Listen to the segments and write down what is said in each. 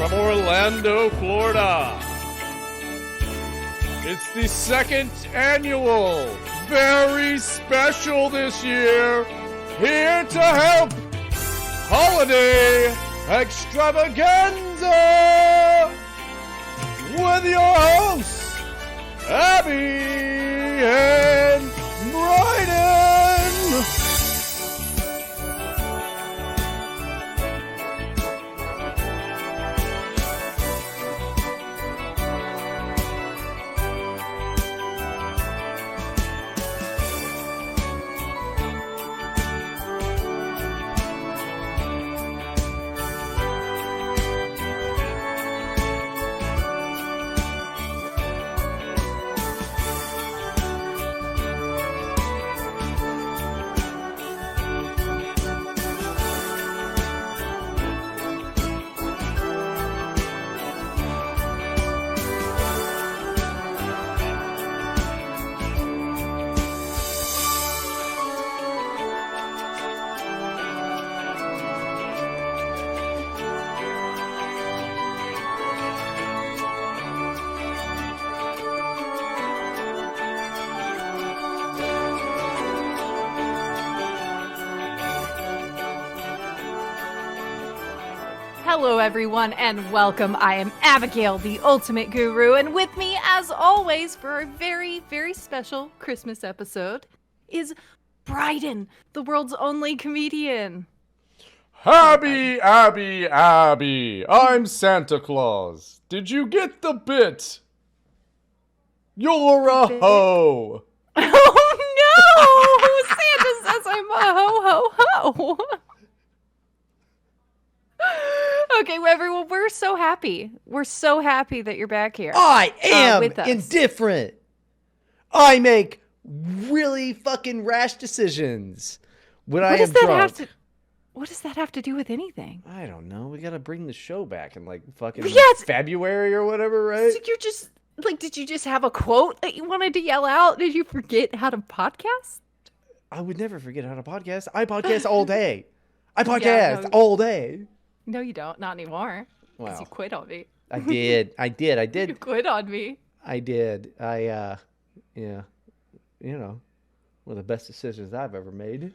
from Orlando, Florida. It's the second annual, very special this year, Here to Help Holiday Extravaganza with your hosts, Abby and Bryden. Hello, everyone, and welcome. I am Abigail, the Ultimate Guru, and with me, as always, for a very, very special Christmas episode, is Bryden, the world's only comedian. Abby, I'm Santa Claus. Did you get the bit? You're a hoe. Oh, no! Santa says I'm a ho-ho-ho. Okay, well, everyone, we're so happy. We're so happy that you're back here. I am with us. indifferent. I make really fucking rash decisions when I am drunk. What does that have to do with anything? I don't know. We gotta bring the show back in like fucking Yes. February or whatever, right? So you're just, did you just have a quote that you wanted to yell out? Did you forget how to podcast? I would never forget how to podcast. I podcast all day. I podcast all day. No, you don't. Not anymore. Because Wow. you quit on me. I did. You quit on me. I did. Yeah. You know, one of the best decisions I've ever made.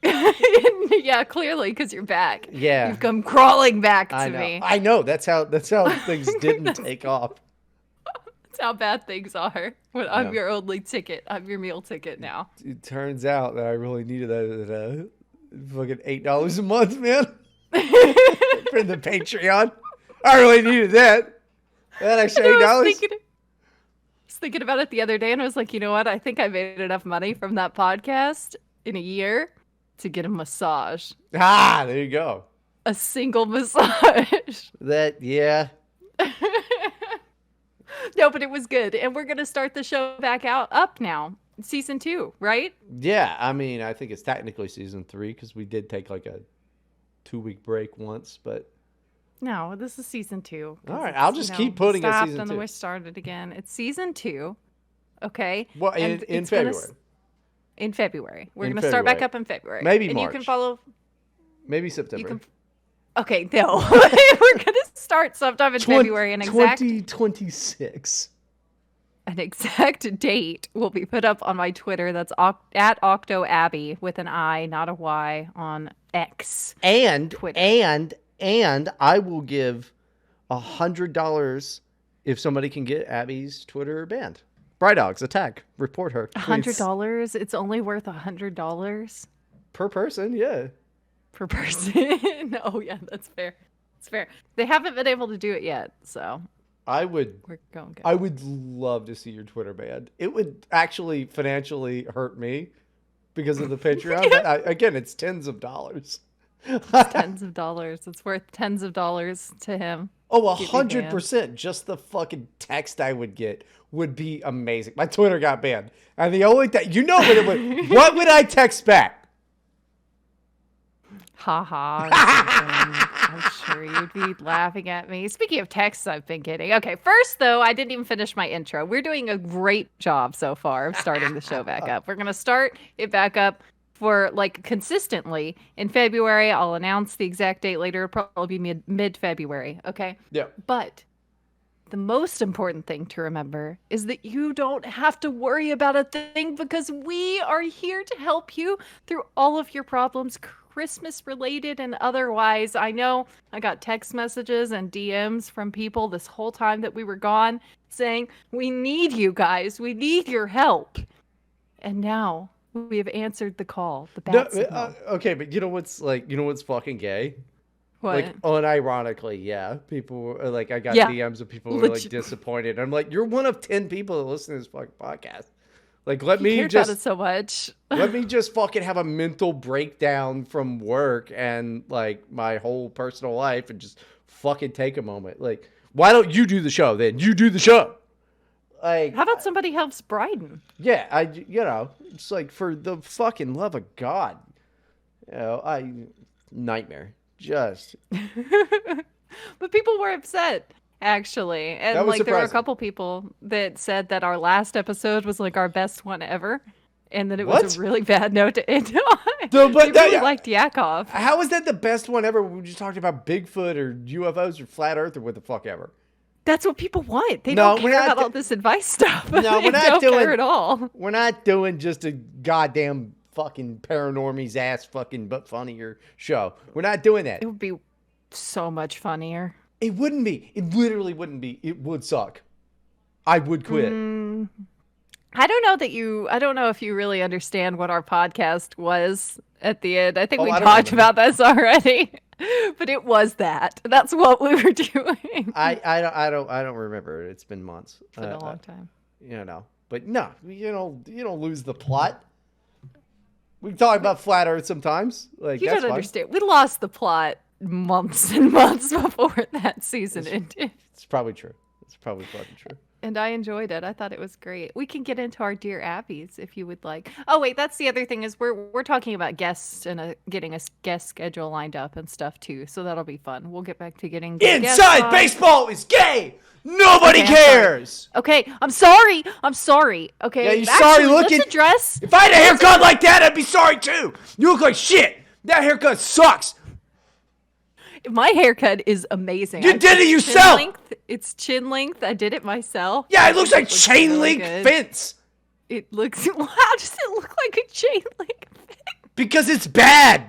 Yeah, clearly, because you're back. Yeah. You've come crawling back to I know. me. I know. That's how things didn't take off. That's how bad things are. When I'm your only ticket. I'm your meal ticket now. It turns out that I really needed that fucking $8 a month, man. For the Patreon. I really needed that. That extra $8. I was thinking about it the other day, and I was like, you know what? I think I made enough money from that podcast in a year to get a massage. Ah, there you go. A single massage. Yeah. No, but it was good. And we're going to start the show back up now. Season 2, right? Yeah, I mean, I think it's technically season 3 because we did take like a 2-week break once, but... No, this is season 2. All right, I'll just keep putting it season 2. And then we started again. It's season 2, okay? Well, in February. In February. We're going to start back up in February. Maybe and March. You can follow... Maybe September. Okay, no. We're going to start sometime in February. 2026. An exact date will be put up on my Twitter. That's at OctoAbby with an I, not a Y, on X. And Twitter. And I will give $100 if somebody can get Abby's Twitter banned. Brydogs, attack. Report her. $100? It's only worth $100 per person, yeah. per person. Oh yeah, that's fair. It's fair. They haven't been able to do it yet, so we're going good. I would love to see your Twitter banned. It would actually financially hurt me because of the Patreon. But again, it's tens of dollars. It's tens of dollars. It's worth tens of dollars to him. Oh, 100%. Just the fucking text I would get would be amazing. My Twitter got banned. And the only thing, you know what it would, what would I text back? Ha ha. I'm sure you'd be laughing at me. Speaking of texts I've been getting. Okay, first though, I didn't even finish my intro. We're doing a great job so far of starting the show back up. We're going to start it back up for like consistently. In February, I'll announce the exact date later. It'll probably be mid-February, okay? Yeah. But the most important thing to remember is that you don't have to worry about a thing because we are here to help you through all of your problems, Christmas related and otherwise. I know I got text messages and DMs from people this whole time that we were gone saying, we need you guys. We need your help. And now we have answered the call, the bat signal. Okay, but you know what's fucking gay? What? Like, unironically, yeah. People were like, I got Yeah. DMs of people who were like disappointed. I'm like, you're one of 10 people that listen to this fucking podcast. Like, let me cared about it so much. let me just fucking have a mental breakdown from work and like my whole personal life and just fucking take a moment. Like, why don't you do the show then? You do the show. Like, How about somebody helps Bryden? yeah, it's like, for the fucking love of God, nightmare. Just But people were upset, actually. And That was like there were a surprising. couple people that said that our last episode was like our best one ever. And that it What? was a really bad note to end on. No, but They really liked Yakov. How is that the best one ever? We just talked about Bigfoot or UFOs or flat Earth or what the fuck ever. That's what people want. They No, don't we're care not about all this advice stuff. No, They we're not don't doing- care at all. We're not doing just a goddamn fucking paranormies ass fucking but funnier show. We're not doing that. It would be so much funnier. It wouldn't be. It literally wouldn't be. It would suck. I would quit. I don't know if you really understand what our podcast was at the end. I think we I don't talked remember. about this already. But it was that. That's what we were doing. I don't remember. It's been months. It's been a long time. But no, you don't lose the plot. We can talk about flat Earth sometimes. Like, You that's don't fine. understand. We lost the plot months and months before that season ended. It's probably true. It's probably fucking true. And I enjoyed it. I thought it was great. We can get into our Dear Abbeys if you would like. Oh wait, that's the other thing is we're talking about guests and getting a guest schedule lined up and stuff too. So that'll be fun. We'll get back to getting good guests Inside on. baseball is gay. Nobody Okay, I'm sorry. cares. Okay, I'm sorry. Okay. Yeah, you're Actually, sorry looking. Let's address. If I had a haircut like that, I'd be sorry too. You look like shit. That haircut sucks. My haircut is amazing. You did it yourself. It's chin length. I did it myself. Yeah, it looks like looks chain really link good. fence. It looks. How does it look like a chain link fence? Because it's bad.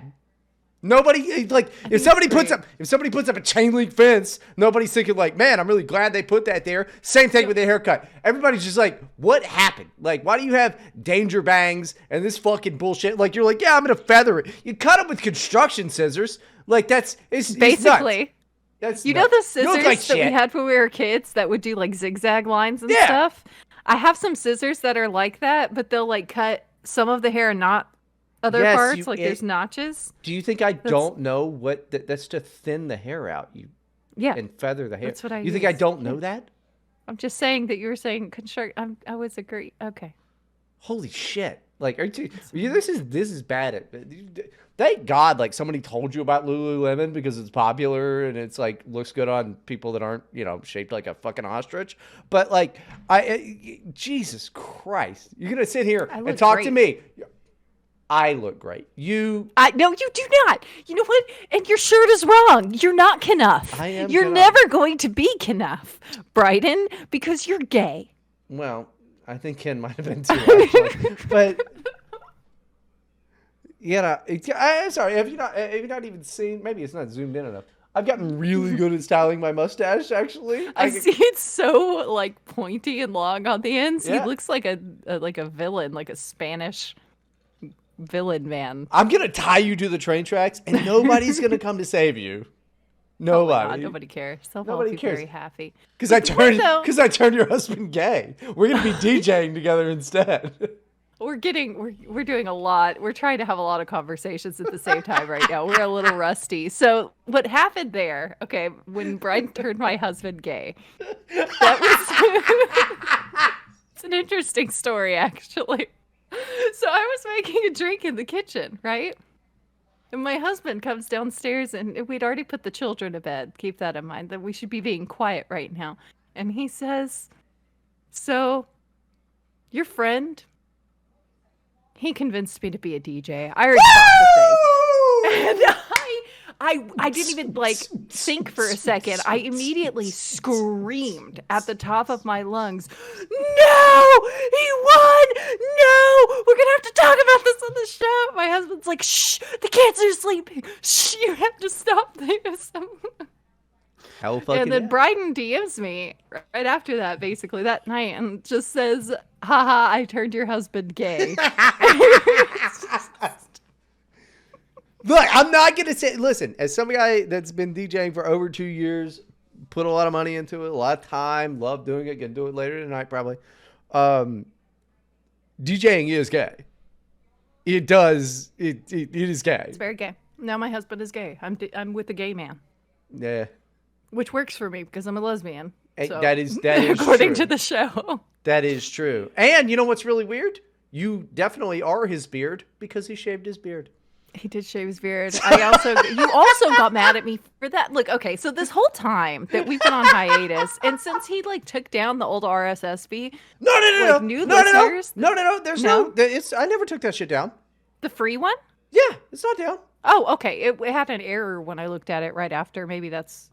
Nobody like if somebody puts great. up a chain link fence, nobody's thinking like, man, I'm really glad they put that there. Same thing with the haircut. Everybody's just like, what happened? Like, why do you have danger bangs and this fucking bullshit? Like, you're like, yeah, I'm gonna feather it. You cut them with construction scissors. Like, it's Basically. That's You know nuts. the You look scissors like that we shit. had when we were kids that would do like zigzag lines and Yeah. stuff? I have some scissors that are like that, but they'll like cut some of the hair and not other Yes, parts. Like there's notches. Do you think I don't know what that's to thin the hair out? Yeah. And feather the hair. That's what I You think I use. don't know that? I'm just saying that you were saying construct. I was agree. Okay. Holy shit! Like, this is bad. Thank God, like somebody told you about Lululemon because it's popular and it's like looks good on people that aren't shaped like a fucking ostrich. But like, Jesus Christ, you're gonna sit here I and look talk to great. me. I look great. You. No, you do not. You know what? And your shirt is wrong. You're not Knuff. I am You're Knuff. never going to be Knuff, Bryden, because you're gay. Well, I think Ken might have been too, actually. But I'm sorry. Have you not even seen? Maybe it's not zoomed in enough. I've gotten really good at styling my mustache, actually. I see it's so like pointy and long on the ends. Yeah. He looks like a villain, like a Spanish villain man. I'm gonna tie you to the train tracks, and nobody's gonna come to save you. Probably not. Nobody. Nobody cares. They'll all Nobody be cares. very happy. Because I though- turned your husband gay. We're gonna be DJing together instead. We're doing a lot. We're trying to have a lot of conversations at the same time right now. We're a little rusty. So what happened there? Okay, when Bryden turned my husband gay, that was it's an interesting story actually. So I was making a drink in the kitchen, right? And my husband comes downstairs and we'd already put the children to bed. Keep that in mind that we should be being quiet right now. And he says, "So, your friend, He convinced me to be a DJ. I already bought the thing. And I didn't even like think for a second. I immediately screamed at the top of my lungs, "No! He won! No! We're gonna have to talk about this on the show." My husband's like, "Shh! The kids are sleeping. Shh! You have to stop this." Hell fucking And then yeah. Bryden DMs me right after that, basically that night, and just says, "Haha, I turned your husband gay." Look, I'm not gonna say. Listen, as some guy that's been DJing for over 2 years, put a lot of money into it, a lot of time, love doing it. Gonna do it later tonight, probably. DJing is gay. It does. It is gay. It's very gay. Now my husband is gay. I'm with a gay man, Yeah, which works for me because I'm a lesbian. So, that is according true. to the show. That is true. And you know what's really weird? You definitely are his beard because he shaved his beard. He did shave his beard. You also got mad at me for that. Look, okay, so this whole time that we've been on hiatus, and since he like took down the old RSS feed, No. new listeners, No. There's no. I never took that shit down. the free one. Yeah, it's not down. Oh, okay. It had an error when I looked at it right after. Maybe that's.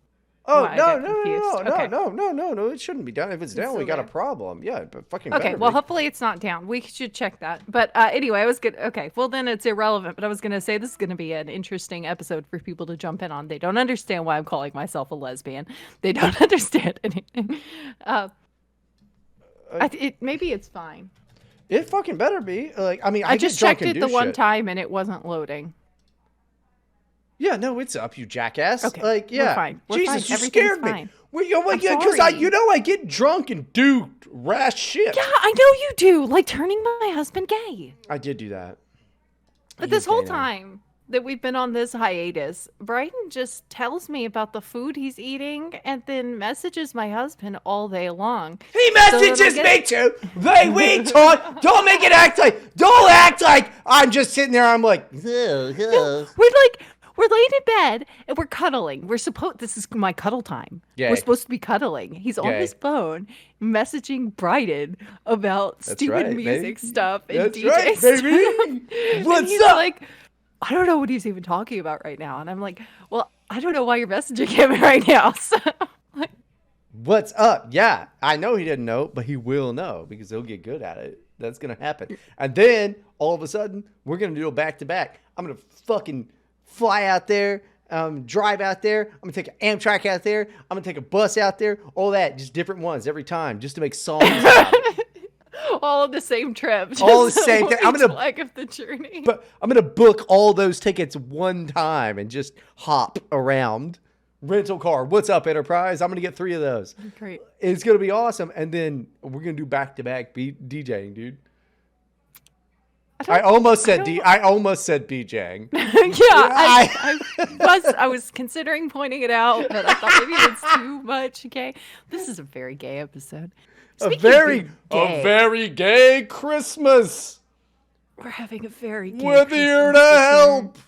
Oh, why I got no. confused. Okay. No. It shouldn't be down. If it's down, we still got a there. problem. Yeah, but fucking Okay, better well, be. hopefully it's not down. We should check that. But anyway, I was good. Okay, well, then it's irrelevant. But I was going to say this is going to be an interesting episode for people to jump in on. They don't understand why I'm calling myself a lesbian. They don't understand anything. Maybe it's fine. It fucking better be. Like, I mean, I get just drunk checked and it do the one shit. time and it wasn't loading. Yeah, no, it's up, you jackass. Okay, Like, we're yeah. fine. We're Jesus, fine. you Everything's scared me. fine. Well, I'm because sorry. I get drunk and do rash shit. Yeah, I know you do. Like turning my husband gay. I did do that. But He's this whole gay now. time that we've been on this hiatus, Bryden just tells me about the food he's eating and then messages my husband all day long. He So messages it'll me get- too. We talk. Don't act like I'm just sitting there. I'm like, We're laying in bed and we're cuddling. This is my cuddle time. Yay. We're supposed to be cuddling. He's on Yay. his phone messaging Bryden about stupid right, music baby. stuff and That's DJ right, stuff. baby. And What's he's up? like, I don't know what he's even talking about right now. And I'm like, well, I don't know why you're messaging him right now. So, like, What's up? Yeah, I know he didn't know, but he will know because he'll get good at it. That's gonna happen. And then all of a sudden, we're gonna do a back to back. I'm gonna fucking fly out there, drive out there. I'm gonna take an Amtrak out there. I'm gonna take a bus out there. All that, just different ones every time, just to make songs about it. all of the same trip. All the just same thing. I'm each gonna- leg of the journey. But I'm gonna book all those tickets one time and just hop around. Rental car. What's up, Enterprise? I'm gonna get 3 of those. Great. It's gonna be awesome, and then we're gonna do back to back DJing, dude. I almost said BJing. I was considering pointing it out, but I thought maybe it's too much. Okay, this is a very gay episode. A Speaking of being A gay, very gay Christmas. we're having a very gay We're here Christmas to this year. help.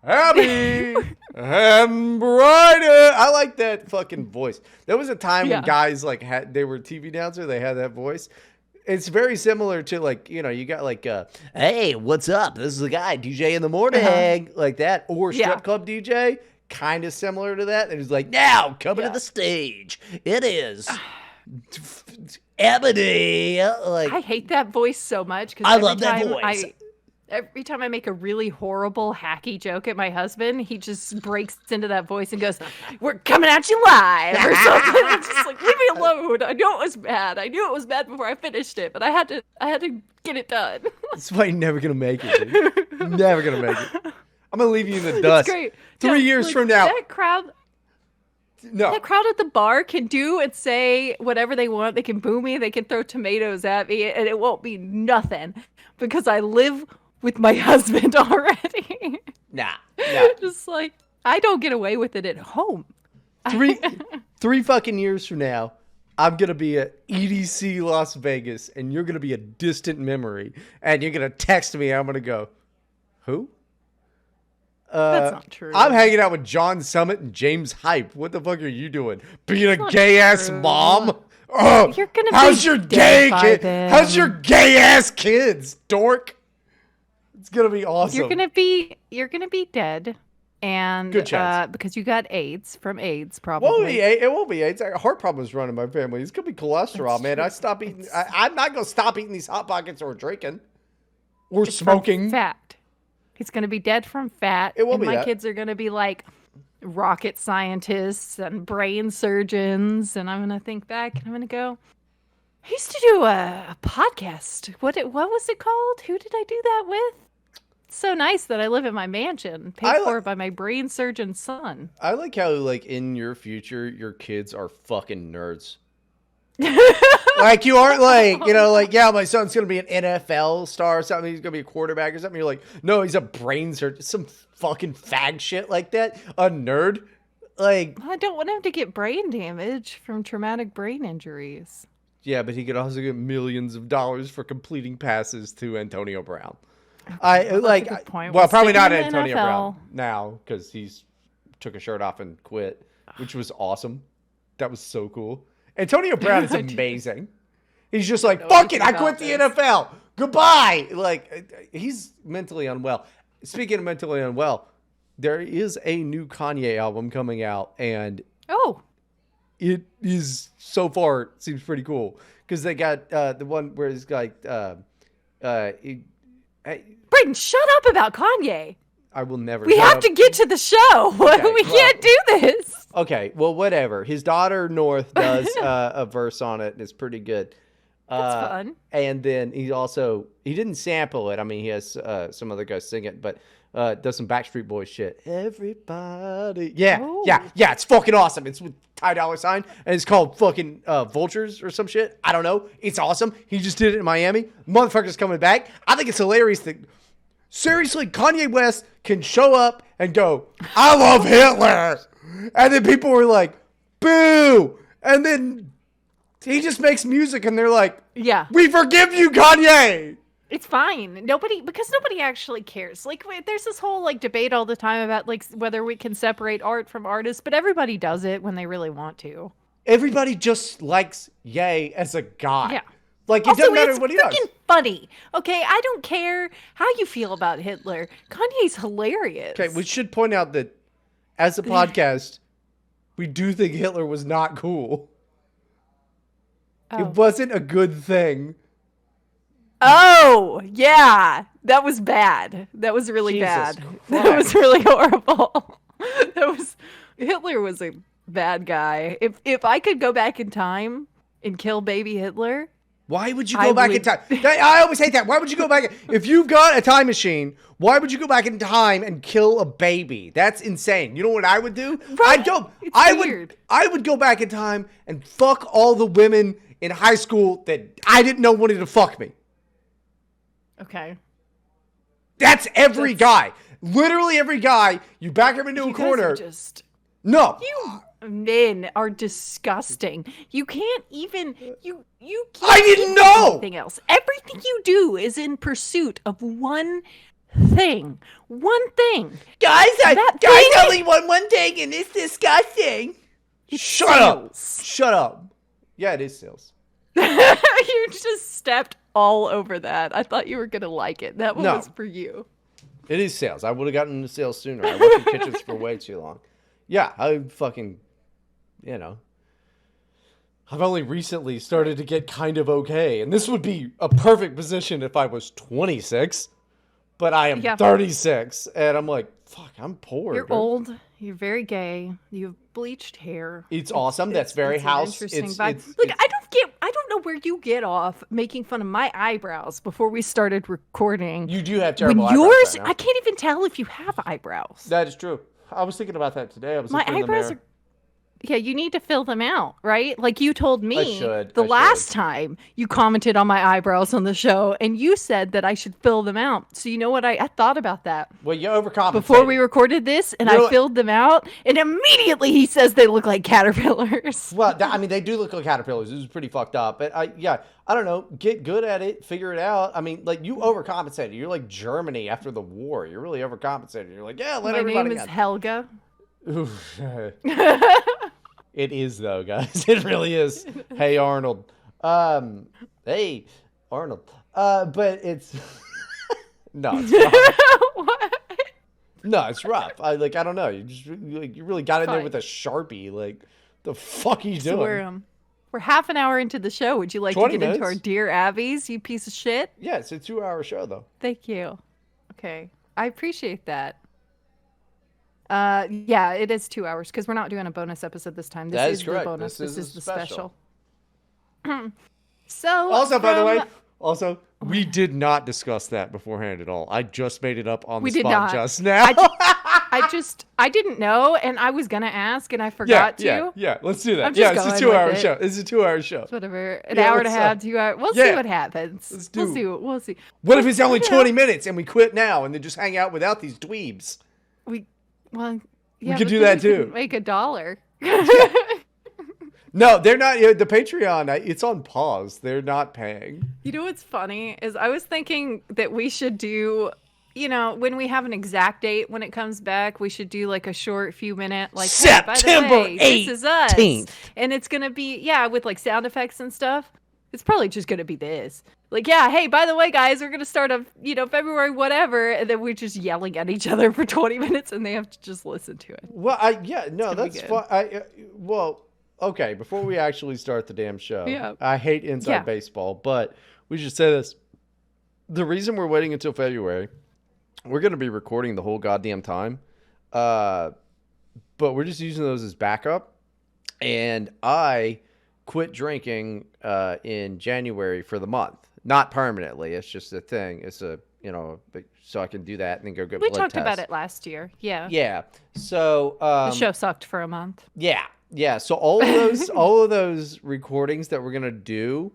Abby and Bryden. I like that fucking voice. There was a time Yeah. when guys like they were TV announcer, they had that voice. It's very similar to like, you got like hey, what's up? This is the guy, DJ in the morning, like that, or strip Yeah. club DJ, kind of similar to that. And he's like, now coming Yeah. to the stage, it is Ebony. Like, I hate that voice so much because I love that voice. Every time I make a really horrible, hacky joke at my husband, he just breaks into that voice and goes, "We're coming at you live," or something. I'm just like, leave me alone. I know it was bad. I knew it was bad before I finished it, but I had to get it done. that's why you're never gonna make it, dude. Never gonna make it. I'm gonna leave you in the dust. It's great. 3 Yeah, years like, from now. that crowd at the bar can do and say whatever they want. They can boo me. They can throw tomatoes at me, and it won't be nothing because I live with my husband already. Nah. Just like, I don't get away with it at home. Three fucking years from now, I'm gonna be at EDC Las Vegas, and you're gonna be a distant memory, and you're gonna text me. I'm gonna go, who? That's not true. I'm hanging out with John Summit and James Hype. What the fuck are you doing? Being a not gay ass true. mom? Oh, You're gonna how's be your dead gay by kid? then. How's your gay ass kids, dork? It's gonna be awesome. You're gonna be dead, and Good chance. because you got AIDS from AIDS, It probably. won't be. It's a heart problems running my family. It's gonna be cholesterol, That's man. true. I stop eating. I'm not gonna stop eating these Hot Pockets or drinking or smoking. Fat. He's gonna be dead from fat. It won't and be my that. kids are gonna be like rocket scientists and brain surgeons, and I'm gonna think back and I'm gonna go, I used to do a podcast. What was it called? Who did I do that with? It's so nice that I live in my mansion, paid for by my brain surgeon son. I like how like in your future your kids are fucking nerds. Like you aren't like, like, yeah, my son's gonna be an NFL star or something, he's gonna be a quarterback or something. You're like, no, he's a brain surgeon, some fucking fag shit like that. A nerd. Like, I don't want him to get brain damage from traumatic brain injuries. yeah, but he could also get millions of dollars for completing passes to Antonio Brown. I like That's a good point. well, We'll probably stick not him in Antonio NFL. Brown now because he's took a shirt off and quit, which was awesome. That was so cool. Antonio Brown is amazing. He's just like, fuck it, I quit the NFL. Goodbye. Like, he's mentally unwell. Speaking of mentally unwell, there is a new Kanye album coming out, and it is so far seems pretty cool because they got the one where he's like, Bryden, shut up about Kanye. I will never. We have to get to the show. We can't do this. Okay, well, whatever. His daughter North does a verse on it, and it's pretty good. That's fun. And then he didn't sample it. I mean, he has some other guys sing it, but does some Backstreet Boys shit. Everybody, yeah. It's fucking awesome. It's with Ty Dolla $ign, and it's called fucking Vultures or some shit. I don't know. It's awesome. He just did it in Miami. Motherfucker's coming back. I think it's hilarious that. Seriously, Kanye West can show up and go, I love Hitler. And then people were like, boo. And then he just makes music and they're like, yeah, we forgive you, Kanye. It's fine. Because nobody actually cares. Like, there's this whole like debate all the time about like whether we can separate art from artists, but everybody does it when they really want to. Everybody just likes Ye as a guy. Yeah. Like, it Also, doesn't matter it's what he does. freaking funny. Okay, I don't care how you feel about Hitler. Kanye's hilarious. Okay, we should point out that as a podcast, we do think Hitler was not cool. Oh. It wasn't a good thing. Oh, yeah. That was bad. That was really Jesus bad. Christ. That was really horrible. Hitler was a bad guy. If I could go back in time and kill baby Hitler, why would you go back in time? I always hate that. Why would you go back? If you've got a time machine, why would you go back in time and kill a baby? That's insane. You know what I would do? Right. I would go back in time and fuck all the women in high school that I didn't know wanted to fuck me. okay. That's every guy. Literally every guy. You back him into a corner. No. You men are disgusting. You can't even you can't I didn't know anything else. Everything you do is in pursuit of one thing. One thing. Guys, thing only want one thing and it's disgusting. Shut up. Yeah, it is sales. You just stepped all over that. I thought you were gonna like it. That one was for you. It is sales. I would have gotten into sales sooner. I worked in kitchens for way too long. Yeah, I fucking, I've only recently started to get kind of okay. And this would be a perfect position if I was 26. But I am 36. And I'm like, fuck, I'm poor. You're old. You're very gay. You have bleached hair. It's awesome. That's very house. Look, I don't know where you get off making fun of my eyebrows before we started recording. You do have terrible eyebrows right now. I can't even tell if you have eyebrows. That is true. I was thinking about that today. My eyebrows are. Yeah, you need to fill them out, right? Like you told me last time you commented on my eyebrows on the show, and you said that I should fill them out. So you know what? I thought about that. Well, you overcompensated. Before we recorded this, and I filled them out, and immediately he says they look like caterpillars. Well, they do look like caterpillars. This is pretty fucked up. But I don't know. Get good at it. Figure it out. I mean, like, you overcompensated. You're like Germany after the war. You're really overcompensated. You're like, let everybody. My name is Helga. Oof. It is though, guys. It really is. Hey, Arnold. Hey, Arnold. But it's No, it's rough. What? No, it's rough. I don't know. You really got in there Fine. with a Sharpie. Like, the fuck are you So doing? we're half an hour into the show. Would you like to 20 get into our minutes. Dear Abbeys, you piece of shit? Yeah, it's a 2-hour show though. Thank you. Okay. I appreciate that. Yeah, it is 2 hours because we're not doing a bonus episode this time. This That is is correct. the bonus. This This is is a the special. special. So Also, by the way, from- we did not discuss that beforehand at all. I just made it up on We the did spot not. just now. I didn't know, and I was gonna ask, and I forgot to. Yeah. Let's do that. I'm just Yeah, it's a going 2-hour with it. show. It's a 2-hour show. Whatever, an Yeah, hour and a what's half, up? 2 hours. We'll Yeah. see what happens. Let's We'll do- see. We'll see. What if it's only Yeah. 20 minutes and we quit now and then just hang out without these dweebs? Well, yeah, could but do then that we could too. Make $1. No, they're not. The Patreon, it's on pause. They're not paying. You know what's funny is I was thinking that we should do, when we have an exact date when it comes back, we should do like a short few minute, like, hey, by the September way, this is us. 18th. And it's going to be, with like sound effects and stuff. It's probably just going to be this. Like, yeah, hey, by the way, guys, we're going to start on, February, whatever. And then we're just yelling at each other for 20 minutes and they have to just listen to it. Well, that's good. fine. Okay, before we actually start the damn show, Yeah. I hate inside baseball, but we should say this. The reason we're waiting until February, we're going to be recording the whole goddamn time, but we're just using those as backup. And I quit drinking in January for the month. Not permanently. It's just a thing. It's so I can do that and then go get We blood talked about tests. it last year. Yeah. Yeah. So The show sucked for a month. Yeah. So all of those recordings that we're gonna do,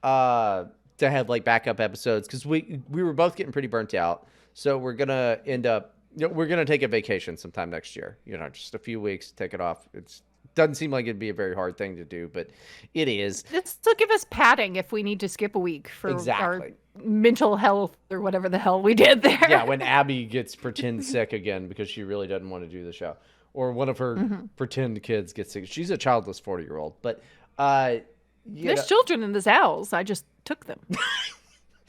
to have like backup episodes, because we were both getting pretty burnt out. So we're gonna end up, we're gonna take a vacation sometime next year. Just a few weeks, take it off. Doesn't seem like it'd be a very hard thing to do, but it is. This will give us padding if we need to skip a week for our mental health or whatever the hell we did there. Yeah, when Abby gets pretend sick again because she really doesn't want to do the show, or one of her pretend kids gets sick. She's a childless 40-year-old, but there's children in this house. I just took them.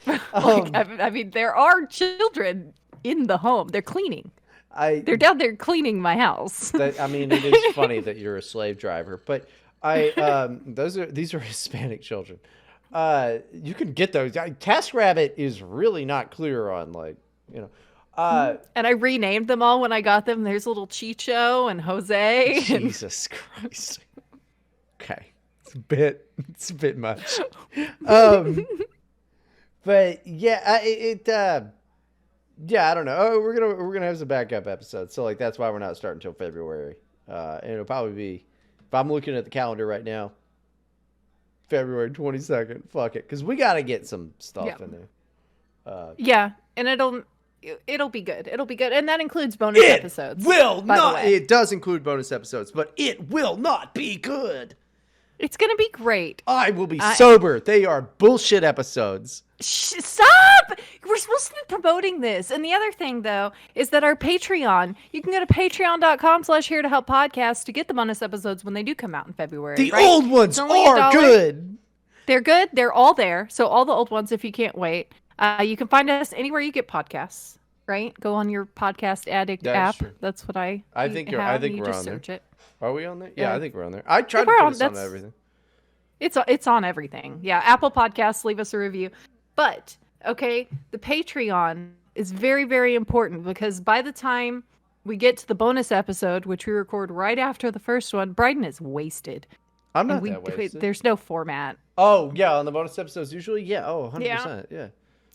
I mean, there are children in the home. They're cleaning. They're down there cleaning my house. It is funny that you're a slave driver, but these are Hispanic children. You can get those. TaskRabbit is really not clear on and I renamed them all when I got them. There's little Chicho and Jose. Jesus Christ. Okay, it's a bit much. But yeah, I don't know. Oh, we're gonna have some backup episodes, so that's why we're not starting until February. And it'll probably be, if I'm looking at the calendar right now, February 22nd. Fuck it, because we gotta get some stuff in there. And it'll be good. It'll be good, and that includes bonus episodes. It does include bonus episodes, but it will not be good. It's gonna be great. I will be sober. They are bullshit episodes. Stop! We're supposed to be promoting this. And the other thing, though, is that our Patreon, you can go to patreon.com/here to help podcast to get the bonus episodes when they do come out in February. The old ones are good. They're good. They're all there. So all the old ones, if you can't wait. You can find us anywhere you get podcasts, right? Go on your podcast addict app. True. That's what I think have. we're you on just there. search it. Are we on there? Yeah, I think we're on there. I tried to We're put on- us on that's- everything. It's on everything. Yeah, Apple Podcasts, leave us a review. But, okay, the Patreon is very, very important because by the time we get to the bonus episode, which we record right after the first one, Bryden is wasted. I'm not And that wasted. there's no format. Oh, yeah, on the bonus episodes usually? Yeah, 100%. Yeah.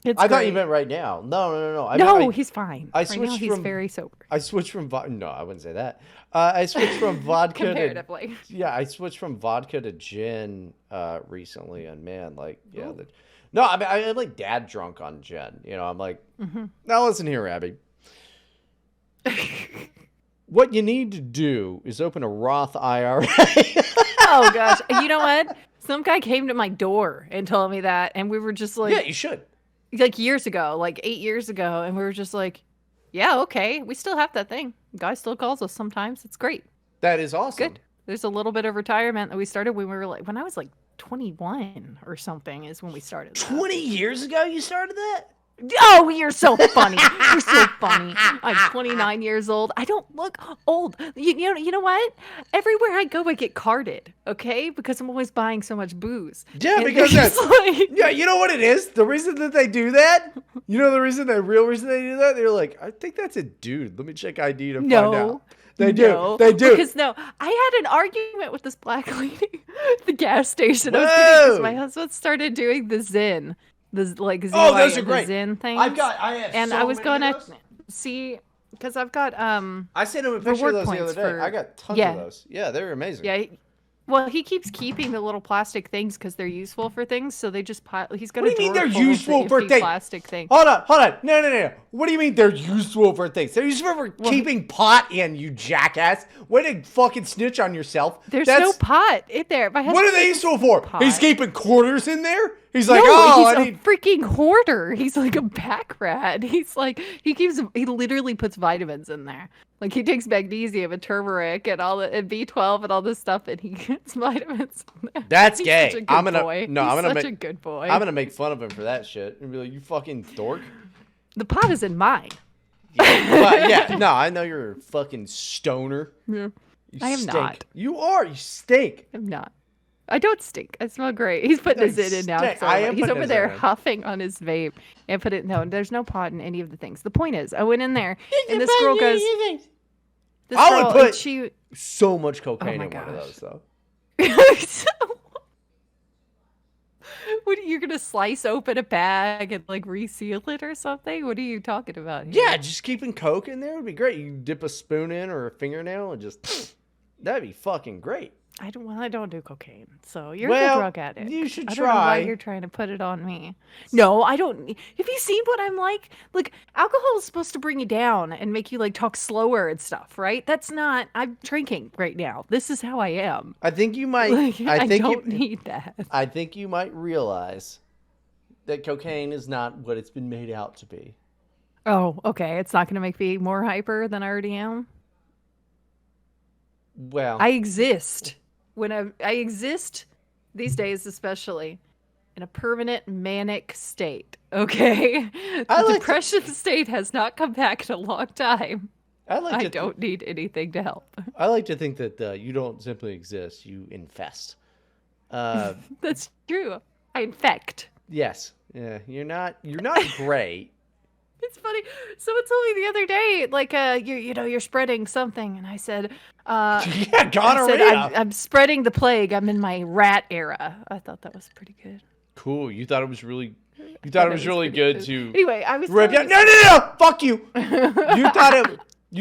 It's I thought you great. meant right now. No. No, he's fine. I Right now, switched he's from- very sober. I switched from no, I wouldn't say that. I switched from vodka Comparatively. I switched from vodka to gin recently, and man, no, I mean I'm like dad drunk on gin. I'm like, now listen here, Abby. What you need to do is open a Roth IRA. Oh, gosh. You know what? Some guy came to my door and told me that, and we were just like... Yeah, you should. Like years ago, like 8 years ago, and we were just like, yeah, okay. We still have that thing. Guy still calls us sometimes. It's great. That is awesome. Good. There's a little bit of retirement that we started when I was like 21 or something is when we started that. 20 years ago you started that? Oh, you're so funny. You're so funny. I'm 29 years old. I don't look old. You know what? Everywhere I go, I get carded, okay? Because I'm always buying so much booze. Yeah, And because they're that's just like, yeah. You know what it is? The reason that they do that. You know the real reason they do that. They're like, I think that's a dude. Let me check ID to find out. They do. They do. Because no, I had an argument with this black lady at the gas station. I was Whoa. kidding because my husband started doing the Zen. The like Oh, those ZY are great. Zen things. I have and so I was many going of to those. see because I've got I sent him a picture of those the reward other day. points I got tons yeah. of those. Yeah, they're amazing. Yeah. Well, he keeps keeping the little plastic things because they're useful for things. So they just pile. He's got What do you mean they're useful for things? Plastic thing. Hold on. No. What do you mean they're useful for things? They're useful for keeping pot in, you jackass. Way to fucking snitch on yourself. There's no pot in there. My What are they useful for? pot. He's keeping quarters in there? He's like, no, I he's a freaking hoarder. He's like a pack rat. He's like, he literally puts vitamins in there. Like he takes magnesium and turmeric and and B12 and all this stuff, and he gets vitamins. That's He's gay. Such a good boy. He's such a good boy. I'm gonna make fun of him for that shit and be like, you fucking dork. The pot is in mine. No, I know you're a fucking stoner. Yeah. You I am stink. not. You are. You stink. I'm not. I don't stink. I smell great. He's putting his in now. He's over there huffing on his vape and put it. No, there's no pot in any of the things. The point is, I went in there and this girl goes. I would put she so much cocaine in gosh. one of those though. What, you're gonna slice open a bag and like reseal it or something? What are you talking about here? Yeah, just keeping coke in there would be great. You dip a spoon in or a fingernail and just that'd be fucking great. I don't do cocaine, so you're Well, a good drug addict. you should I don't know why try. you're trying to put it on me. No, I don't. Have you seen what I'm like? Like, alcohol is supposed to bring you down and make you like talk slower and stuff, right? That's not. I'm drinking right now. This is how I am. I think you might. Like, I think don't you, need that. I think you might realize that cocaine is not what it's been made out to be. Oh, okay. It's not going to make me more hyper than I already am. Well, I exist when I exist these days, especially in a permanent manic state. Okay, the depression state has not come back in a long time. I don't need anything to help. I like to think that you don't simply exist; you infest. That's true. I infect. Yes. Yeah. You're not great. It's funny. Someone told me the other day, like, you're spreading something, and I said, yeah, gonorrhea. I said, I'm spreading the plague. I'm in my rat era. I thought that was pretty good. Cool. You thought it was really. You thought it was really good to. Anyway, I was. No! Fuck you. You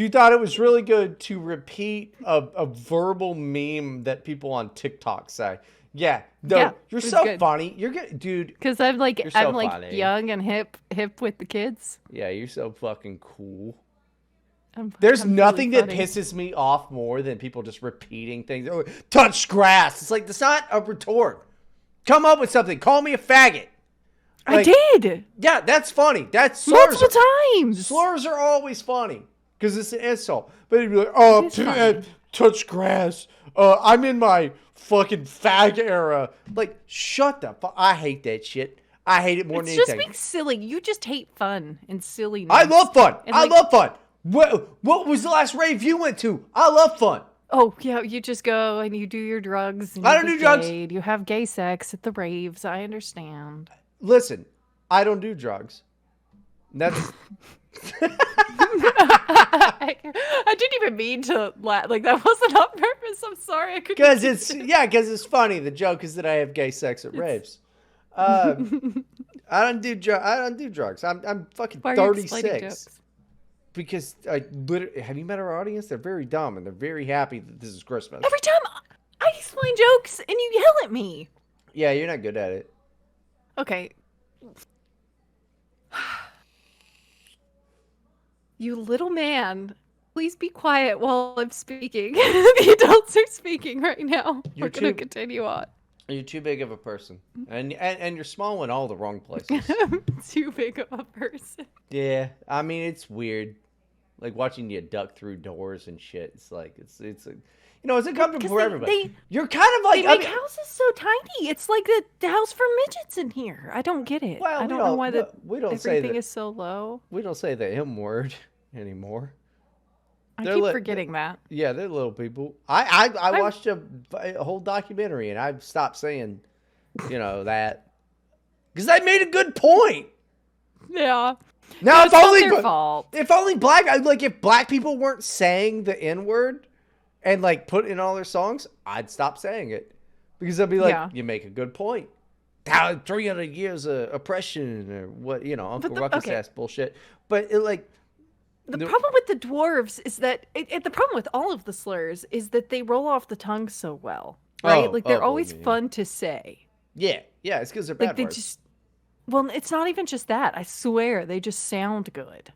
thought it was really good to repeat a verbal meme that people on TikTok say. Yeah, you're so good. funny. You're good, dude. Because I'm like funny. young and hip with the kids. Yeah, you're so fucking cool. There's nothing really that pisses me off more than people just repeating things. Oh, touch grass. It's like, that's not a retort. Come up with something. Call me a faggot. Like, I did. Yeah, that's funny. That's multiple times. Slurs are always funny because it's an insult. But it'd be like, touch grass. I'm in my fucking fag era. Like, shut the fuck. I hate that shit. I hate it more than anything. It's just being silly. You just hate fun and silliness. I love fun. And I love fun. What was the last rave you went to? I love fun. Oh, yeah, you just go and you do your drugs. And I don't do drugs. You have gay sex at the raves. I understand. Listen, I don't do drugs. That's... I didn't even mean to laugh. Like, that wasn't on purpose. I'm sorry. I couldn't. Because it's funny. The joke is that I have gay sex at raves. I don't do drugs. I'm fucking 36. Because have you met our audience? They're very dumb and they're very happy that this is Christmas. Every time I explain jokes and you yell at me. Yeah, you're not good at it. Okay. You little man, please be quiet while I'm speaking. The adults are speaking right now. We're going to continue on. You're too big of a person. And you're small in all the wrong places. Too big of a person. Yeah, I mean, it's weird. Like watching you duck through doors and shit. It's like, it's It's uncomfortable for everybody. They, You're kind of like... they make houses so tiny. It's like the house for midgets in here. I don't get it. Well, I don't know why everything that, is so low. we don't say the M word anymore. I keep forgetting that. Yeah, they're little people. I watched a whole documentary and I've stopped saying, that. Because they made a good point. Yeah. Now, it's not their fault. If black people weren't saying the N word and like put it in all their songs, I'd stop saying it. Because I'd be like, you make a good point. 300 years of oppression or what, Uncle Ruckus ass bullshit. But the problem with the dwarves is that the problem with all of the slurs is that they roll off the tongue so well, right? They're always fun to say. Yeah, it's because they're bad words. Well, it's not even just that. I swear, they just sound good.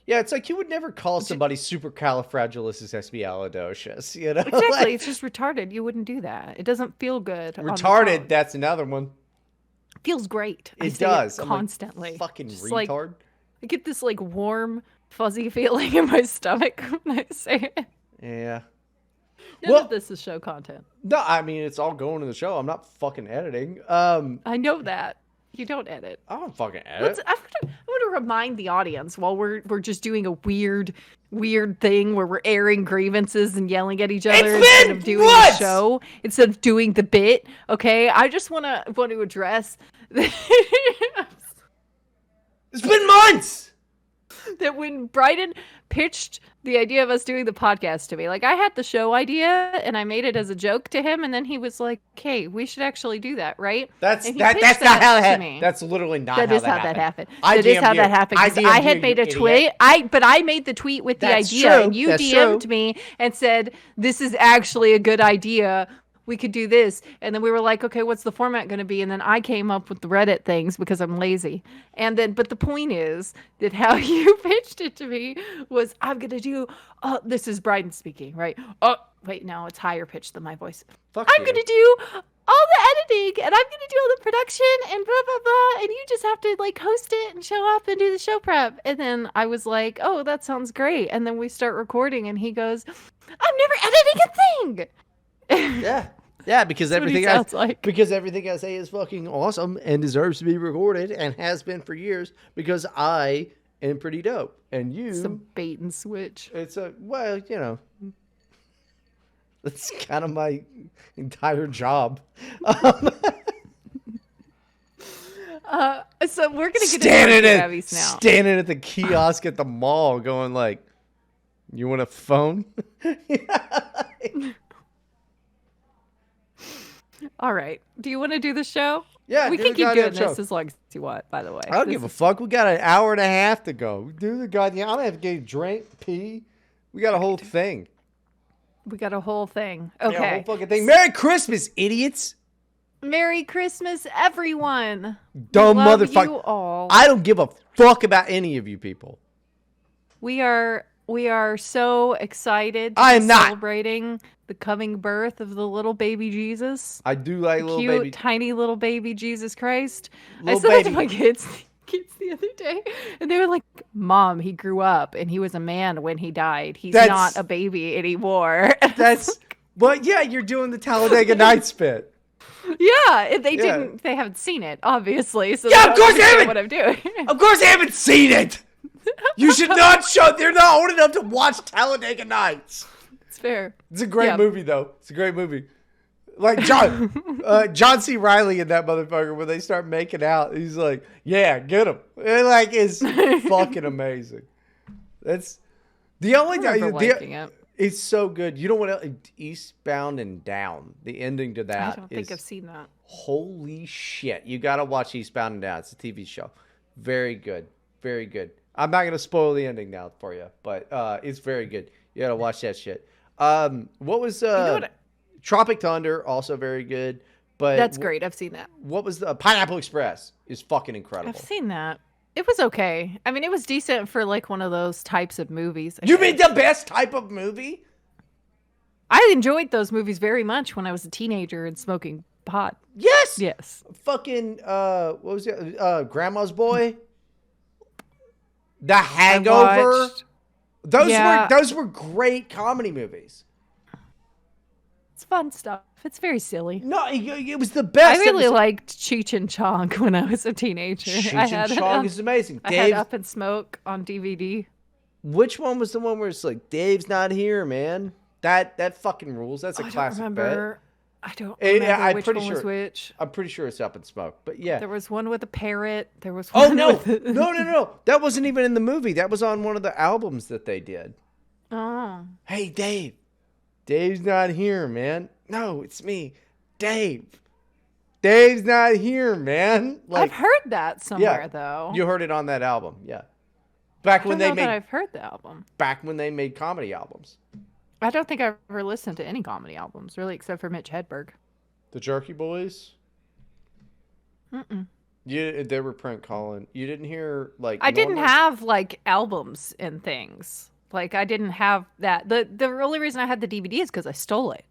Yeah, it's like you would never call somebody supercalifragilisticexpialidocious, Exactly, it's just retarded. You wouldn't do that. It doesn't feel good. Retarded, that's another one. Feels great. It does. Constantly. Like, fucking retard. I get this warm, fuzzy feeling in my stomach when I say it. Yeah. None of this is show content. No, I mean, it's all going to the show. I'm not fucking editing. I know that. You don't edit. I don't fucking edit. I'm going to remind the audience while we're just doing a weird thing where we're airing grievances and yelling at each other instead of doing the show, instead of doing the bit. Okay, I just want to address. It's been months. That when Bryden pitched the idea of us doing the podcast to me, I had the show idea and I made it as a joke to him, and then he was like, "Hey, we should actually do that, right?" That's not how that happened. That's literally not how that happened. That is how that happened. I had made a tweet. I made the tweet with the idea, and you DM'd me and said, "This is actually a good idea. We could do this." And then we were like, okay, what's the format going to be? And then I came up with the Reddit things because I'm lazy. And then, but the point is that how you pitched it to me was, I'm going to do, this is Bryden speaking, right? Oh, wait, no, it's higher pitched than my voice. I'm going to do all the editing and I'm going to do all the production and blah, blah, blah. And you just have to host it and show up and do the show prep. And then I was like, oh, that sounds great. And then we start recording and he goes, I'm never editing a thing. Yeah, because everything I say is fucking awesome and deserves to be recorded and has been for years because I am pretty dope. And you some bait and switch. It's that's kind of my entire job. So we're gonna get into Abby's now. Standing at the kiosk at the mall going you want a phone? All right. Do you want to do the show? Yeah, we can keep doing this as long as you want, by the way. I don't give a fuck. We got an hour and a half to go. Do the goddamn. I don't have to get a drink, pee. We got a whole thing. Okay. Yeah, a whole fucking thing. Merry Christmas, idiots. Merry Christmas, everyone. Dumb motherfucker. You all. I don't give a fuck about any of you people. We are so excited celebrating the coming birth of the little baby Jesus. I do like little cute, baby. Tiny little baby Jesus Christ. Little I said baby. that to my kids the other day, and they were like, "Mom, he grew up and he was a man when he died. He's not a baby anymore." You're doing the Talladega Nights bit. Yeah, they didn't. They haven't seen it, obviously. So of course they haven't. What I'm doing. Of course they haven't seen it. You should not show. They're not old enough to watch Talladega Nights. It's fair. It's a great movie, though. It's a great movie. Like John C. Reilly and that motherfucker, when they start making out, he's like, "Yeah, get him." And it's fucking amazing. That's the only time. It's so good. You don't want to Eastbound and Down. The ending to that. I don't think I've seen that. Holy shit! You gotta watch Eastbound and Down. It's a TV show. Very good. Very good. I'm not gonna spoil the ending now for you, but it's very good. You gotta watch that shit. What was Tropic Thunder? Also very good. But that's great. I've seen that. What was the Pineapple Express? Is fucking incredible. I've seen that. It was okay. I mean, it was decent for one of those types of movies. You mean the best type of movie? I enjoyed those movies very much when I was a teenager and smoking pot. Yes. Fucking what was it? Grandma's Boy. The Hangover. Those were great comedy movies. fun stuff. It's very silly. No, it was the best. I really liked Cheech and Chong when I was a teenager. Cheech and Chong is amazing. I had Up in Smoke on DVD. Which one was the one where it's like, Dave's not here, man? That fucking rules. That's a classic bet. I don't remember which one was which. I'm pretty sure it's Up in Smoke, but yeah. There was one with a parrot. There was one. Oh no, no! That wasn't even in the movie. That was on one of the albums that they did. Oh. Hey, Dave. Dave's not here, man. No, it's me, Dave. Dave's not here, man. I've heard that somewhere though. You heard it on that album, yeah. I've heard the album. Back when they made comedy albums. I don't think I've ever listened to any comedy albums, really, except for Mitch Hedberg. The Jerky Boys? Mm-mm. They were prank calling. You didn't hear, like... I didn't have, like, albums and things. Like, I didn't have that. The only reason I had the DVD is because I stole it.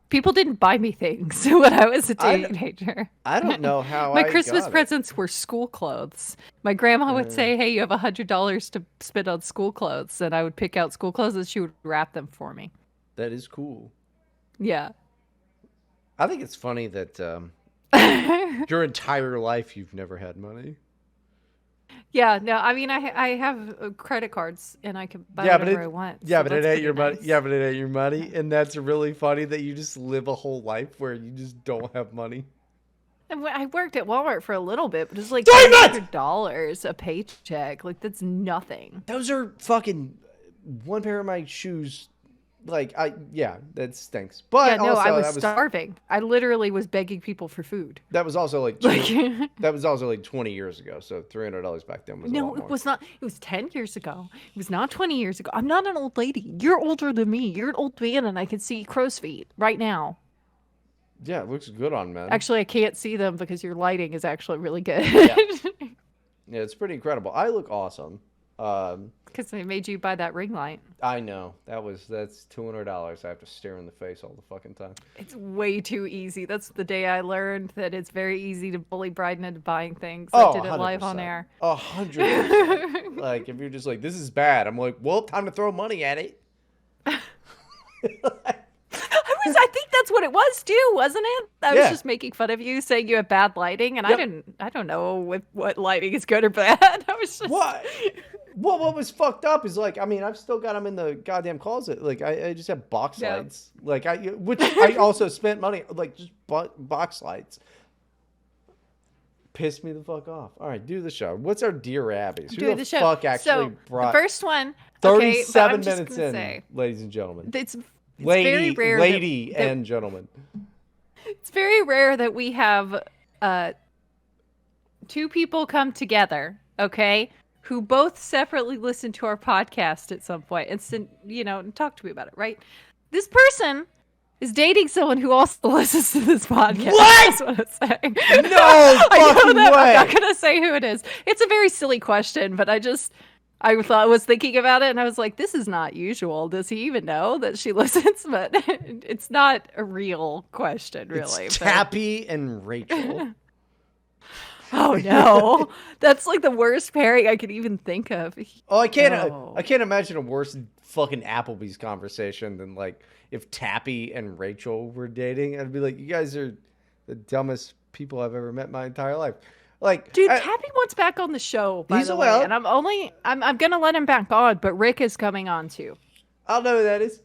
People didn't buy me things when I was a teenager. I don't know how My Christmas presents were school clothes. My grandma would say, hey, you have $100 to spend on school clothes. And I would pick out school clothes and she would wrap them for me. That is cool. Yeah. I think it's funny that your entire life you've never had money. Yeah, no, I mean, I have credit cards and I can buy whatever I want. Yeah, so but it ain't your money. Yeah, but it ain't your money. And that's really funny that you just live a whole life where you just don't have money. And I worked at Walmart for a little bit, but it's like $300 a paycheck. Like, that's nothing. Those are fucking one pair of my shoes. Like, that stinks. But yeah, no, also, I was starving. I literally was begging people for food. That was also like 20 years ago. So $300 back then was a lot more. It was not. It was 10 years ago. It was not 20 years ago. I'm not an old lady. You're older than me. You're an old man, and I can see crow's feet right now. Yeah, it looks good on men. Actually, I can't see them because your lighting is actually really good. Yeah, it's pretty incredible. I look awesome. Because they made you buy that ring light. I know. That's $200 I have to stare in the face all the fucking time. It's way too easy. That's the day I learned that it's very easy to bully Bryden into buying things. I did it 100%. live on air. 100%. Like, if you're just like, this is bad, I'm like, well, time to throw money at it. I think that's what it was too, wasn't it? I was just making fun of you, saying you had bad lighting, and I don't know what lighting is good or bad. I was just... What? Well, what was fucked up is, like, I mean, I've still got them in the goddamn closet. Like, I just have box lights. Like, which I also spent money, like, just box lights. Pissed me the fuck off. All right, do the show. What's our Dear Abby's? Who the fuck actually brought... The first one... 37 minutes in, ladies and gentlemen. It's very rare and gentlemen. It's very rare that we have two people come together, okay, who both separately listen to our podcast at some point and talk to me about it, right? This person is dating someone who also listens to this podcast. What? That's what I'm saying. No fucking way. I'm not gonna say who it is. It's a very silly question, but I was thinking about it and I was like, this is not usual. Does he even know that she listens? But it's not a real question, really. It's Tappy and Rachel. Oh no. That's like the worst pairing I could even think of. Oh, I can't imagine a worse fucking Applebee's conversation than like if Tappy and Rachel were dating. I'd be like, you guys are the dumbest people I've ever met in my entire life. Like, dude, Tappy wants back on the show, by the way. And I'm gonna let him back on, but Rick is coming on too. I'll know who that is.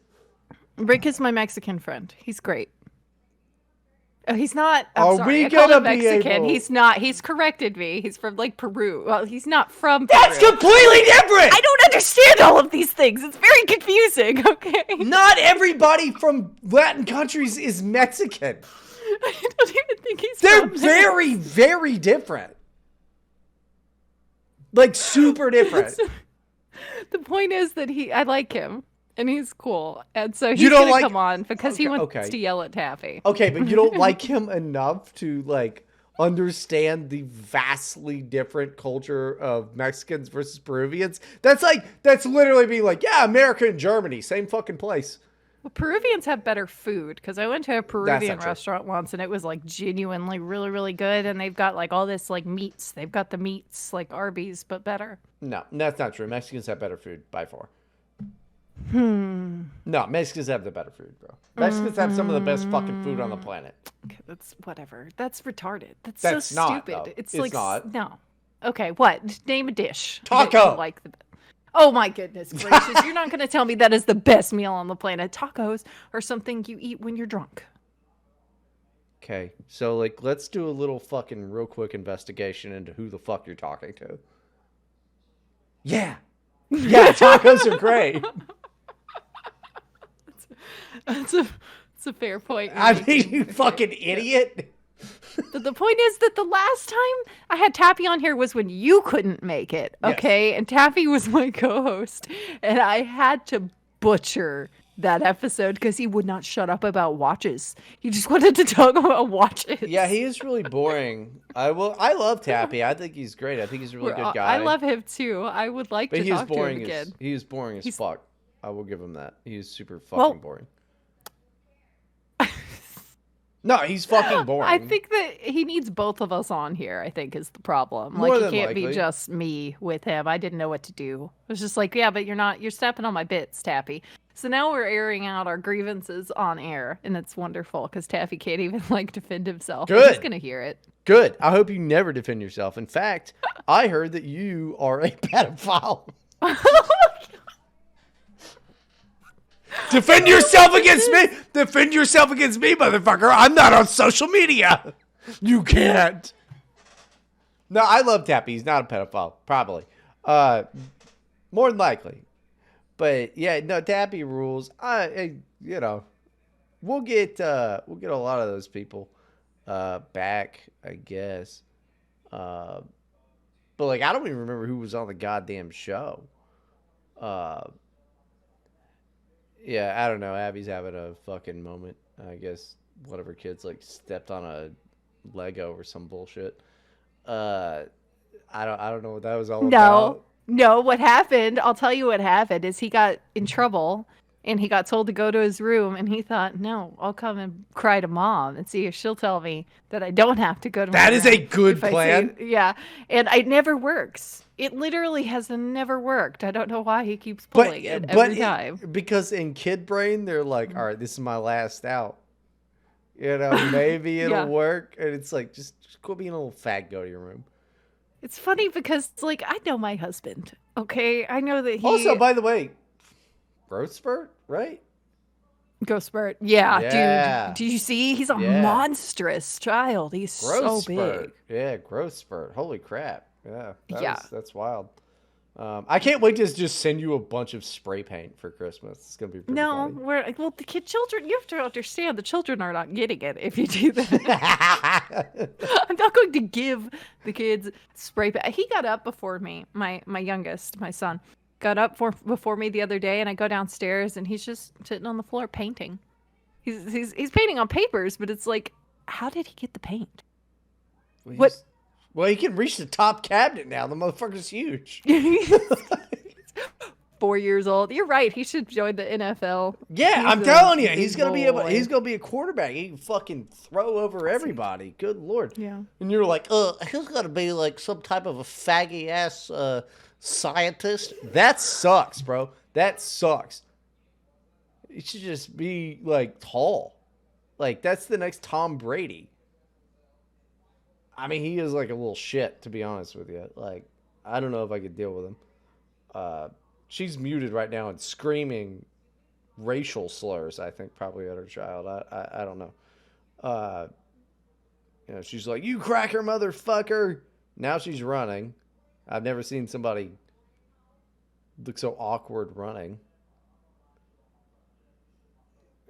Rick is my Mexican friend. He's great. Oh, he's not. Are we gonna be Mexican? He's not. He's corrected me. He's from like Peru. Well, he's not from Peru. That's completely different. I don't understand all of these things. It's very confusing. Okay. Not everybody from Latin countries is Mexican. I don't even think he's. They're very, very different. Like super different. The point is that I like him. And he's cool. And so he's going to come on because he wants to yell at Taffy. Okay, but you don't like him enough to, like, understand the vastly different culture of Mexicans versus Peruvians? That's literally being like, yeah, America and Germany, same fucking place. Well, Peruvians have better food because I went to a Peruvian restaurant once and it was, like, genuinely really, really good. And they've got, like, all this, like, meats. They've got the meats like Arby's, but better. No, that's not true. Mexicans have better food by far. No, Mexicans have the better food, bro. Mexicans have some of the best fucking food on the planet. Okay, that's whatever. That's retarded. That's That's so not, stupid. though. It's It's like not. no. Okay, what? Name a dish. that Taco! you like the Oh my goodness gracious! You're not going to tell me that is the best meal on the planet. Tacos are something you eat when you're drunk. Okay, so like, let's do a little fucking real quick investigation into who the fuck you're talking to. Yeah, yeah, tacos are great. That's a fair point. I mean, you fucking idiot. But the point is that the last time I had Taffy on here was when you couldn't make it, okay? Yes. And Taffy was my co-host, and I had to butcher that episode because he would not shut up about watches. He just wanted to talk about watches. Yeah, he is really boring. I love Tappy. I think he's great. I think he's a really good guy. I love him too. I would like but to he is talk to him boring again. he is boring as He's- fuck. I will give him that. He is super fucking Well- boring. No, he's fucking boring. I think that he needs both of us on here, I think is the problem. More Like, it than can't be likely. just me with him. I didn't know what to do. It was just like, yeah, but you're stepping on my bits, Taffy. So now we're airing out our grievances on air, and it's wonderful because Taffy can't even, like, defend himself. He's Good. going to hear it. Good. I hope you never defend yourself. In fact, I heard that you are a pedophile. Defend yourself against me! Defend yourself against me, motherfucker! I'm not on social media! You can't! No, I love Tappy. He's not a pedophile. Probably. More than likely. But, yeah, no, Tappy rules. You know, we'll get a lot of those people back, I guess. But, like, I don't even remember who was on the goddamn show. Yeah, I don't know. Abby's having a fucking moment. I guess one of her kids like stepped on a Lego or some bullshit. I don't know what that was all about. No, what happened, I'll tell you what happened, is he got in trouble and he got told to go to his room and he thought, no, I'll come and cry to mom and see if she'll tell me that I don't have to go to my That is room a good if I say- plan. yeah, and it never works. It literally has never worked. I don't know why he keeps But pulling it every time. because in kid brain they're like, all right, this is my last out. You know, maybe it'll Yeah. work, and it's like just quit being a little fat. Go to your room. It's funny because, like, I know my husband, okay? I know that he... Also, by the way, growth spurt, right? Ghost Spurt. Yeah, Yeah. dude. Did you see? He's a Yeah. monstrous child. He's Growth so big. spurt. Yeah, growth spurt. Holy crap. Yeah. Yeah. That's wild. I can't wait to just send you a bunch of spray paint for Christmas. It's gonna be pretty No, well, the children. You have to understand, the children are not getting it if you do that. funny. I'm not going to give the kids spray paint. He got up before me. My youngest, my son, got up before me the other day, and I go downstairs, and he's just sitting on the floor painting. He's painting on papers, but it's like, how did he get the paint? What? Well, he can reach the top cabinet now. The motherfucker's huge. 4 years old. You're right. He should join the NFL. Yeah, He's I'm a telling you, big he's gonna be able. boy. He's gonna be a quarterback. He can fucking throw over everybody. Good lord. Yeah. And you're like, he's gonna be like some type of a faggy ass scientist. That sucks, bro. That sucks. He should just be like tall. Like that's the next Tom Brady. I mean, he is like a little shit, to be honest with you. Like, I don't know if I could deal with him. She's muted right now and screaming racial slurs, I think, probably at her child. I don't know. You know, she's like, you cracker motherfucker. Now she's running. I've never seen somebody look so awkward running.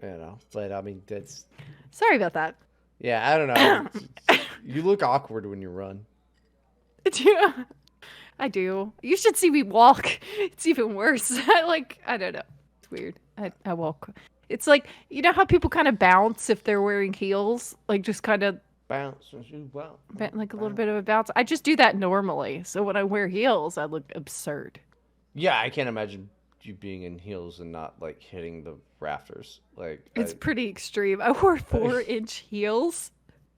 You know, but I mean, that's... Sorry about that. Yeah, I don't know. You look awkward when you run. I do. You should see me walk. It's even worse. I don't know. It's weird. I walk. It's like, you know how people kind of bounce if they're wearing heels? Like just kind of Bounce. Wow. like a little bit of a bounce. I just do that normally. So when I wear heels, I look absurd. Yeah, I can't imagine you being in heels and not like hitting the rafters. Like It's pretty extreme. I wore 4-inch heels.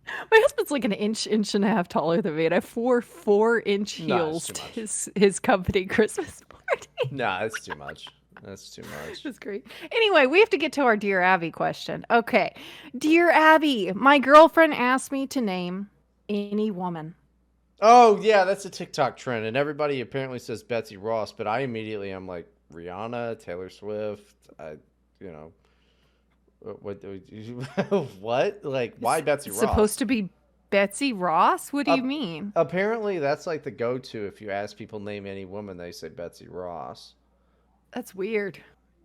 My husband's like an inch and a half taller than me, and I wore 4-inch No, heels it's to too his company Christmas party. Nah, that's too much. That's too much. That's great. Anyway, we have to get to our Dear Abby question. Okay. Dear Abby, my girlfriend asked me to name any woman. Oh yeah, that's a TikTok trend, and everybody apparently says Betsy Ross, but I immediately am like Rihanna, Taylor Swift. You know, what? What? Like, why Betsy Ross? Supposed to be Betsy Ross? What do you mean? Apparently, that's like the go-to. If you ask people name any woman, they say Betsy Ross. That's weird.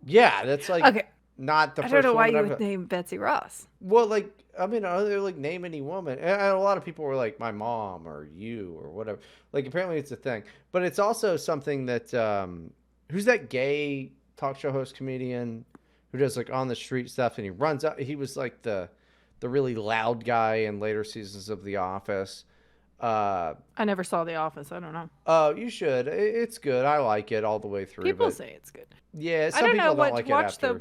Yeah, that's like Okay. not the I first don't know why woman you would name Betsy Ross. Well, like, I mean, they're like name any woman, and a lot of people were like my mom or you or whatever. Like, apparently it's a thing, but it's also something that who's that gay talk show host comedian who does like on the street stuff, and he runs out. He was like the really loud guy in later seasons of The Office. I never saw The Office. I don't know. Oh, you should. It's good. I like it all the way through. People but say it's good. yeah, some I don't people know don't what like to it watch after.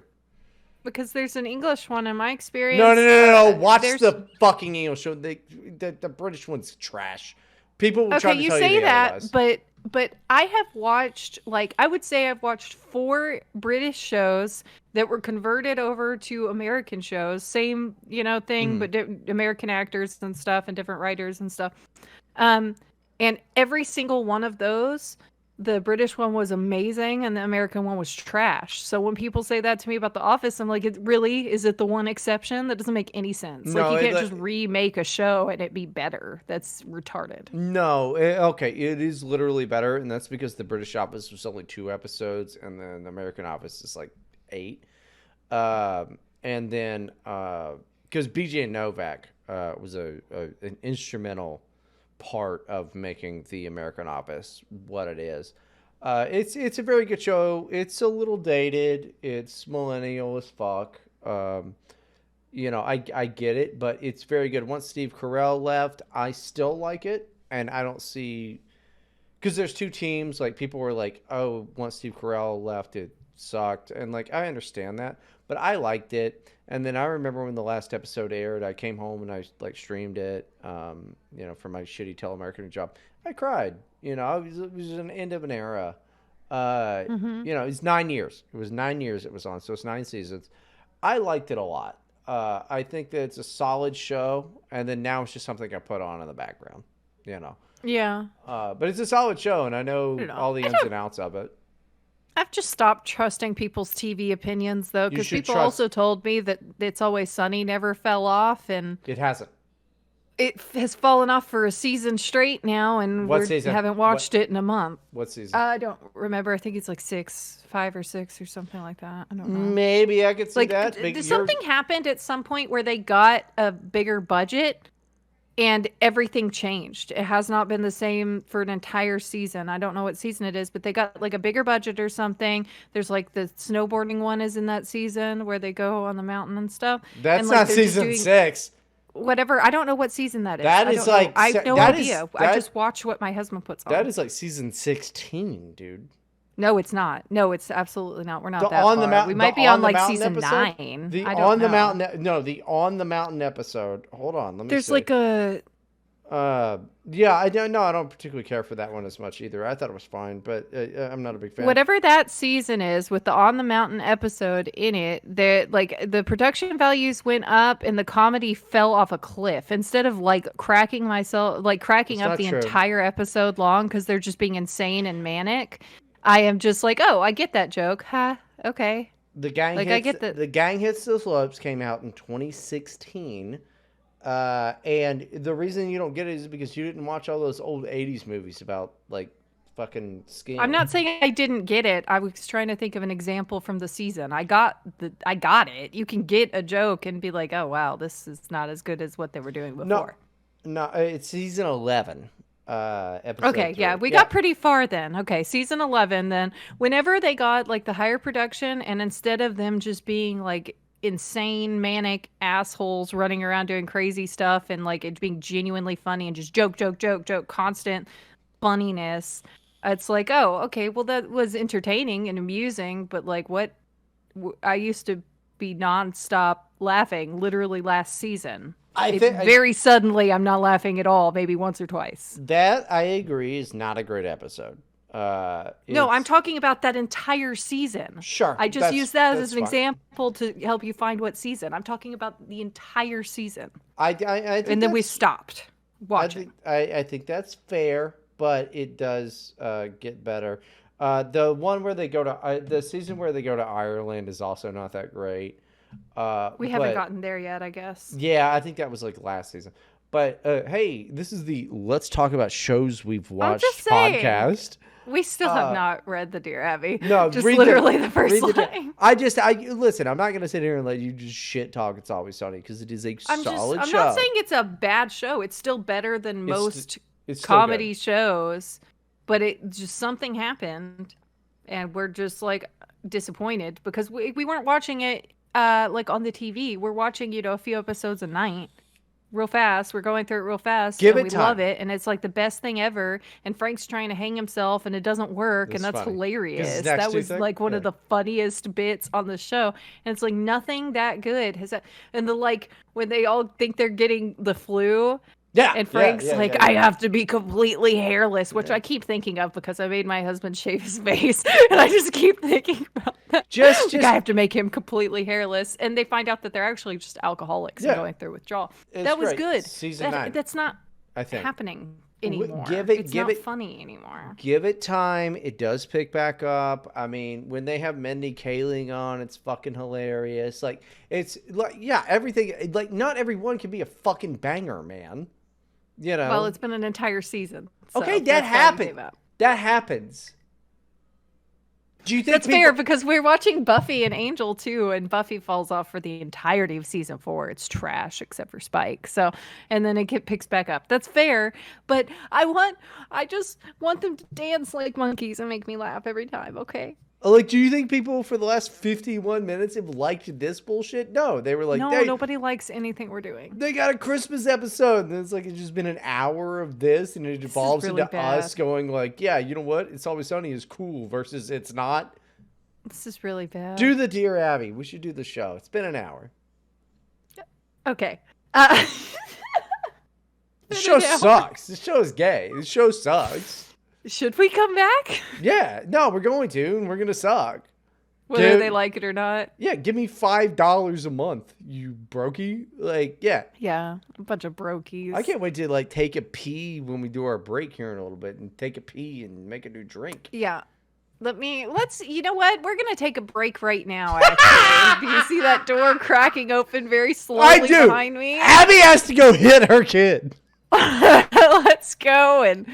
because there's an English one in my experience. No. Watch there's- the fucking English show. The British one's trash. People will try to you tell say you that, otherwise. but I have watched, like, I would say I've watched 4 British shows that were converted over to American shows. Same, thing, but American actors and stuff and different writers and stuff. And every single one of those, the British one was amazing and the American one was trash. So when people say that to me about The Office, I'm like, is it the one exception? That doesn't make any sense. No, like, you can't just remake a show and it be better. That's retarded. No, okay, it is literally better, and that's because the British Office was only 2 episodes, and then the American Office is like 8. And then because BJ Novak was an instrumental part of making the American Office what it is. It's a very good show. It's a little dated. It's millennial as fuck. I get it, but it's very good. Once Steve Carell left, I still like it, and I don't see because there's 2 teams. Like, people were like, "Oh, once Steve Carell left, it sucked," and like I understand that, but I liked it. And then I remember when the last episode aired, I came home and I like streamed it, for my shitty telemarketing job. I cried. It was an end of an era. It's 9 years. It was 9 years it was on, so it's 9 seasons. I liked it a lot. I think that it's a solid show, and then now it's just something I put on in the background. Yeah. But it's a solid show, and I know all the ins and outs of it. I've just stopped trusting people's TV opinions, though, because people also told me that It's Always Sunny never fell off, and it hasn't. It has fallen off for a season straight now, and we haven't watched it in a month. What season? I don't remember. I think it's like 5 or 6 or something like that. I don't know. Maybe I could see that. Something happened at some point where they got a bigger budget, and everything changed. It has not been the same for an entire season. I don't know what season it is, but they got like a bigger budget or something. There's like the snowboarding one is in that season where they go on the mountain and stuff. That's and, not season 6. Whatever. I don't know what season that is. I have no idea. I just watch what my husband puts on. That is like season 16, dude. No, it's not. No, it's absolutely not. We're not that far. We might be on like season 9. The I on don't the know. mountain. No, the on the mountain episode. Hold on, let me. There's see. like a. Yeah, I don't know. I don't particularly care for that one as much either. I thought it was fine, but I'm not a big fan. Whatever that season is with the on the mountain episode in it, the production values went up and the comedy fell off a cliff. Instead of cracking up the entire episode long because they're just being insane and manic, I am just like, oh, I get that joke. Huh? Okay. The Gang Hits the Slopes came out in 2016. And the reason you don't get it is because you didn't watch all those old 80s movies about like fucking skiing. I'm not saying I didn't get it. I was trying to think of an example from the season. I got it. You can get a joke and be like, oh wow, this is not as good as what they were doing before. No, it's season 11. Episode okay, 3. yeah, we got pretty far then. Okay, season 11 then. Whenever they got like the higher production, and instead of them just being like insane manic assholes running around doing crazy stuff and like it being genuinely funny and just joke constant funniness, it's like, oh, okay, well that was entertaining and amusing, but like I used to be nonstop laughing literally last season. Very suddenly I'm not laughing at all, maybe once or twice. That I agree is not a great episode. No, I'm talking about that entire season. Sure. I just used that as an fine. example to help you find what season. I'm talking about the entire season. I think And then we that's- stopped watching. I think that's fair, but it does get better. The one where they go to the season where they go to Ireland is also not that great. We haven't but- gotten there yet, I guess. Yeah, I think that was like last season. But hey, this is the Let's Talk About Shows We've Watched just saying. podcast. We still have not read the Dear Abby. No, just read literally the first read line. I listen. I'm not gonna sit here and let you just shit talk. It's Always Sunny because it is a solid I'm show. not saying it's a bad show. It's still better than most It's still comedy shows, but it just something happened, and we're just like disappointed because we weren't watching it like on the TV. We're watching a few episodes a night. Real fast. We're going through it real fast. Give and it we time. love it, and it's like the best thing ever. And Frank's trying to hang himself, and it doesn't work, and that's funny. hilarious. Is Zach's That was tooth like one of the funniest bits on the show, and it's like nothing that good has. And the like when they all think they're getting the flu, Yeah. and Frank's yeah. I have to be completely hairless, which I keep thinking of because I made my husband shave his face, and I just keep thinking about that. Just I have to make him completely hairless, and they find out that they're actually just alcoholics and going through withdrawal. It's That was great. good. Season 9. That's not I think. happening anymore. It's not funny anymore. Give it time. It does pick back up. I mean, when they have Mindy Kaling on, it's fucking hilarious. Like, it's like, yeah, everything. Like, not everyone can be a fucking banger, man. You know. Well, it's been an entire season. So okay, that that's why we say happened. that. That happens. Do you think That's fair because we're watching Buffy and Angel too, and Buffy falls off for the entirety of season 4. It's trash except for Spike. So, and then it picks back up. That's fair, but I just want them to dance like monkeys and make me laugh every time. Okay. Like, do you think people for the last 51 minutes have liked this bullshit? No, they were like, No, hey, nobody likes anything we're doing. they got a Christmas episode. And it's like, it's just been an hour of this, and it evolves really into bad. us going like, yeah, you know what? It's Always Sunny is cool versus it's not. This is really bad. Do the Dear Abby. We should do the show. It's been an hour. Okay. This show sucks. This show is gay. This show sucks. Should we come back? Yeah. No, we're going to, and we're going to suck. Whether Give- they like it or not. Yeah, give me $5 a month, you brokey. Like, yeah. Yeah, a bunch of brokies. I can't wait to like take a pee when we do our break here in a little bit and take a pee and make a new drink. Yeah. You know what? We're going to take a break right now, actually. Do you see that door cracking open very slowly behind me? Abby has to go hit her kid. Let's go and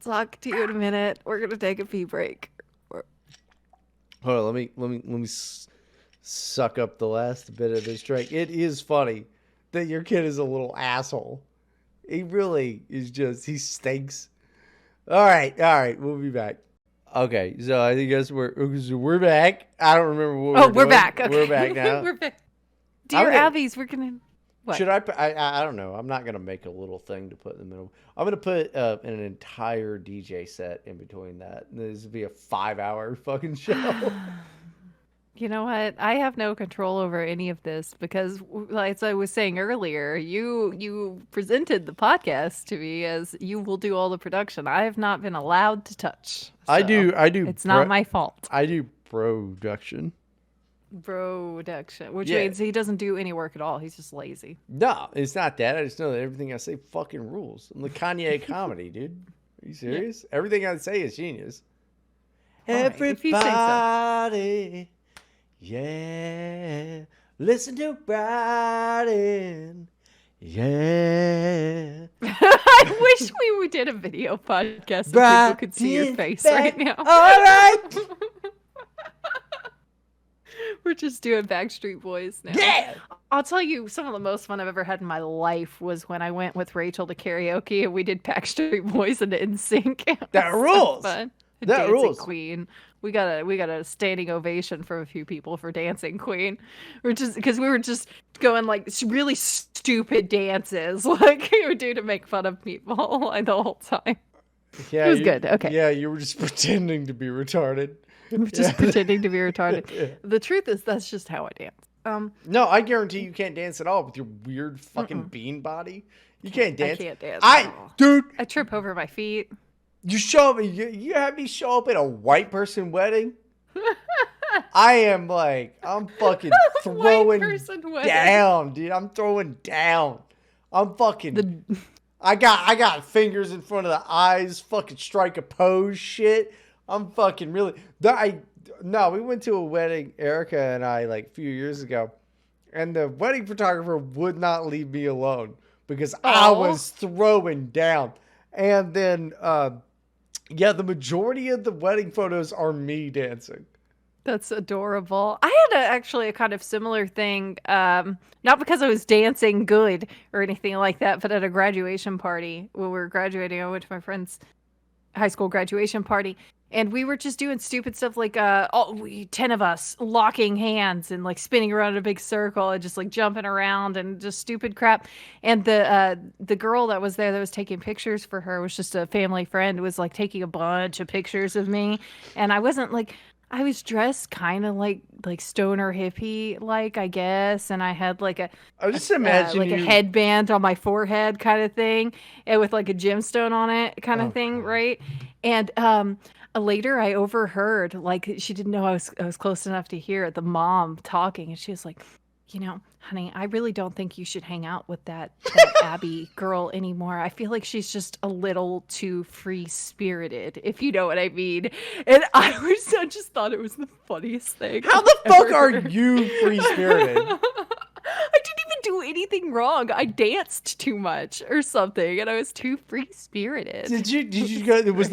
talk to you in a minute. We're going to take a pee break. Hold on, let me suck up the last bit of this drink. It is funny that your kid is a little asshole. He really is he stinks. All right, we'll be back. Okay, so I think we're back. I don't remember what we're doing. back. Okay. We're back now. We're back. Dear Abby's, we're going to... What? Should I don't know. I'm not going to make a little thing to put in the middle. I'm going to put an entire DJ set in between that. This would be a 5-hour fucking show. You know what? I have no control over any of this because, like as I was saying earlier, you presented the podcast to me as you will do all the production. I have not been allowed to touch. I so do. It's not my fault. I do production. Production, which Yeah. means he doesn't do any work at all. He's just lazy. No, it's not that. I just know that everything I say fucking rules. I'm the Kanye comedy, dude. Are you serious? Yeah. Everything I say is genius. Right, if you say so. Everybody, yeah, listen to Bryden, yeah. I wish we did a video podcast so people could see your face right now. All right. We're just doing Backstreet Boys now. Yeah. I'll tell you, some of the most fun I've ever had in my life was when I went with Rachel to karaoke and we did Backstreet Boys and NSYNC. That rules. Fun. That Dancing rules. Queen. We got a standing ovation from a few people for Dancing Queen. Because we were just going like really stupid dances like we would do to make fun of people the whole time. Yeah, It was good. Okay. Yeah, you were just pretending to be retarded. Just pretending to be retarded. The truth is that's just how I dance. No, I guarantee you can't dance at all with your weird fucking bean body. You can't dance. I can't dance at all. Dude. I trip over my feet. You show up, you have me show up at a white person wedding? I am like, I'm fucking throwing down, dude. I'm throwing down. I'm fucking, I got fingers in front of the eyes, fucking strike a pose shit. I'm fucking really, no, we went to a wedding, Erica and I, like a few years ago, and the wedding photographer would not leave me alone because I was throwing down. And then, yeah, the majority of the wedding photos are me dancing. That's adorable. I had actually a kind of similar thing, not because I was dancing good or anything like that, but at a graduation party when we were graduating, I went to my friend's high school graduation party, and we were just doing stupid stuff like 10 of us locking hands and like spinning around in a big circle and just like jumping around and just stupid crap. And the girl that was there that was taking pictures for her was just a family friend, was like taking a bunch of pictures of me, and I wasn't like, I was dressed kind of like stoner hippie, like, I guess, and I had like a headband on my forehead kind of thing, and with like a gemstone on it kind of thing, right? And later I overheard, like, she didn't know I was close enough to hear the mom talking, and she was like, you know, honey, I really don't think you should hang out with that Abby girl anymore. I feel like she's just a little too free-spirited, if you know what I mean. And I just thought it was the funniest thing. How the fuck are you free-spirited? I didn't even do anything wrong. I danced too much or something, and I was too free-spirited. Did you go? Was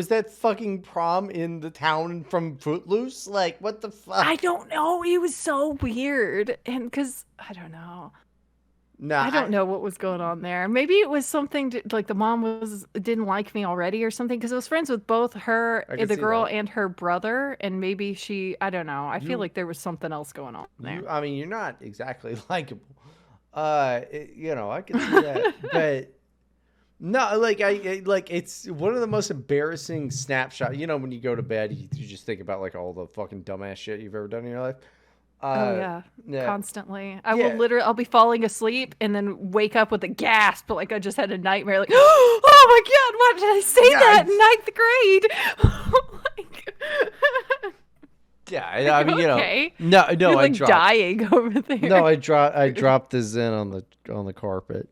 that fucking prom in the town from Footloose? Like, what the fuck? I don't know. It was so weird, and because I don't know. No, I don't know what was going on there. Maybe it was something like the mom didn't like me already or something, because I was friends with both her, the girl, and her brother, and maybe I don't know. I feel like there was something else going on there. I mean, you're not exactly likable. You know, I can see that, but no, like it's one of the most embarrassing snapshots. You know, when you go to bed, you just think about like all the fucking dumbass shit you've ever done in your life. Yeah, constantly. I'll be falling asleep and then wake up with a gasp, like I just had a nightmare. Like, oh my god, why did I say that in 9th grade? Yeah, I mean, okay? No, You're I like dropped. dying over there. No, I dropped the Zen on the carpet.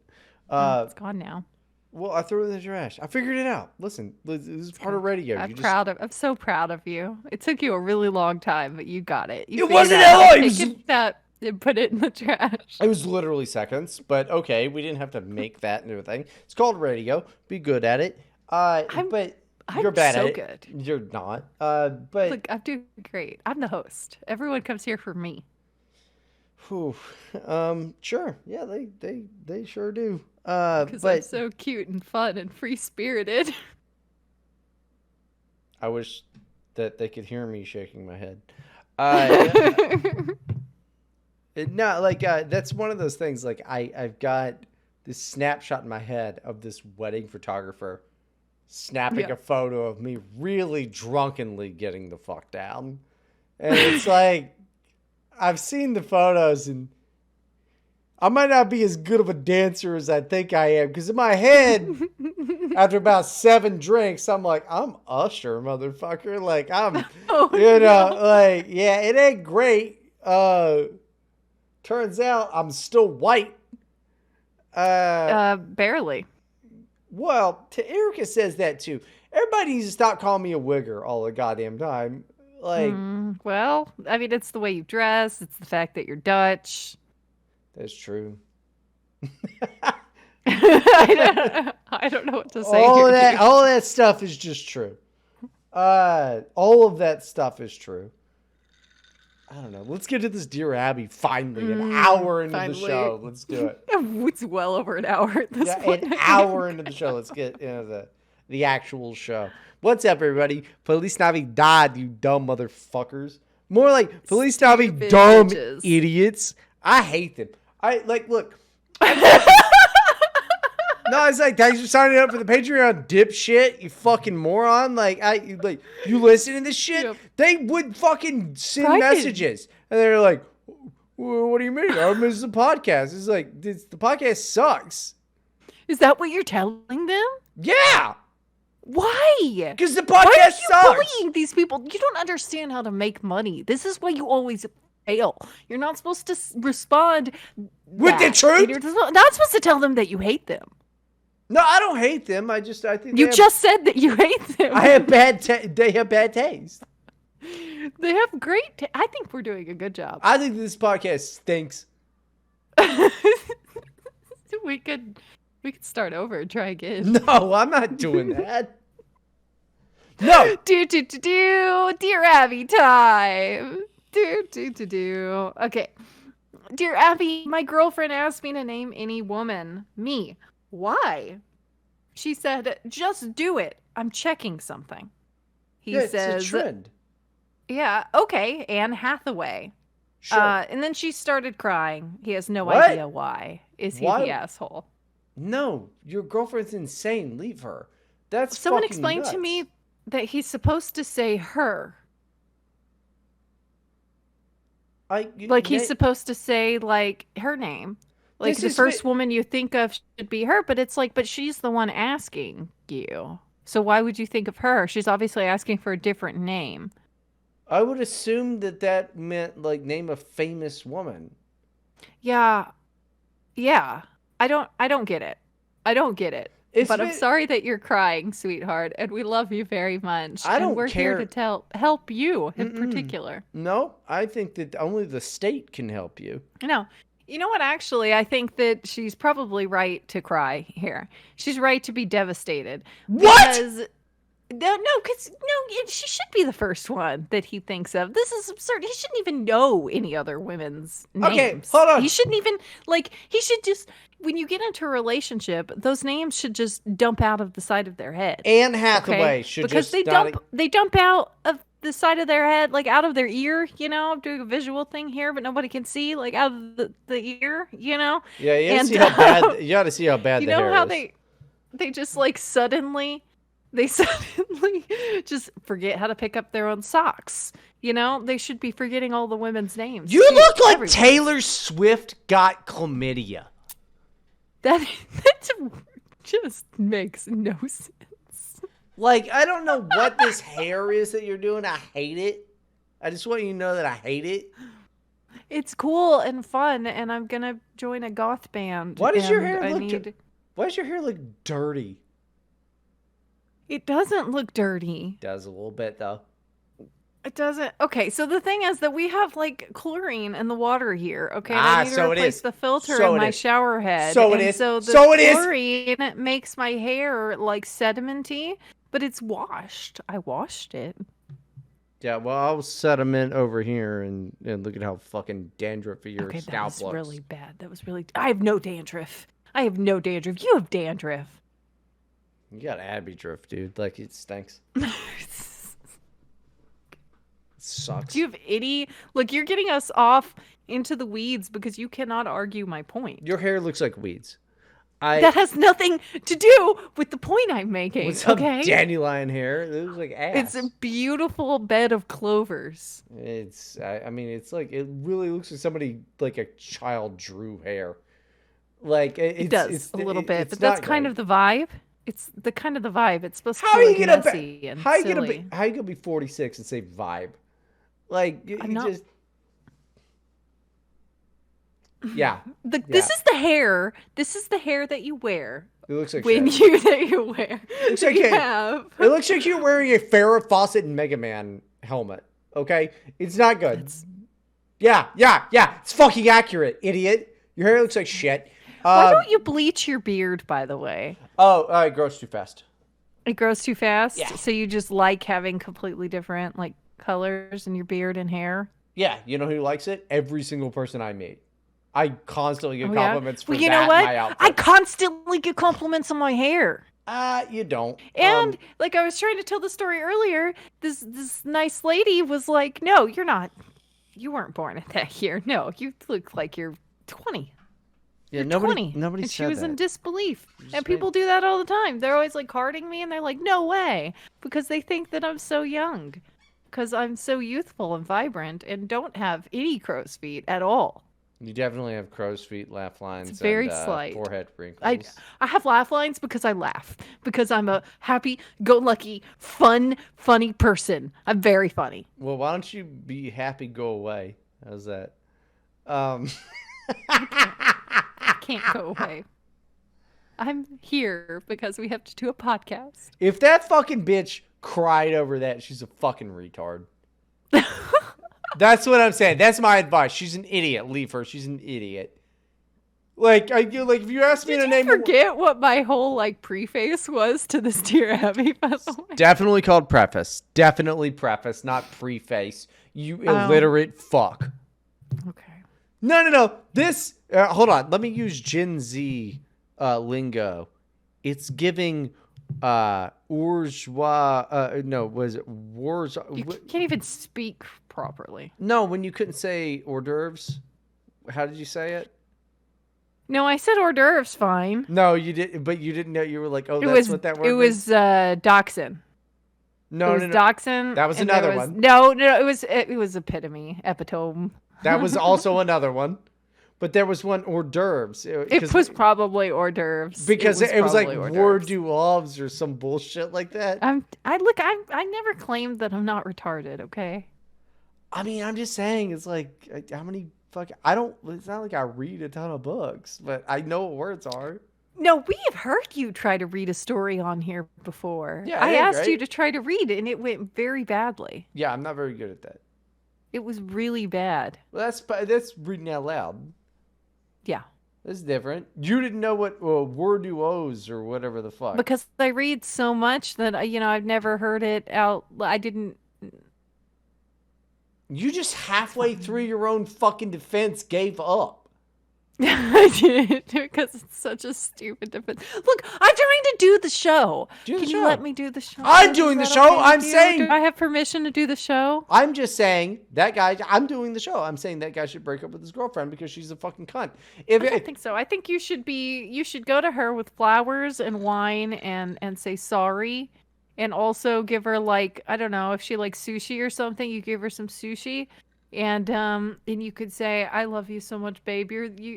It's gone now. Well, I threw it in the trash. I figured it out. Listen, this is part of radio. I'm so proud of you. It took you a really long time, but you got it. It wasn't always. Take that and put it in the trash. It was literally seconds, but okay, we didn't have to make that into a thing. It's called radio. Be good at it. But you're bad at it. Good. You're not. But look, I'm doing great. I'm the host. Everyone comes here for me. Whew. Sure. Yeah, they sure do. Because I'm so cute and fun and free-spirited. I wish that they could hear me shaking my head. No, like that's one of those things. Like I've got this snapshot in my head of this wedding photographer snapping a photo of me really drunkenly getting the fuck down, and it's like I've seen the photos and I might not be as good of a dancer as I think I am, because in my head, after about 7 drinks, I'm like, I'm Usher, motherfucker. Like, I'm, like, yeah, it ain't great. Turns out I'm still white. Barely. Well, Erica says that too. Everybody needs to stop calling me a wigger all the goddamn time. Like, well, I mean, it's the way you dress. It's the fact that you're Dutch. That's true. I don't know what to say. All of that stuff is just true. All of that stuff is true. I don't know. Let's get to this Dear Abby finally. An hour into the show. Let's do it. It's well over an hour at this point. An hour into the show. Let's get into the actual show. What's up, everybody? Feliz Navidad, you dumb motherfuckers. More like Feliz Navidad, dumb idiots. I hate them. Look. No, it's like, thanks for signing up for the Patreon, dipshit, you fucking moron. You listen to this shit? Yep. They would fucking send messages. And they're like, well, what do you mean? I miss the podcast. It's like, the podcast sucks. Is that what you're telling them? Yeah. Why? Because the Why are podcast you sucks. bullying these people? You don't understand how to make money. This is why you always fail. You're not supposed to respond With the that. truth? You're not supposed to tell them that you hate them. No, I don't hate them. I think You just said that you hate them. I have bad. They have bad taste. They have great. I think we're doing a good job. I think this podcast stinks. we could start over and try again. No, I'm not doing that. No. Dear Abby time. Do. Okay. Dear Abby, my girlfriend asked me to name any woman. Me. Why? She said, just do it. I'm checking something. He says, it's a trend. Yeah, okay, Anne Hathaway. Sure. And then she started crying. He has no What? idea why. Is he Why? the asshole? No, your girlfriend's insane. Leave her. That's Someone fucking explained to nuts. me that he's supposed to say her. He's supposed to say, like, her name. Like, This the is first woman you think of should be her, but it's like, but she's the one asking you. So why would you think of her? She's obviously asking for a different name. I would assume that meant, like, name a famous woman. Yeah. I don't get it. I don't get it. But I'm sorry that you're crying, sweetheart, and we love you very much. I don't and we're care. here to help you in particular. No, I think that only the state can help you. No. You know what, actually, I think that she's probably right to cry here. She's right to be devastated. What? Because she should be the first one that he thinks of. This is absurd. He shouldn't even know any other women's names. Okay, hold on. He shouldn't even, he should just, when you get into a relationship, those names should just dump out of the side of their head. Anne Hathaway should because just they dump out of the side of their head, like out of their ear, you know. I'm doing a visual thing here, but nobody can see, like out of the ear, you know. Yeah, you gotta see how bad. You gotta see how bad. You the know hair how is. they just suddenly just forget how to pick up their own socks. You know, they should be forgetting all the women's names. You look like everyone. Taylor Swift got chlamydia. That just makes no sense. Like, I don't know what this hair is that you're doing. I hate it. I just want you to know that I hate it. It's cool and fun, and I'm gonna join a goth band. Why does your hair Why does your hair look dirty? It doesn't look dirty. It does a little bit though. It doesn't. Okay, so the thing is that we have like chlorine in the water here. Okay, and I need to replace the filter in my shower head. So it is. So the chlorine makes my hair like sedimenty, but it's washed. I washed it. Yeah, well, I'll sediment over here and look at how fucking dandruffy your scalp that was looks. Really bad. That was really. I have no dandruff. You have dandruff. You got Abby drift, dude. Like, it stinks. It sucks. Do you have any... Look, you're getting us off into the weeds because you cannot argue my point. Your hair looks like weeds. That has nothing to do with the point I'm making. What's up, dandelion hair? It looks like ass. It's a beautiful bed of clovers. I mean, it's like, it really looks like somebody, like a child drew hair. Like, it does a little bit, but that's kind of the vibe. It's the kind of the vibe. It's supposed to be messy and silly. How you gonna be 46 and say vibe? Like, just... Yeah. This is the hair. This is the hair that you wear. It looks like you wear. It looks like It looks like you're wearing a Farrah Fawcett and Mega Man helmet. Okay? It's not good. Yeah. It's fucking accurate, idiot. Your hair looks like shit. Why don't you bleach your beard, by the way? Oh, it grows too fast. It grows too fast? Yeah. So you just like having completely different, like, colors in your beard and hair? Yeah. You know who likes it? Every single person I meet. I constantly get compliments for you know what? my outfit. I constantly get compliments on my hair. You don't. And, like, I was trying to tell the story earlier, this nice lady was like, no, you're not. You weren't born at that year. No, you look like you're 20. Yeah, You're 20. Nobody and said she was that. in disbelief. And people do that all the time. They're always like carding me and they're like, no way. Because they think that I'm so young. Because I'm so youthful and vibrant and don't have any crow's feet at all. You definitely have crow's feet, laugh lines, It's very and slight. forehead wrinkles. I have laugh lines because I laugh. Because I'm a happy-go-lucky, funny person. I'm very funny. Well, why don't you be happy, go away? How's that? Um, I can't go away. I'm here because we have to do a podcast. if that fucking bitch cried over that, she's a fucking retard. That's what I'm saying. That's my advice. She's an idiot. Leave her. She's an idiot. Like, if you ask me to Did name, you forget what my whole like preface was to this Dear Abby? By the way, definitely called preface. Definitely preface, not preface. You illiterate fuck. Okay. No. This. Hold on. Let me use Gen Z lingo. It's giving bourgeois. No, was it bourgeois? You can't even speak properly. No, when you couldn't say hors d'oeuvres. How did you say it? No, I said hors d'oeuvres fine. No, you didn't. But you didn't know. You were like, oh, It that's was what that word it means? was dachshund. No, It was dachshund. That was and another there was- one. No, it was epitome. That was also another one. But there was one hors d'oeuvres. It was probably hors d'oeuvres. Because it was like probably hors war d'oeuvres. du loves or some bullshit like that. I never claimed that I'm not retarded, okay? I mean, I'm just saying, it's like, how many it's not like I read a ton of books, but I know what words are. No, we have heard you try to read a story on here before. Yeah, I did, asked right? you to try to read it, and it went very badly. Yeah, I'm not very good at that. It was really bad. Well, that's reading out loud. Yeah. That's different. You didn't know what word duos or whatever the fuck. Because I read so much that, I've never heard it out. I didn't. You just halfway through your own fucking defense gave up. I did because it's such a stupid defense. Look, I'm trying to do the show. Do the Can show. you let me do the show? I'm Is doing the that show. okay with I'm you? saying- Do I have permission to do the show? I'm just saying that guy. I'm doing the show. I'm saying that guy should break up with his girlfriend because she's a fucking cunt. I don't think so. I think you should go to her with flowers and wine and say sorry, and also give her, like, I don't know, if she likes sushi or something, you give her some sushi. And you could say, I love you so much, babe.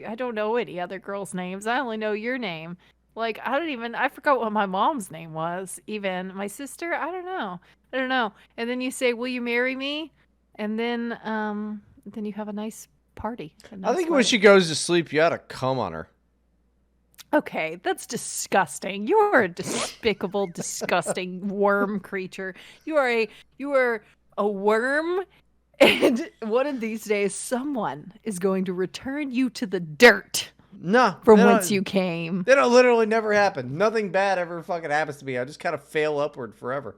I don't know any other girls' names. I only know your name. Like, I forgot what my mom's name was, even. My sister, I don't know. And then you say, will you marry me? And then you have a nice party. I think when she goes to sleep, you ought to come on her. Okay, that's disgusting. You are a despicable, disgusting worm creature. You are a worm. And one of these days, someone is going to return you to the dirt No, from whence you came. That'll literally never happen. Nothing bad ever fucking happens to me. I just kind of fail upward forever.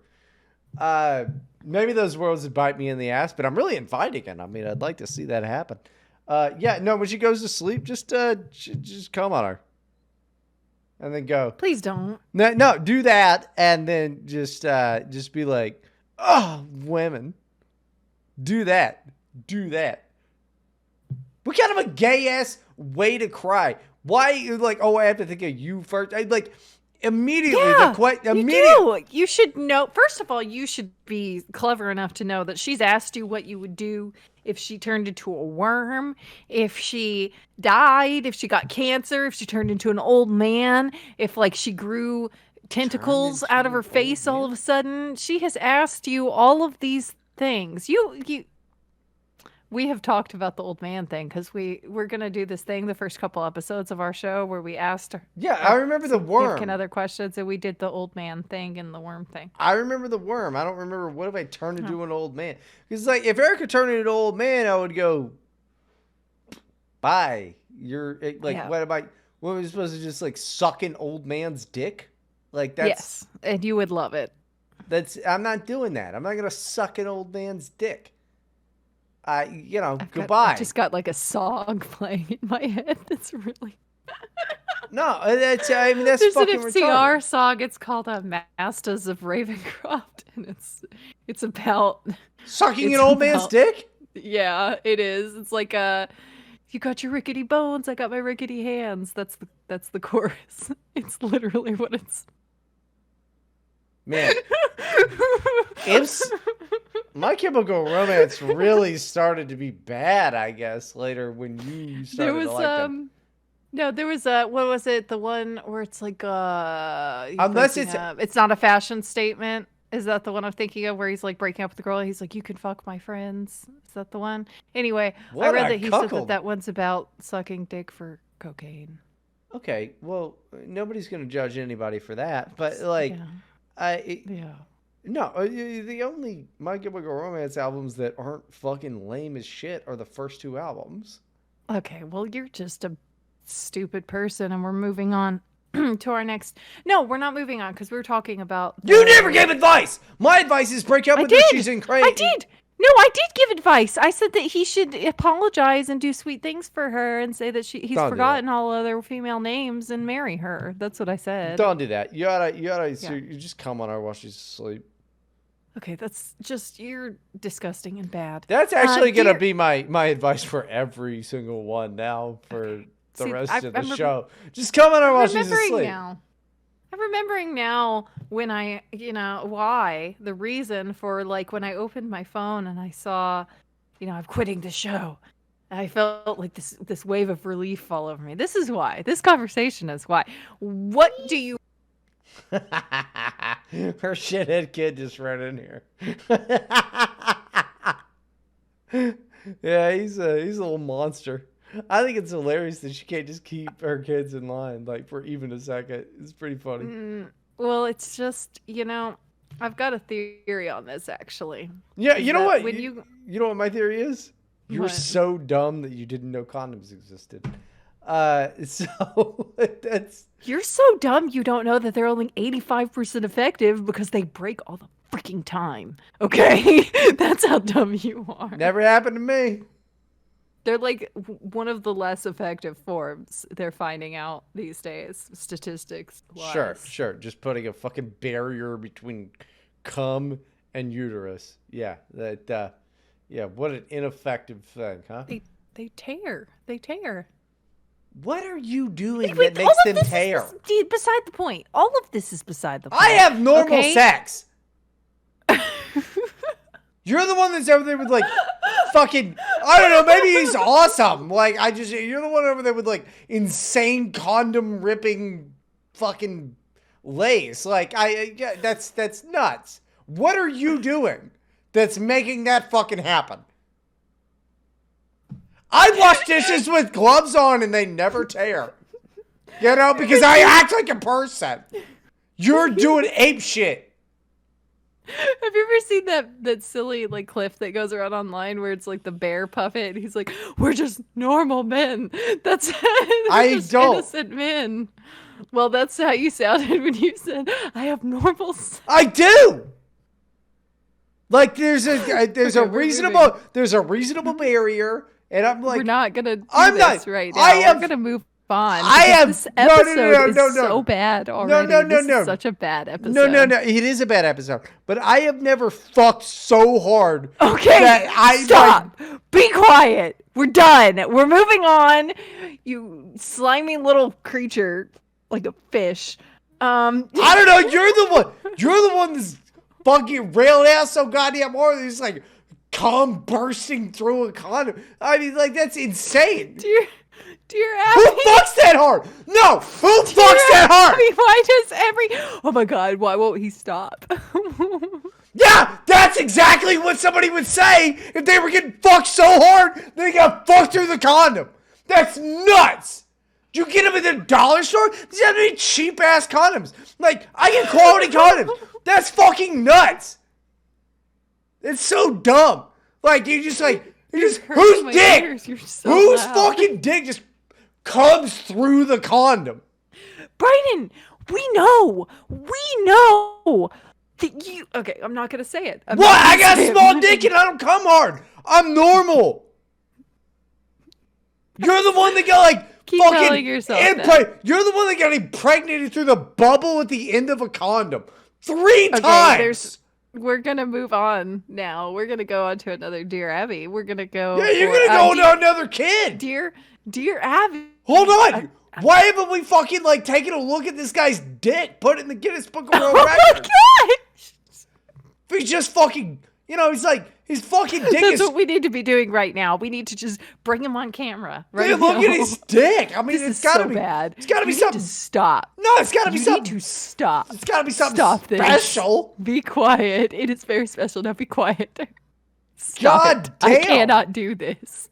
Maybe those words would bite me in the ass, but I'm really inviting it. I mean, I'd like to see that happen. Yeah, no, when she goes to sleep, just come on her. And then go. Please don't. No, do that, and then just be like, oh, women. Do that. What kind of a gay ass way to cry? Why you like? Oh, I have to think of you first. Immediately. Yeah, immediately. you do. You should know. First of all, you should be clever enough to know that she's asked you what you would do if she turned into a worm, if she died, if she got cancer, if she turned into an old man, if like she grew tentacles out of her face all of a sudden. She has asked you all of these things. We have talked about the old man thing because we're gonna do this thing the first couple episodes of our show where we asked her. Yeah, I remember the worm. Significant other questions, and we did the old man thing and the worm thing. I remember the worm. I don't remember what if I turned into an old man. Because like if Erica turned into an old man, I would go, bye. You're like, Yeah. what am I? What was supposed to just like suck an old man's dick? Like that's Yes, and you would love it. I'm not doing that. I'm not gonna suck an old man's dick. Goodbye. I've just got like a song playing in my head. That's really. No, that's fucking There's an retarded. FCR song. It's called "Masters of Ravencroft," and it's about Sucking it's an old man's about- dick? Yeah, it is. It's like you got your rickety bones, I got my rickety hands. That's the chorus. It's literally what it's. Man. If My Chemical Romance really started to be bad, I guess, later when you started There was to like them. no, there was what was it? The one where it's like you're Unless breaking it's up. It's not a fashion statement. Is that the one I'm thinking of where he's like breaking up with the girl and he's like, you can fuck my friends? Is that the one? Anyway, I What read a that he said that cuckold. that one's about sucking dick for cocaine. Okay, well, nobody's gonna judge anybody for that, but like, Yeah. I Yeah. no, the only My Chemical Romance albums that aren't fucking lame as shit are the first two albums. Okay, well, you're just a stupid person and we're moving on to our next. No, we're not moving on because we were talking about You never gave advice. My advice is break up I with her. did. She's in crazy. I did. No, I did give advice. I said that he should apologize and do sweet things for her and say that he's Don't do forgotten all other female names and marry her. That's what I said. Don't do that. You gotta. Yeah. You just come on her while she's asleep. Okay, that's just you're disgusting and bad. That's actually gonna dear- be my advice for every single one now for the See, rest of the I'm show. Just come on her while she's remembering asleep. now. I'm remembering now when why the reason for like when I opened my phone and I saw, I'm quitting the show. I felt like this wave of relief fall over me. This is why. This conversation is why. What do you Her shithead kid just ran in here. Yeah, he's a little monster. I think it's hilarious that she can't just keep her kids in line like for even a second. It's pretty funny. Well, it's just, I've got a theory on this actually. Yeah, Is you know that what? when You know what my theory is? You're What? so dumb that you didn't know condoms existed. So that's You're so dumb you don't know that they're only 85% effective because they break all the freaking time. Okay? That's how dumb you are. never happened to me. They're like one of the less effective forms they're finding out these days, statistics wise. Sure. Just putting a fucking barrier between cum and uterus. Yeah, what an ineffective thing, huh? They tear. They tear. What are you doing Wait, that all makes of them this tear? is beside the point. All of this is beside the point. I have normal okay? sex. You're the one that's over there with like fucking, I don't know, maybe he's awesome. Like you're the one over there with like insane condom ripping fucking lace. Like yeah, that's nuts. What are you doing that's making that fucking happen? I wash dishes with gloves on and they never tear. Because I act like a person. You're doing ape shit. Have you ever seen that silly like clip that goes around online where it's like the bear puppet and he's like, we're just normal men. That's I just don't. innocent men. Well, that's how you sounded when you said, I have normal I do. Like there's a Okay, there's a reasonable barrier, and I'm like we're not gonna do I'm this not- right now. I have- We're gonna move on. I because have- this no, no, episode is no. so bad already. no, This no. is such a bad episode. No. It is a bad episode, but I have never fucked so hard. Okay, that I stop. Be quiet. We're done. We're moving on. You slimy little creature, like a fish. I don't know. You're the one. You're the one that's fucking railed ass so goddamn hard. It's like cum bursting through a condom. I mean, like that's insane. Dear Who Abby. fucks that hard? No, who fucks that hard? Abby, why does oh my god, why won't he stop? Yeah, that's exactly what somebody would say if they were getting fucked so hard they got fucked through the condom. That's nuts. You get them in the dollar store? These are any cheap ass condoms. Like, I get quality condoms. That's fucking nuts. It's so dumb. Like, whose dick? You're so Whose loud. fucking dick just comes through the condom? Bryden, we know that you. Okay, I'm not gonna say it. What? I got a small dick and I don't come hard. I'm normal. You're the one that got like Keep fucking telling yourself that. You're the one that got impregnated through the bubble at the end of a condom 3 times. We're gonna move on now. We're gonna go on to another Dear Abby. We're gonna go. Yeah, you're for, gonna go to another kid. Dear Abby. Hold on. Why haven't we fucking like taken a look at this guy's dick? Put it in the Guinness Book of World Oh my Records. god! If he's just fucking You know, he's like, his fucking dick That's is... what we need to be doing right now. We need to just bring him on camera. Right Dude, look now. at his dick. I mean, This it's is gotta so be... bad. It's gotta be You something... need to stop. No, it's gotta be You something... need to stop. It's gotta be something Stop this. special. Be quiet. It is very special. Now be quiet. Stop God it. damn. I cannot do this.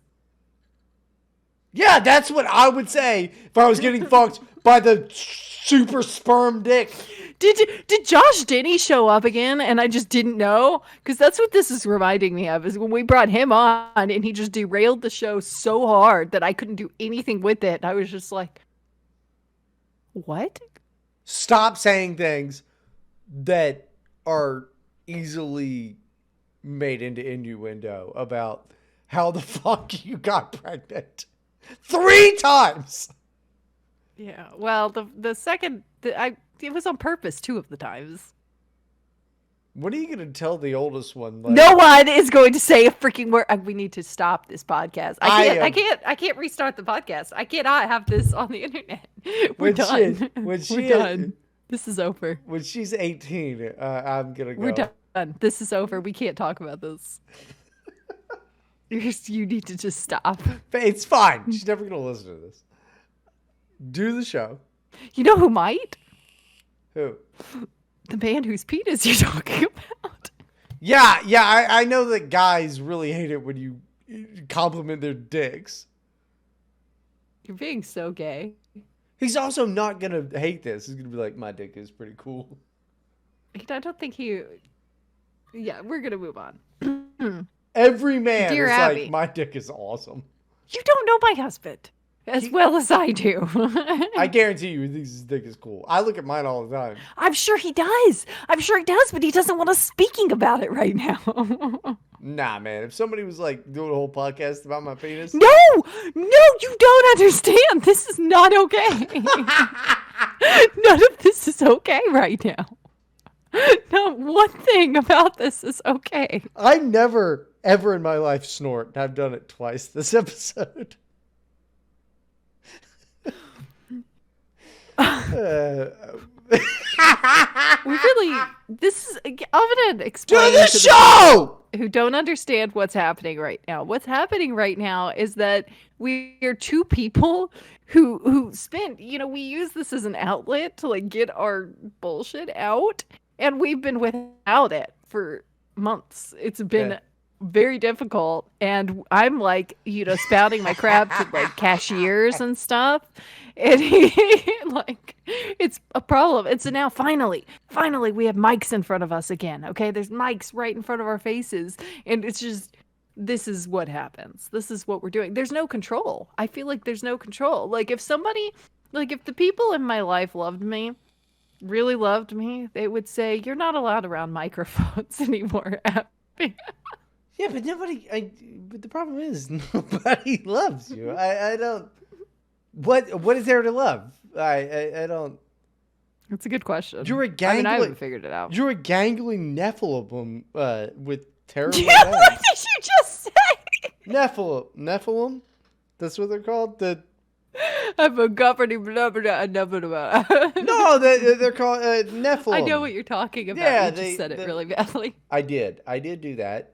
Yeah, that's what I would say if I was getting fucked by the super sperm dick. Did Josh Denny show up again and I just didn't know? Because that's what this is reminding me of, is when we brought him on and he just derailed the show so hard that I couldn't do anything with it. I was just like, what? Stop saying things that are easily made into innuendo about how the fuck you got pregnant 3 times. Yeah, well, the second, it was on purpose 2 of the times. What are you gonna tell the oldest one? Like, No one is going to say a freaking word. We need to stop this podcast. I can't restart the podcast. I cannot have this on the internet. We're done. We're done. This is over. When she's 18, I'm gonna go. We're done. This is over. We can't talk about this. You need to just stop. It's fine. She's never gonna listen to this. Do the show. You know who might? Who? The man whose penis you're talking about. Yeah, I know that guys really hate it when you compliment their dicks. You're being so gay. He's also not gonna hate this. He's gonna be like, my dick is pretty cool. I don't think he... Yeah, we're gonna move on. Every man Dear is Abby. like, my dick is awesome. You don't know my husband as well as I do. I guarantee you he thinks his dick is cool. I look at mine all the time. I'm sure he does. But he doesn't want us speaking about it right now. Nah, man. If somebody was like doing a whole podcast about my penis. No, you don't understand. This is not okay. None of this is okay right now. Not one thing about this is okay. I never, ever in my life snort. I've done it twice this episode. We really, this is, I'm gonna explain Do the to show! who don't understand what's happening right now. What's happening right now is that we are 2 people who spent, we use this as an outlet to like get our bullshit out, and we've been without it for months. It's been very difficult, and I'm like, spouting my crap to like cashiers and stuff, and like, it's a problem. It's now finally we have mics in front of us again. Okay, there's mics right in front of our faces, and it's just, this is what happens. This is what we're doing. There's no control. I feel like there's no control. Like if the people in my life really loved me, they would say, you're not allowed around microphones anymore, Abby. Yeah, but but the problem is nobody loves you. I don't. What is there to love? I don't. That's a good question. You're a gangly. I mean, I haven't figured it out. You're a gangling Nephilim with terrible Yeah, what legs. did you just say? Nephilim? That's what they're called? I'm a governing blah, blah, blah, blah, blah. No, they're called Nephilim. I know what you're talking about. Yeah, You just said it really badly. I did do that.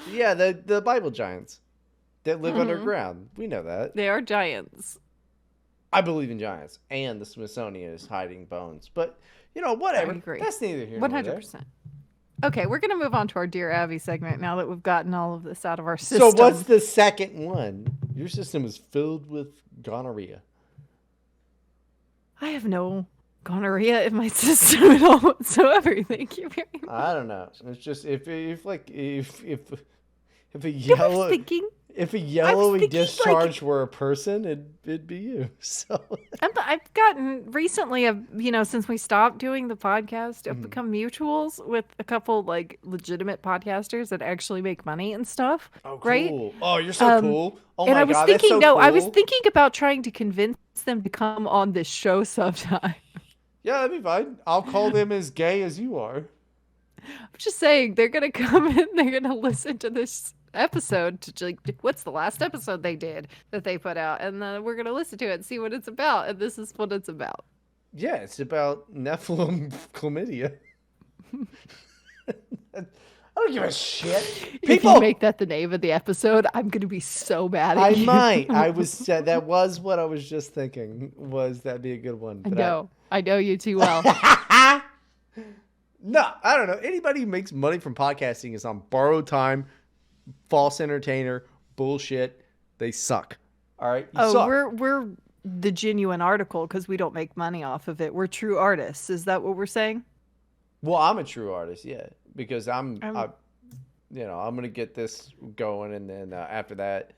Yeah, the Bible giants that live underground. We know that. They are giants. I believe in giants, and the Smithsonian is hiding bones. But, whatever. I agree. That's neither here nor there. 100%. Okay, we're going to move on to our Dear Abby segment now that we've gotten all of this out of our system. So what's the second one? Your system is filled with gonorrhea. I have no gonorrhea in my system at all whatsoever. Thank you very much. I don't know. It's just if a I yellow was thinking... if a yellowy thinking, discharge were a person, it'd be you. So I've gotten recently, since we stopped doing the podcast, I've become mutuals with a couple like legitimate podcasters that actually make money and stuff. oh, right? cool. Oh, you're so cool. Oh And my I was God, thinking, that's so I was cool. thinking about trying to convince them to come on this show sometime. Yeah, that'd be fine. I'll call them as gay as you are. I'm just saying, they're gonna come in, they're gonna listen to this episode to like, what's the last episode they did that they put out, and then we're gonna listen to it and see what it's about, and this is what it's about. Yeah, it's about Nephilim chlamydia. I don't give a shit. If you make that the name of the episode, I'm gonna be so mad at you. I might. That was what I was just thinking. Was that'd be a good one? I know you too well. No, I don't know. Anybody who makes money from podcasting is on borrowed time, false entertainer, bullshit. They suck. All right. You suck. We're the genuine article because we don't make money off of it. We're true artists. Is that what we're saying? Well, I'm a true artist, yeah, because I'm gonna get this going, and then after that,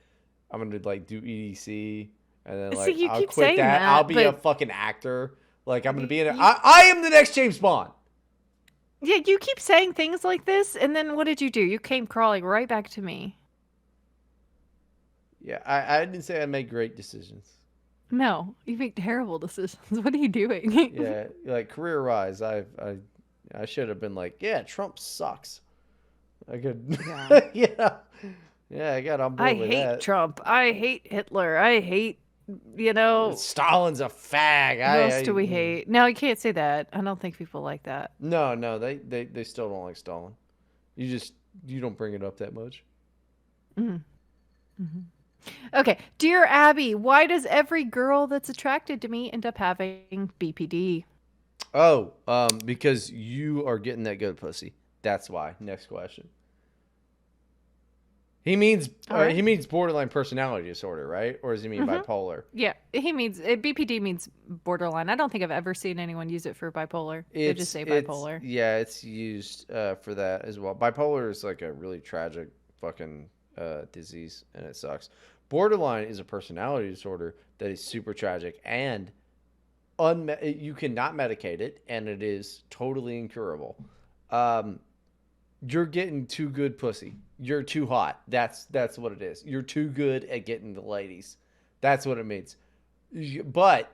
I'm gonna like do EDC, and then like you I'll keep quit saying that. I'll be a but fucking actor. Like I'm gonna be I am the next James Bond. yeah, you keep saying things like this, and then what did you do? You came crawling right back to me. Yeah, I didn't say I made great decisions. No, you make terrible decisions. What are you doing? Yeah, like career rise, I should have been like, yeah, Trump sucks. I could, Yeah. yeah, I got on board with that. I hate Trump. I hate Hitler. I hate, Stalin's a fag. Who else do we hate? No, you can't say that. I don't think people like that. No, they still don't like Stalin. You don't bring it up that much. Mm-hmm. Mm-hmm. Okay, dear Abby, why does every girl that's attracted to me end up having BPD? Oh, because you are getting that good pussy. That's why. Next question. He means right. he means borderline personality disorder, right? Or does he mean bipolar? Yeah, he means BPD means borderline. I don't think I've ever seen anyone use it for bipolar. They just say bipolar. Yeah, it's used for that as well. Bipolar is like a really tragic fucking disease, and it sucks. Borderline is a personality disorder that is super tragic and you cannot medicate it, and it is totally incurable. You're getting too good pussy. You're too hot. That's what it is. You're too good at getting the ladies. That's what it means. But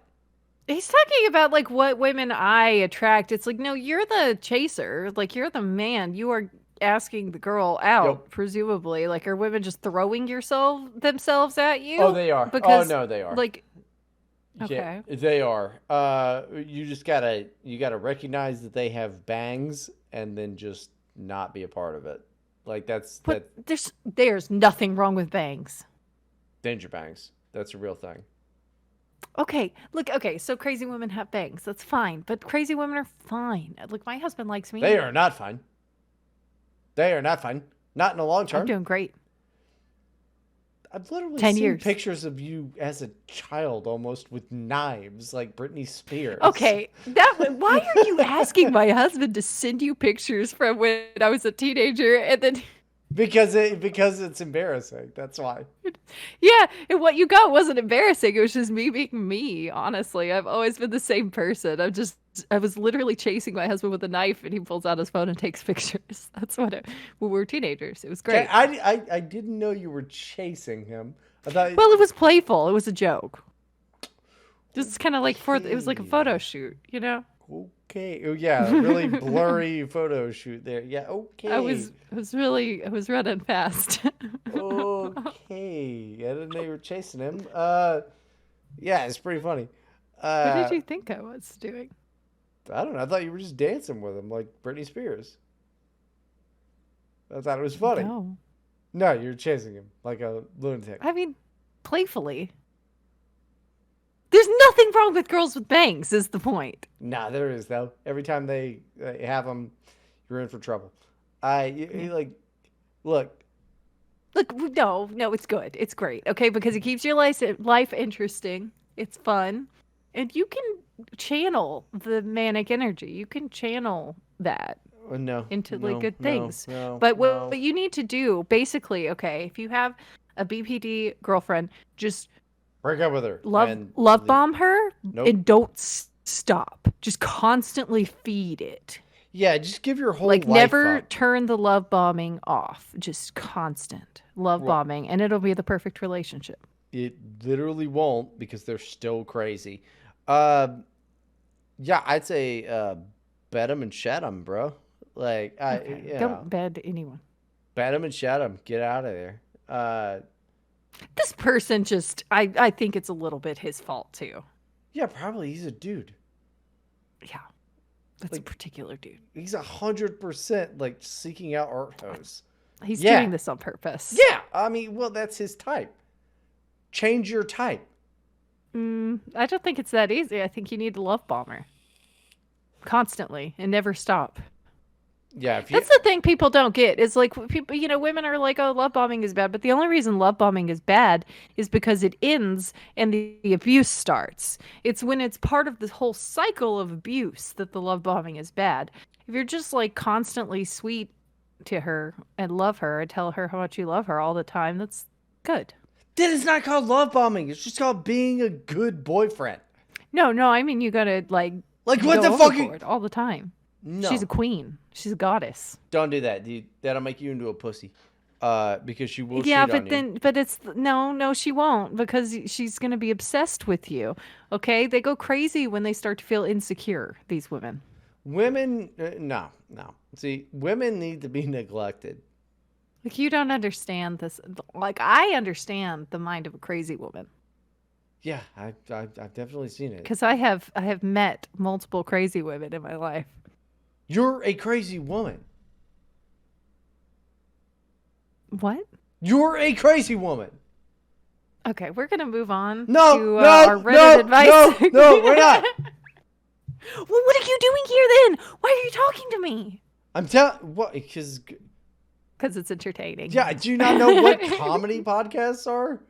he's talking about like what women I attract. It's like, no, you're the chaser. Like you're the man. You are asking the girl out, presumably. Like, are women just throwing themselves at you? Oh, they are. Because, no, they are. Like, okay, yeah, they are. You just gotta recognize that they have bangs, and then just not be a part of it. Like but there's nothing wrong with bangs. Danger bangs. That's a real thing. Okay, look. Okay, so crazy women have bangs. That's fine, but crazy women are fine. Like my husband likes me. They are not fine. They are not fine. Not in the long term. I'm doing great. I've literally 10 seen years. pictures of you as a child, almost with knives, like Britney Spears. Okay, why are you asking my husband to send you pictures from when I was a teenager and then? Because it's embarrassing. That's why. Yeah, and what you got wasn't embarrassing. It was just me being me. Honestly, I've always been the same person. I was literally chasing my husband with a knife, and he pulls out his phone and takes pictures. That's when we were teenagers. It was great. I didn't know you were chasing him. I thought. Well, it was playful. It was a joke. Just kind of like it was like a photo shoot, you know. Okay. Oh, yeah, a really blurry photo shoot there. Yeah. Okay. I was running fast. Okay. I didn't know you were chasing him. Yeah, it's pretty funny. What did you think I was doing? I don't know. I thought you were just dancing with him like Britney Spears. I thought it was funny. No, you're chasing him like a lunatic. I mean, playfully. There's nothing wrong with girls with bangs, is the point. Nah, there is, though. Every time they have them, you're in for trouble. Look. Look, no, it's good. It's great, okay? Because it keeps your life interesting. It's fun. And you can channel the manic energy. You can channel that into good things. But what you need to do, basically, okay, if you have a BPD girlfriend, just break up with her. Love bomb her and don't stop. Just constantly feed it. Yeah, just give your whole life never up. Turn the love bombing off. Just constant love bombing, and it'll be the perfect relationship. It literally won't, because they're still crazy. Yeah, I'd say bet them and shed them, bro. Like, don't bed anyone. Bet them and shed them. Get out of there. This person just, I think it's a little bit his fault too. Yeah, probably. He's a dude. Yeah. That's Like, a particular dude. he's 100% like seeking out art hoes. He's Yeah. doing this on purpose. Yeah, I mean, well, that's his type. Change your type. I don't think it's that easy. I think you need to love bomb her constantly and never stop. Yeah, if you, That's the thing people don't get. Is like people, women are like, "Oh, love bombing is bad," but the only reason love bombing is bad is because it ends and the abuse starts. It's when it's part of this whole cycle of abuse that the love bombing is bad. If you're just like constantly sweet to her and love her and tell her how much you love her all the time, that's good. that is not called love bombing. It's just called being a good boyfriend. No, I mean you gotta like Like, what go the fuck? overboard all the time. No. She's a queen. She's a goddess. Don't do that, dude. That'll make you into a pussy. Because she will Yeah, cheat but on then, but it's no, she won't because she's gonna be obsessed with you. Okay, they go crazy when they start to feel insecure. These women. you. Women, no. See, women need to be neglected. Like you don't understand this. Like I understand the mind of a crazy woman Yeah, I've definitely seen it. because I have met multiple crazy women in my life. You're a crazy woman. What? You're a crazy woman. Okay, we're gonna move on No, to no, our Reddit advice. no, we're not. Well, what are you doing here then? Why are you talking to me? I'm telling what because Because it's entertaining. yeah, do you not know what comedy podcasts are?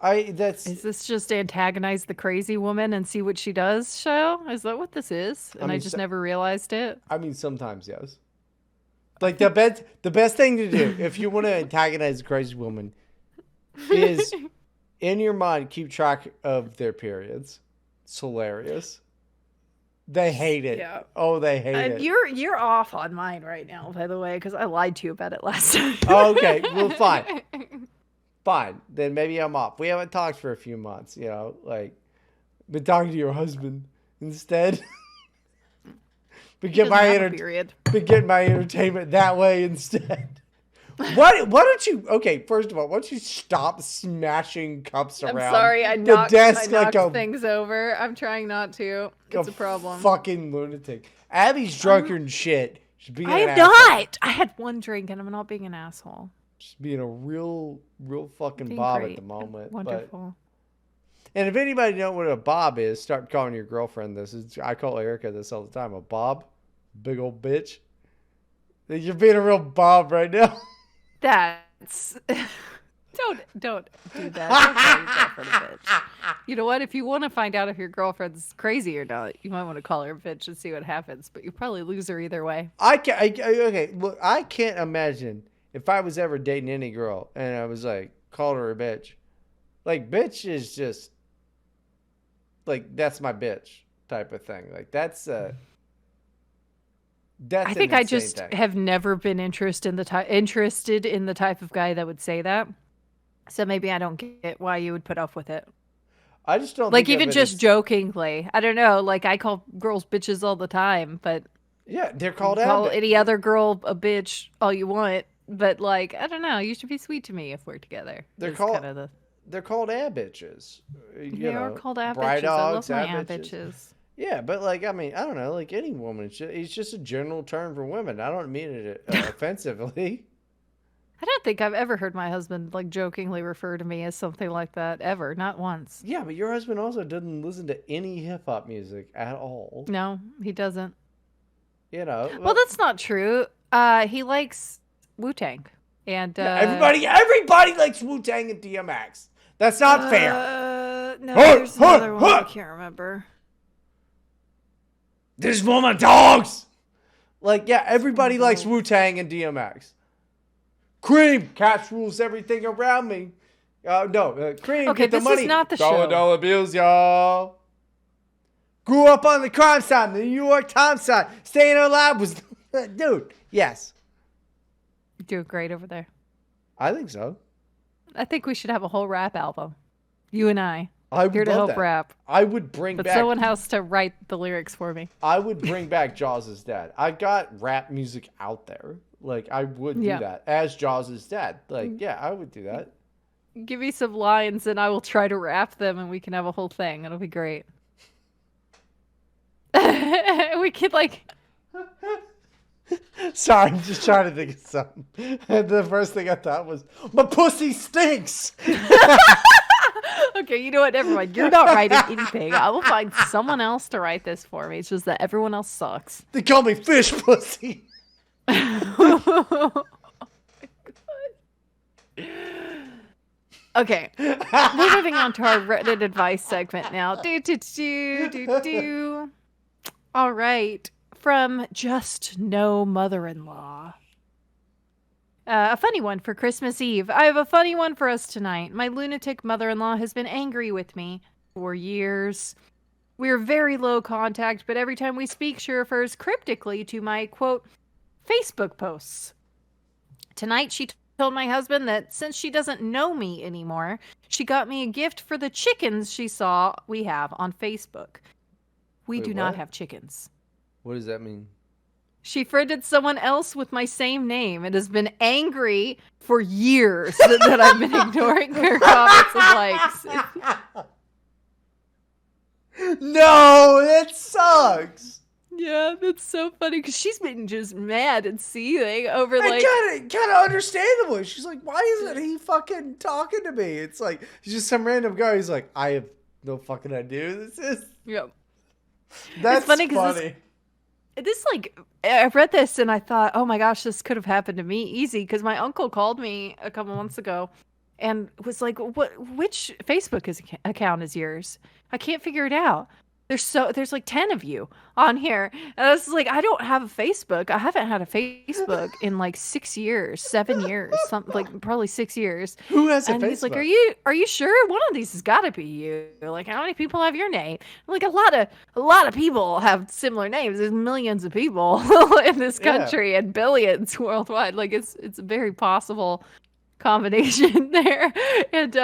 Is this just antagonize the crazy woman and see what she does show? Is that what this is? And I, mean, just never realized it. I mean, sometimes yes. Like the best thing to do if you want to antagonize a crazy woman is in your mind keep track of their periods. It's hilarious. They hate it. Yeah. Oh, they hate it. You're off on mine right now, by the way, because I lied to you about it last time. Oh, okay, well, fine. Fine. Then maybe I'm off. We haven't talked for a few months, like been talking to your husband instead. But get my but get my entertainment that way instead. Why don't you? Okay, first of all, why don't you stop smashing cups around? I'm sorry, I the knocked desk like a things over. I'm trying not to. It's a problem. Fucking lunatic. Abby's drunk and shit. She's being I an am asshole. not. I had one drink and I'm not being an asshole. Just being a real fucking Being Bob great. at the moment. Wonderful. And if anybody know what a Bob is, start calling your girlfriend this. I call Erica this all the time. A Bob, big old bitch. You're being a real Bob right now. That's don't do that. Don't call your girlfriend a bitch. You know what? If you want to find out if your girlfriend's crazy or not, you might want to call her a bitch and see what happens. But you probably lose her either way. Okay, look, I can't imagine if I was ever dating any girl and I was like, called her a bitch. Like, bitch is just like, that's my bitch type of thing. Like, that's I think I just have never been interested in the type of guy that would say that. So maybe I don't get why you would put up with it. I just don't like think even just jokingly. I don't know. Like I call girls bitches all the time, but yeah, they're called call ab- any other girl a bitch all you want. But like I don't know. You should be sweet to me if we're together. They're called ab bitches. They are called ab bride bitches. I love dogs, my ab ab bitches. Yeah, but like, I mean, I don't know, like any woman, it's just a general term for women. I don't mean it offensively. I don't think I've ever heard my husband like jokingly refer to me as something like that ever. Not once. Yeah, but your husband also doesn't listen to any hip hop music at all. No, he doesn't. Well, that's not true. He likes Wu-Tang. And everybody likes Wu-Tang and DMX. That's not fair. No, there's another one I can't remember. This woman dogs. Like, yeah, everybody likes Wu-Tang and DMX. Cream, Cash rules everything around me. Cream, okay, get the money. This is not the show. Dollar bills, y'all. Grew up on the crime side, the New York Times side. Staying alive was, dude. Yes, You're doing great over there. I think so. I think we should have a whole rap album. You and I. would here to love help that. rap. I would bring But back. someone has to write the lyrics for me. I would bring back Jaws' dad. I got rap music out there. Like, I would do that as Jaws' dad. Like, yeah, I would do that. Give me some lines and I will try to rap them and we can have a whole thing. It'll be great. we could like. Sorry, I'm just trying to think of something. And the first thing I thought was, my pussy stinks. Okay, you know what? Never mind. You're not writing anything. I will find someone else to write this for me. It's just that everyone else sucks. They call me fish pussy. Okay, we're moving on to our Reddit advice segment now. Do. All right, from Just No Mother-in-Law. A funny one for Christmas Eve. I have a funny one for us tonight. My lunatic mother-in-law has been angry with me for years. We're very low contact, but every time we speak, she refers cryptically to my, quote, Facebook posts. Tonight, she told my husband that since she doesn't know me anymore, she got me a gift for the chickens she saw we have on Facebook. We Wait, do not what? have chickens. What does that mean? She friended someone else with my same name and has been angry for years that I've been ignoring her comments and likes. No, that sucks. Yeah, that's so funny because she's been just mad and seething over like. Kind of understandable. She's like, why isn't he fucking talking to me? It's like he's just some random guy. He's like, I have no fucking idea who this is. Yeah. That's funny funny. 'cause this like I read this and I thought, oh my gosh, this could have happened to me easy because my uncle called me a couple months ago and was like, which Facebook account is yours? I can't figure it out. There's like 10 of you on here. And I was like, I don't have a Facebook. I haven't had a Facebook in like 6 years, 7 years, something like probably 6 years. Who has a And Facebook? he's like, are you sure? One of these has got to be you. Like, how many people have your name? I'm like, a lot of people have similar names. There's millions of people in this country and billions worldwide. Like, it's a very possible combination there. And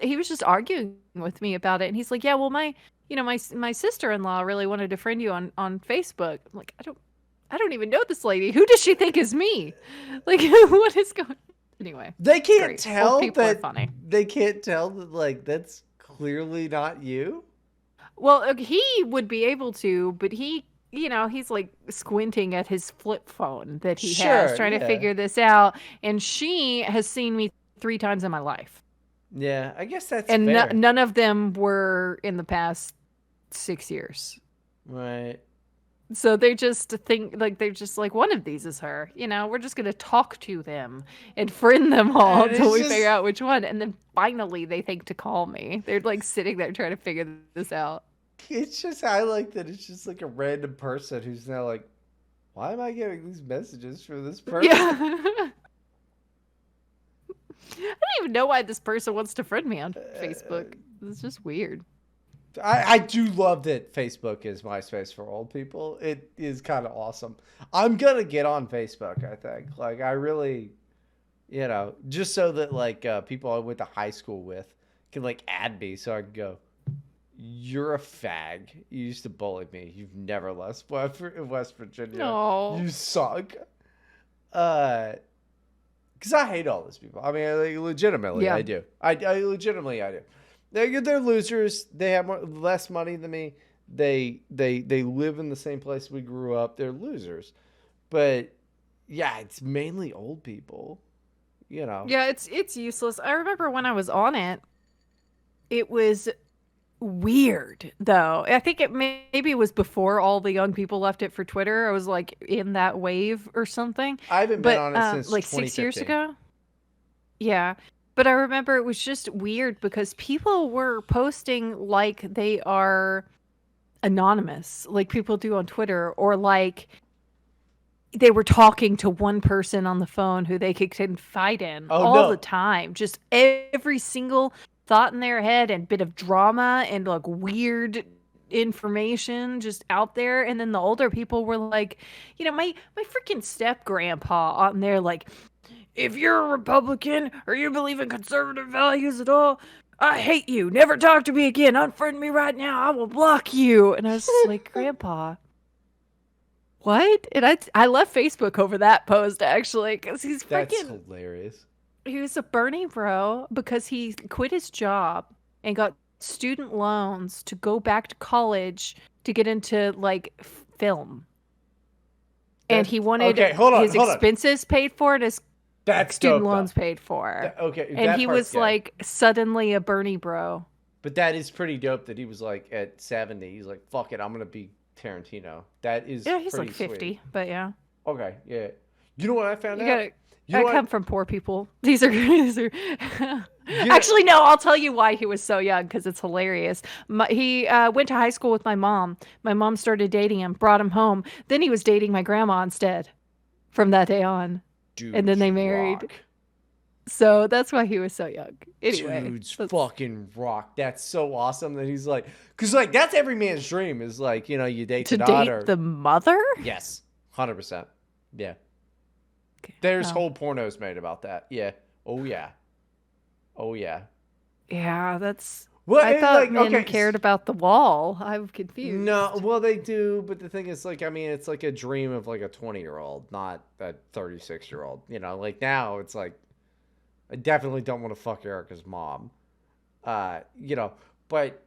he was just arguing with me about it. And he's like, yeah, well, my sister-in-law really wanted to friend you on Facebook. I'm like, I don't even know this lady. Who does she think is me? Like, what is going? Anyway, they can't great. tell Old people are that. funny. They can't tell that. Like, that's clearly not you. Well, he would be able to, but he's like squinting at his flip phone that he has, trying to figure this out. And she has seen me 3 times in my life. Yeah, I guess that's And fair. none of them were in the past 6 years. Right. So they just think like they're just like one of these is her. We're just gonna talk to them and friend them all And until it's we just- figure out which one. And then finally they think to call me. They're like sitting there trying to figure this out. It's just, I like that it's just like a random person who's now like, why am I getting these messages from this person? Yeah. I don't even know why this person wants to friend me on Facebook. It's just weird. I do love that Facebook is MySpace for old people. It is kind of awesome. I'm going to get on Facebook, I think. Like, I really, just so that, like, people I went to high school with can, like, add me so I can go, you're a fag. You used to bully me. You've never left West Virginia. No. You suck. Because I hate all those people. I mean, like, legitimately, Yeah. I do. I legitimately, I do. They're losers. They have less money than me. They live in the same place we grew up. They're losers. But yeah, it's mainly old people. Yeah, it's useless. I remember when I was on it, it was weird though. I think maybe it was before all the young people left it for Twitter. I was like in that wave or something. I haven't been on it since like 6 years 2015. ago. Yeah. But I remember it was just weird because people were posting like they are anonymous, like people do on Twitter, or like they were talking to one person on the phone who they could confide in all the time. Just every single thought in their head and bit of drama and like weird information just out there. And then the older people were like, my freaking step grandpa on there like, if you're a Republican or you believe in conservative values at all, I hate you. Never talk to me again. Unfriend me right now. I will block you. And I was like, Grandpa, what? And I left Facebook over that post actually because he's That's freaking. hilarious. He was a Bernie bro because he quit his job and got student loans to go back to college to get into like film. And he wanted okay, hold on, his expenses paid for and his That's student dope, loans though. paid for. Okay, And that he part's was good. like suddenly a Bernie bro. But that is pretty dope that he was like at 70. He's like, fuck it, I'm gonna be Tarantino. That is Yeah, he's pretty like 50, sweet. but yeah. Okay, yeah. You know what I found You out? gotta. You know I what? come from poor people. These are. Actually, no. I'll tell you why he was so young because it's hilarious. He went to high school with my mom. My mom started dating him, brought him home. Then he was dating my grandma instead. From that day on, Dudes and then they married. rock. So that's why he was so young. Anyway, Dudes fucking rock. That's so awesome that he's like, because like that's every man's dream is like, you know, you date to the daughter. date the mother. Yes, 100%. Yeah. Okay. There's whole pornos made about that. Yeah. Oh yeah. Oh yeah. Yeah, that's. Well, I thought like, men okay, cared about the wall. I'm confused. No, well they do, but the thing is, like, I mean, it's like a dream of like a 20-year-old, not a 36-year-old. You know, like now it's like, I definitely don't want to fuck Erica's mom. You know, but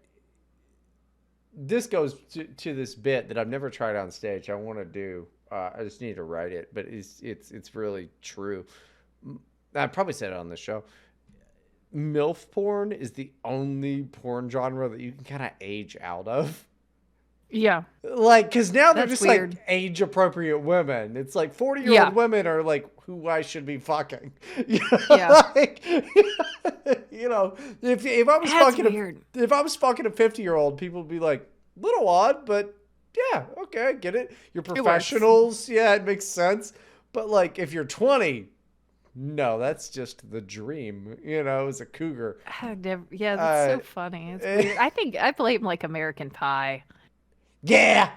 this goes to this bit that I've never tried on stage. I want to do. I just need to write it, but it's really true. I probably said it on the show. MILF porn is the only porn genre that you can kind of age out of. Yeah. Like, because now they're That's just weird. like age appropriate women. It's like 40-year-old women are like who I should be fucking. You know? Yeah. Like, you know, if I was That's fucking weird. if I was fucking a 50-year-old, people would be like, little odd, but yeah, okay, I get it. You're professionals, yeah, it makes sense. But like, if you're 20. No, that's just the dream, you know, as a cougar. Yeah, that's so funny. It's weird. I think I blame like American Pie. Yeah.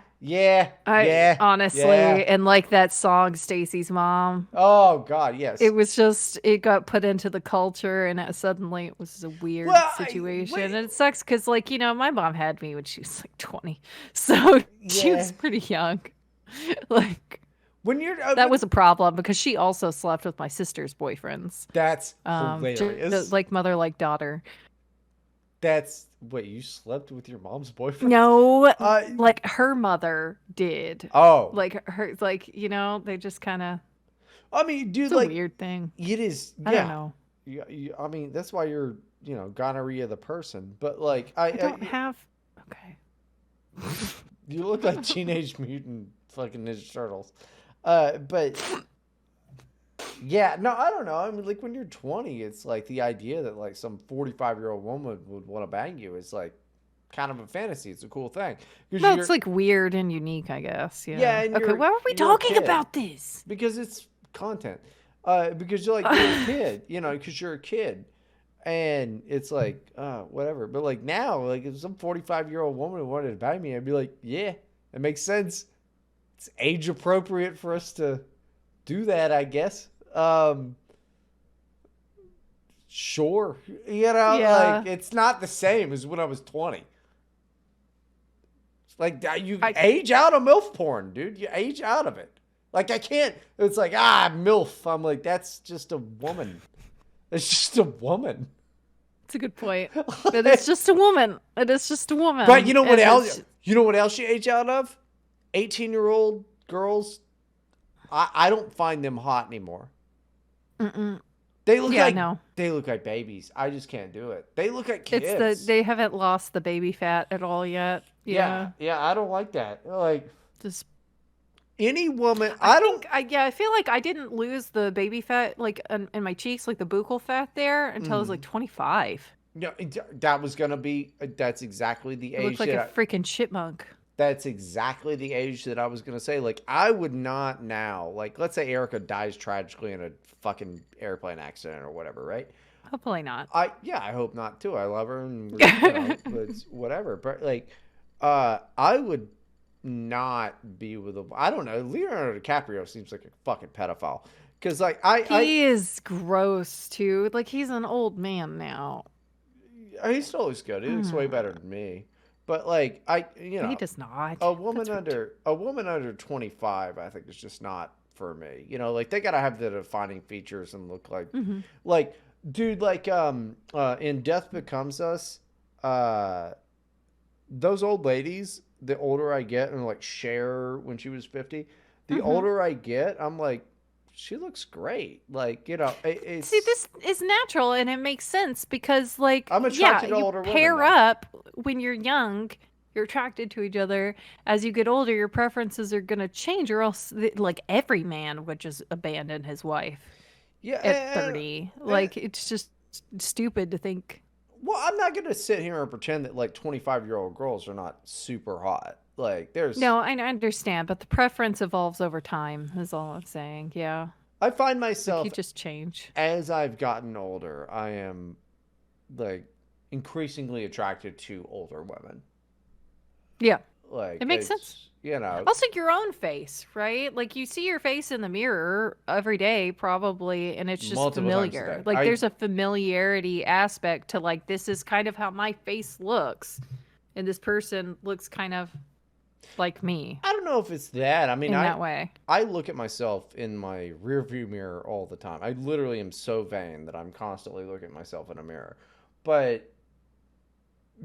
Honestly, and like that song Stacy's Mom. Oh God, yes. It was just it got put into the culture, and suddenly it was a weird situation, and it sucks because like you know my mom had me when she was like 20, so she was pretty young. Like. When you're that was a problem because she also slept with my sister's boyfriends. That's hilarious. Like mother, like daughter. That's wait, you slept with your mom's boyfriend? No, like her mother did. Oh, like her, like you know, they just kind of. I mean, dude, it's like a weird thing. It is. I don't know. I mean, that's why you're, you know, gonorrhea the person. But like, I don't have. Okay. You look like Teenage Mutant fucking Ninja Turtles. But yeah, no, I don't know. I mean, like when you're 20, it's like the idea that like some 45-year-old woman would want to bang you is like kind of a fantasy. It's a cool thing. No, it's like weird and unique, I guess. Yeah. Yeah. And okay. Why are we talking about this? Because it's content. Because you're like you're a kid, you know, because you're a kid, and it's like whatever. But like now, like if some 45-year-old woman wanted to bang me, I'd be like, yeah, it makes sense. It's age appropriate for us to do that, I guess. Sure. You know, like it's not the same as when I was 20. Like you age out of MILF porn, dude. You age out of it. Like I can't. It's like MILF. I'm like that's just a woman. It's just a woman. It's a good point. But it's just a woman. It is just a woman. But you know what else? You know what else you age out of? 18-year-old girls, I don't find them hot anymore. Mm-mm. They look they look like babies. I just can't do it. They look like kids. They haven't lost the baby fat at all yet. Yeah, I don't like that. Like just any woman. I feel like I didn't lose the baby fat like in my cheeks, like the buccal fat there until I was like 25. Yeah, that was gonna be. That's exactly the age. It looked like a freaking chipmunk. That's exactly the age that I was going to say. Like, I would not now, like, let's say Erica dies tragically in a fucking airplane accident or whatever, right? Hopefully not. I hope not too. I love her and you know, it's whatever. But like, I would not be with I don't know. Leonardo DiCaprio seems like a fucking pedophile. Cause like he is gross too. Like he's an old man now. He still looks good. He looks way better than me. But like you know, he does not. A woman under 25, I think is just not for me. You know, like they gotta have the defining features and look like, like dude, like in Death Becomes Us, those old ladies the older I get, and like Cher when she was 50, the Mm-hmm. older I get, I'm like, she looks great. Like, it's. See, this is natural and it makes sense because, like, I'm yeah, attracted to you older women pair now. up when you're young, you're attracted to each other. As you get older, your preferences are going to change, or else, like, every man would just abandon his wife Yeah, at 30. and Like, it's just stupid to think. well, I'm not gonna sit here and pretend that like 25-year-old girls are not super hot. Like, there's, No, I understand, but the preference evolves over time, is all I'm saying. Yeah. I find Like, you myself just change. as I've gotten older, I am like increasingly attracted to older women. Yeah. Like, It makes sense. it's. Also, your own face, right? Like, you see your face in the mirror every day, probably, and it's just Multiple times a familiar. day. Like, there's a familiarity aspect to, like, this is kind of how my face looks, and this person looks kind of like me I don't know if it's that. I mean, in that way. I look at myself in my rear view mirror all the time. I literally am so vain that I'm constantly looking at myself in a mirror. But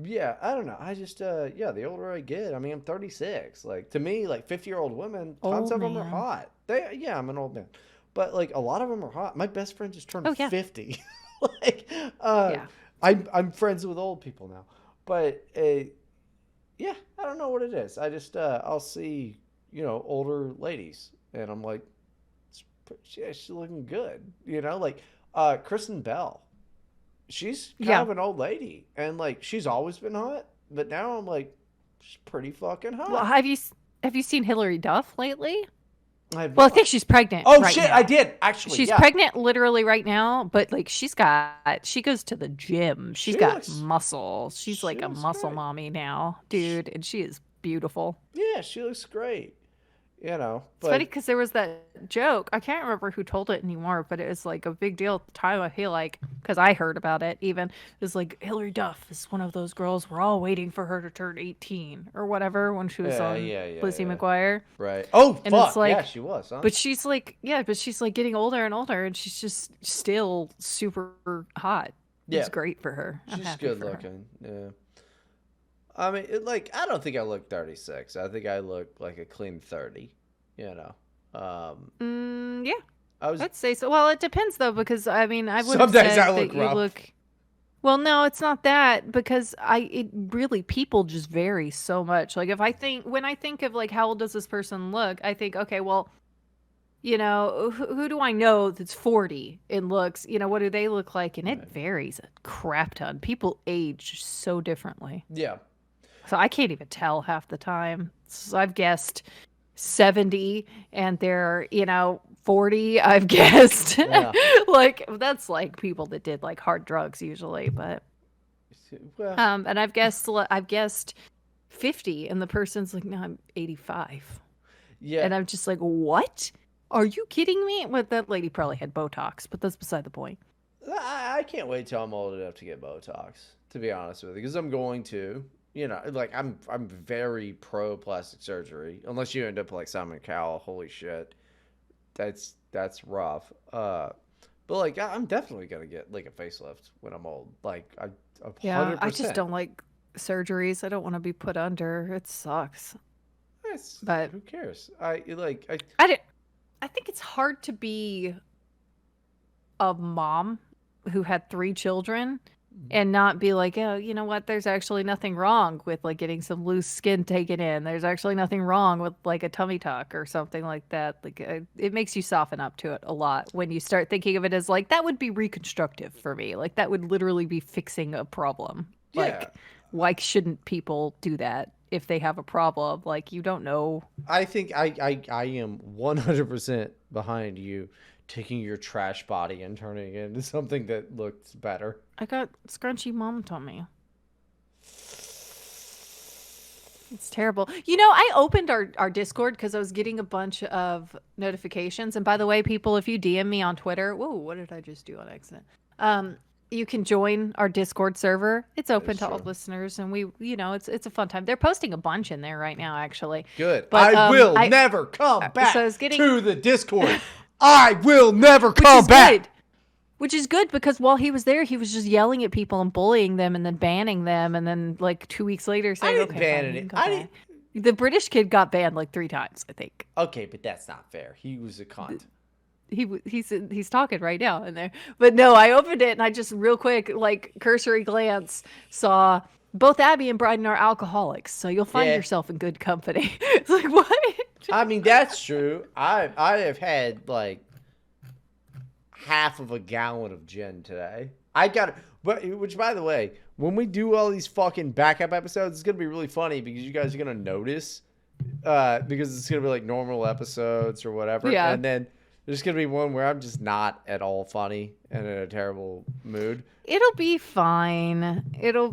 yeah, I don't know. I just yeah, the older I get, I mean, I'm 36. Like, to me, like 50-year-old women, tons Old of them are man. hot. Yeah, I'm an old man. But like a lot of them are hot. My best friend just turned Oh, yeah. 50. Like, Yeah. I'm friends with old people now. But yeah, I don't know what it is. I just I'll see, older ladies, and I'm like, yeah, she's looking good. Like Kristen Bell. She's kind Yeah. of an old lady, and like she's always been hot, but now I'm like, she's pretty fucking hot. Well, have you seen Hillary Duff lately? I've Well, I not. think she's pregnant. Oh right shit, now. I did actually. She's Yeah, pregnant literally right now, but like she goes to the gym. She's She got looks- muscle. She's she like a looks muscle great. mommy now, dude, and she is beautiful. yeah, she looks great. It's But funny because there was that joke. I can't remember who told it anymore, but it was like a big deal at the time. I feel like because I heard about it. Even it was like Hillary Duff is one of those girls. We're all waiting for her to turn 18 or whatever when she was Yeah, on yeah, Lizzie yeah. McGuire. right. Oh And fuck, it's like, yeah, she was. Huh? but she's like, yeah, but she's like getting older and older, and she's just still super hot. Yeah. It's great for her. I'm She's happy good for her. looking. Yeah. I mean, I don't think I look 36. I think I look like a clean 30. Yeah, I was. I'd say so. Well, it depends though, because I mean, I would Some have days said I that look you rough. look. Well, no, it's not that because it really people just vary so much. Like when I think of like how old does this person look, I think okay, well, who do I know that's 40 and looks, what do they look like? And it Right. varies a crap ton. People age so differently. Yeah. So I can't even tell half the time. So I've guessed 70 and they're, 40, I've guessed. Yeah. Like that's like people that did like hard drugs usually, but Well, and I've guessed 50 and the person's like, "No, I'm 85." yeah. And I'm just like, "What? Are you kidding me?" Well, that lady probably had Botox, but that's beside the point. I can't wait till I'm old enough to get Botox. To be honest with you, because I'm going to. Like I'm very pro plastic surgery. Unless you end up like Simon Cowell, holy shit, that's rough. But like I'm definitely gonna get like a facelift when I'm old. Like I 100%. Yeah, I just don't like surgeries. I don't want to be put under. It sucks. But who cares? I think it's hard to be a mom who had 3 children and not be like, oh, you know what? There's actually nothing wrong with like getting some loose skin taken in. There's actually nothing wrong with like a tummy tuck or something like that. Like it makes you soften up to it a lot when you start thinking of it as like that would be reconstructive for me. Like that would literally be fixing a problem. Yeah. Like why shouldn't people do that if they have a problem? Like you don't know. I think I am 100% behind you taking your trash body and turning it into something that looks better. I got scrunchy mom tummy. It's terrible. I opened our Discord because I was getting a bunch of notifications. And by the way, people, if you DM me on Twitter, whoa, what did I just do on accident? You can join our Discord server. It's open to all true. listeners, and it's a fun time. They're posting a bunch in there right now, actually. Good. But, I will never come back so I was getting- to the Discord. I will never come back. Which is good because while he was there, he was just yelling at people and bullying them and then banning them, and then like 2 weeks later saying, I didn't "Okay, ban fine, you it. can go I back." didn't. The British kid got banned like 3 times, I think. Okay, but that's not fair. He was a cunt. He's talking right now in there. But no, I opened it and I just real quick, like cursory glance, saw both Abby and Bryden are alcoholics, so you'll find Yeah. yourself in good company. It's like, what? I mean, that's true. I have had like half of a gallon of gin today. I got it. But which, by the way, when we do all these fucking backup episodes, it's gonna be really funny because you guys are gonna notice, because it's gonna be like normal episodes or whatever, Yeah. and then there's gonna be one where I'm just not at all funny and in a terrible mood. It'll be fine.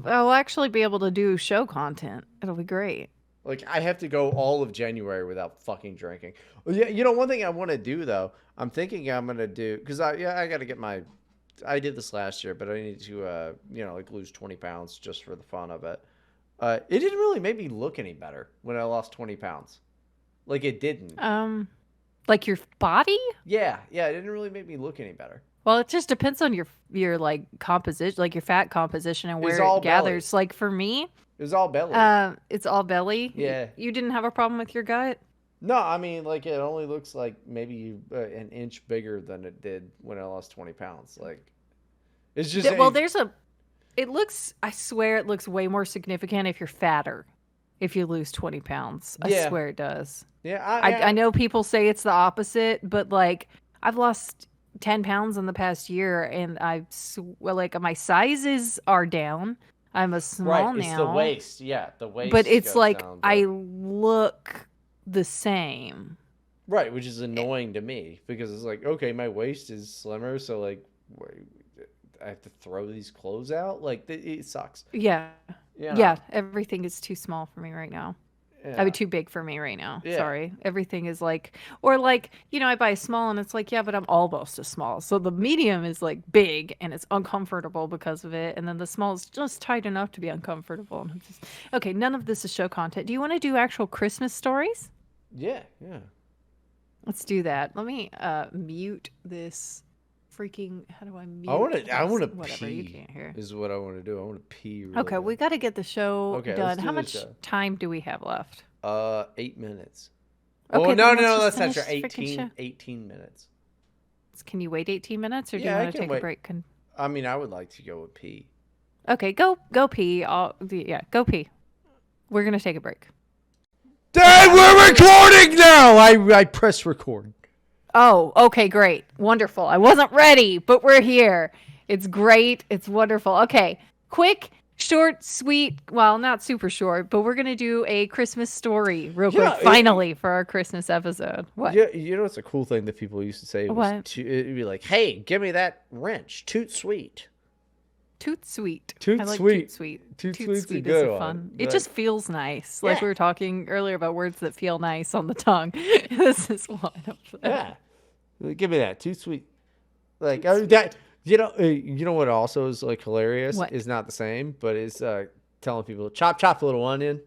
I'll actually be able to do show content. It'll be great. Like, I have to go all of January without fucking drinking. Yeah, you know, one thing I want to do though, I'm thinking I'm gonna do, because I got to get my. I did this last year, but I need to, like lose 20 pounds just for the fun of it. It didn't really make me look any better when I lost 20 pounds. Like, it didn't. Like your body? Yeah, it didn't really make me look any better. Well, it just depends on your like composition, like your fat composition and where all it gathers. Like for me, It was all belly. it's all belly. Yeah. You didn't have a problem with your gut? No, I mean, like, it only looks like maybe an inch bigger than it did when I lost 20 pounds. Like, it's just. Well, it looks, I swear it looks way more significant if you're fatter, if you lose 20 pounds. I Yeah. swear it does. Yeah, I know people say it's the opposite, but like I've lost 10 pounds in the past year and like my sizes are down. I'm a small right, now. it's the waist. Yeah, the waist. But it's goes like down, I look the same. right, which is annoying to me because it's like, okay, my waist is slimmer, so like, I have to throw these clothes out. Like, it sucks. Yeah. You know? Yeah. Everything is too small for me right now. Yeah. I mean, too big for me right now. Yeah. Sorry. Everything is like, or like, I buy a small and it's like, yeah, but I'm almost a small. So the medium is like big and it's uncomfortable because of it. And then the small is just tight enough to be uncomfortable. And I'm just, okay, none of this is show content. Do you want to do actual Christmas stories? Yeah. Let's do that. Let me mute this freaking, how do I mute? I want to whatever, pee. you can't hear. Is what I want to do. I want to pee. Really Okay, bad. we got to get the show Okay, done. let's do How the much show. time do we have left? 8 minutes. Okay, Oh, no, then let's that's just not true. finish the freaking show. 18 minutes. Can you wait 18 minutes or do Yeah, you I want to can take wait. a break? I mean, I would like to go with pee. Okay, go pee. Go pee. We're going to take a break. Dad, we're recording now! I press record. Oh, okay, great. Wonderful. I wasn't ready, but we're here. It's great. It's wonderful. Okay, quick, short, sweet. Well, not super short, but we're going to do a Christmas story real quick, finally, for our Christmas episode. What? Yeah, it's a cool thing that people used to say. What? It'd be like, hey, give me that wrench. Toot sweet. Toot sweet. Toot I like sweet. Toot sweet. Toot Toot sweet's a sweet good is one. fun. It But- just feels nice. Like Yeah. we were talking earlier about words that feel nice on the tongue. This is one of them. Yeah. Give me that. Toot sweet. Like, that. You know what also is like hilarious? What? Is not the same, but is telling people, chop little onion.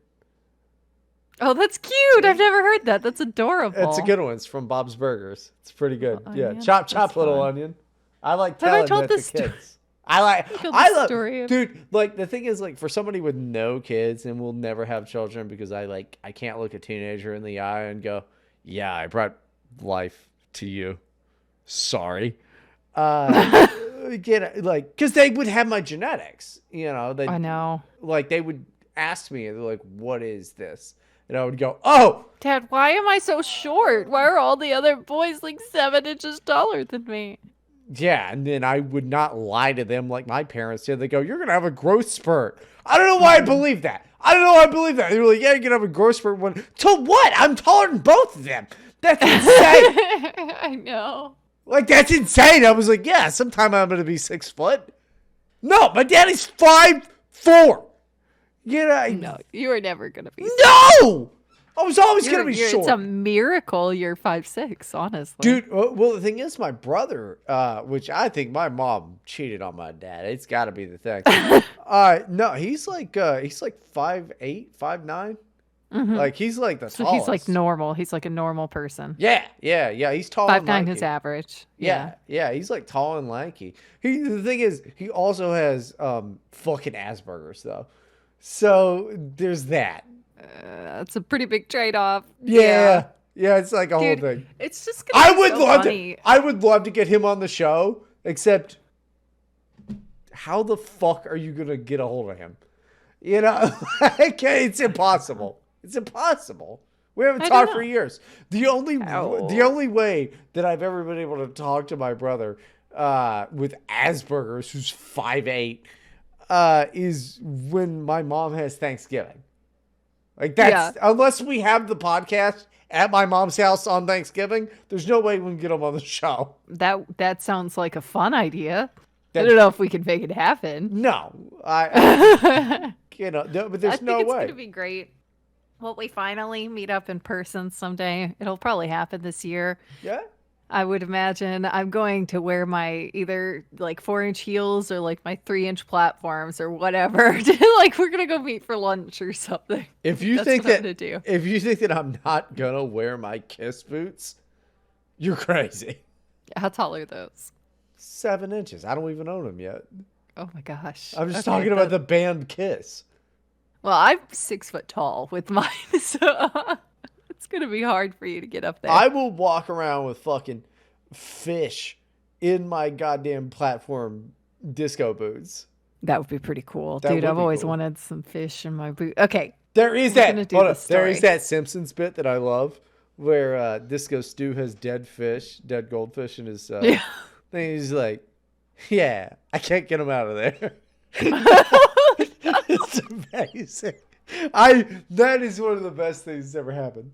Oh, that's cute. I've never heard that. That's adorable. It's a good one. It's from Bob's Burgers. It's pretty good. Yeah, Onion? chop That's little fun. onion. I like Have I telling told that this to sto- kids. I told I this love, story of- dude. Like the thing is, like for somebody with no kids and will never have children, because I can't look a teenager in the eye and go, yeah, I brought life to you. Sorry. Because they would have my genetics. I know. Like they would ask me, they're like, what is this? And I would go, oh. Dad, why am I so short? Why are all the other boys like 7 inches taller than me? Yeah, and then I would not lie to them like my parents did. They go, you're going to have a growth spurt. I don't know why I believe that. They were like, yeah, you're going to have a growth spurt. To what? I'm taller than both of them. That's insane. I know. Like, that's insane. I was like, yeah, sometime I'm going to be 6 foot. No, my daddy's 5'4". No, you are never going to be. No! I was always going to be short. It's a miracle you're 5'6", honestly. Dude, well, the thing is, my brother, which I think my mom cheated on my dad. It's got to be the thing. No, he's like 5'8", 5'9". Mhm. Like he's like the So tallest. he's like normal. He's like a normal person. Yeah. He's tall. 5'9" is average. Yeah. He's like tall and lanky. The thing is, he also has fucking Asperger's though. So there's that. That's a pretty big trade-off. Yeah, it's like a Dude, whole thing. it's just gonna be so funny. I would love to get him on the show, except how the fuck are you gonna get a hold of him? You know, it's impossible. It's impossible. We haven't talked for years. The only way that I've ever been able to talk to my brother with Asperger's, who's 5'8", is when my mom has Thanksgiving. Like that's unless we have the podcast at my mom's house on Thanksgiving, there's no way we can get them on the show. That sounds like a fun idea. I don't know if we can make it happen. No, but there's no way. I think it's gonna be great. Will we finally meet up in person someday? It'll probably happen this year. Yeah. I would imagine I'm going to wear my either like 4-inch heels or like my 3-inch platforms or whatever. Like we're gonna go meet for lunch or something. If you think that I'm not gonna wear my Kiss boots, you're crazy. How tall are those? 7 inches. I don't even own them yet. Oh my gosh. I'm just talking about the band Kiss. Well, I'm 6 foot tall with mine, so it's gonna be hard for you to get up there. I will walk around with fucking fish in my goddamn platform disco boots. That would be pretty cool, dude. I've always wanted some fish in my boot. Okay, there is that Simpsons bit that I love where Disco Stew has dead goldfish in his thing. He's like, "Yeah, I can't get him out of there." It's amazing. That is one of the best things that's ever happened.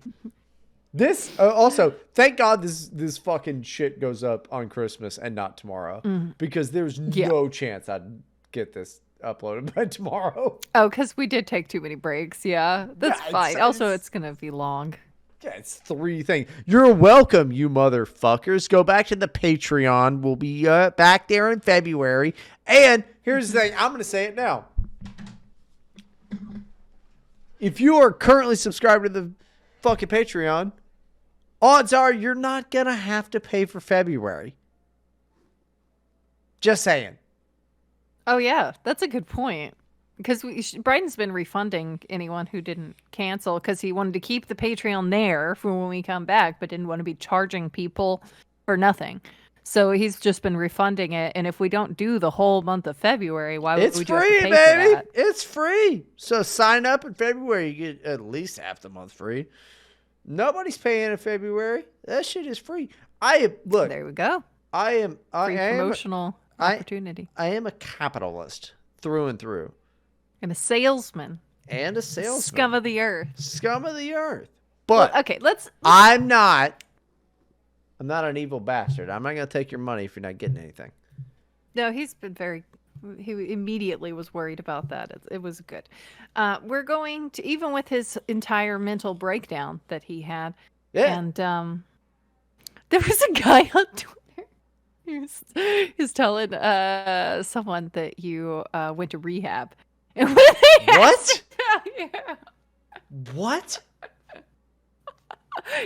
This also, thank God this fucking shit goes up on Christmas and not tomorrow, because there's no chance I'd get this uploaded by tomorrow. Oh, because we did take too many breaks. Yeah, that's fine. Also, it's gonna be long. Yeah, it's 3 things. You're welcome, you motherfuckers. Go back to the Patreon. We'll be back there in February. And here's the thing. I'm going to say it now. If you are currently subscribed to the fucking Patreon, odds are you're not going to have to pay for February. Just saying. Oh, yeah. That's a good point. Because Bryden's been refunding anyone who didn't cancel because he wanted to keep the Patreon there for when we come back, but didn't want to be charging people for nothing. So he's just been refunding it. And if we don't do the whole month of February, why would we just pay for that? It's free. So sign up in February. You get at least half the month free. Nobody's paying in February. That shit is free. Look. There we go. Free promotional opportunity. I am a capitalist through and through. And a salesman. Scum of the earth. But okay, I'm not an evil bastard. I'm not going to take your money if you're not getting anything. No, he immediately was worried about that. It was good. We're going to, even with his entire mental breakdown that he had. Yeah. And there was a guy on Twitter. He was telling someone that you went to rehab. What? Yeah. What?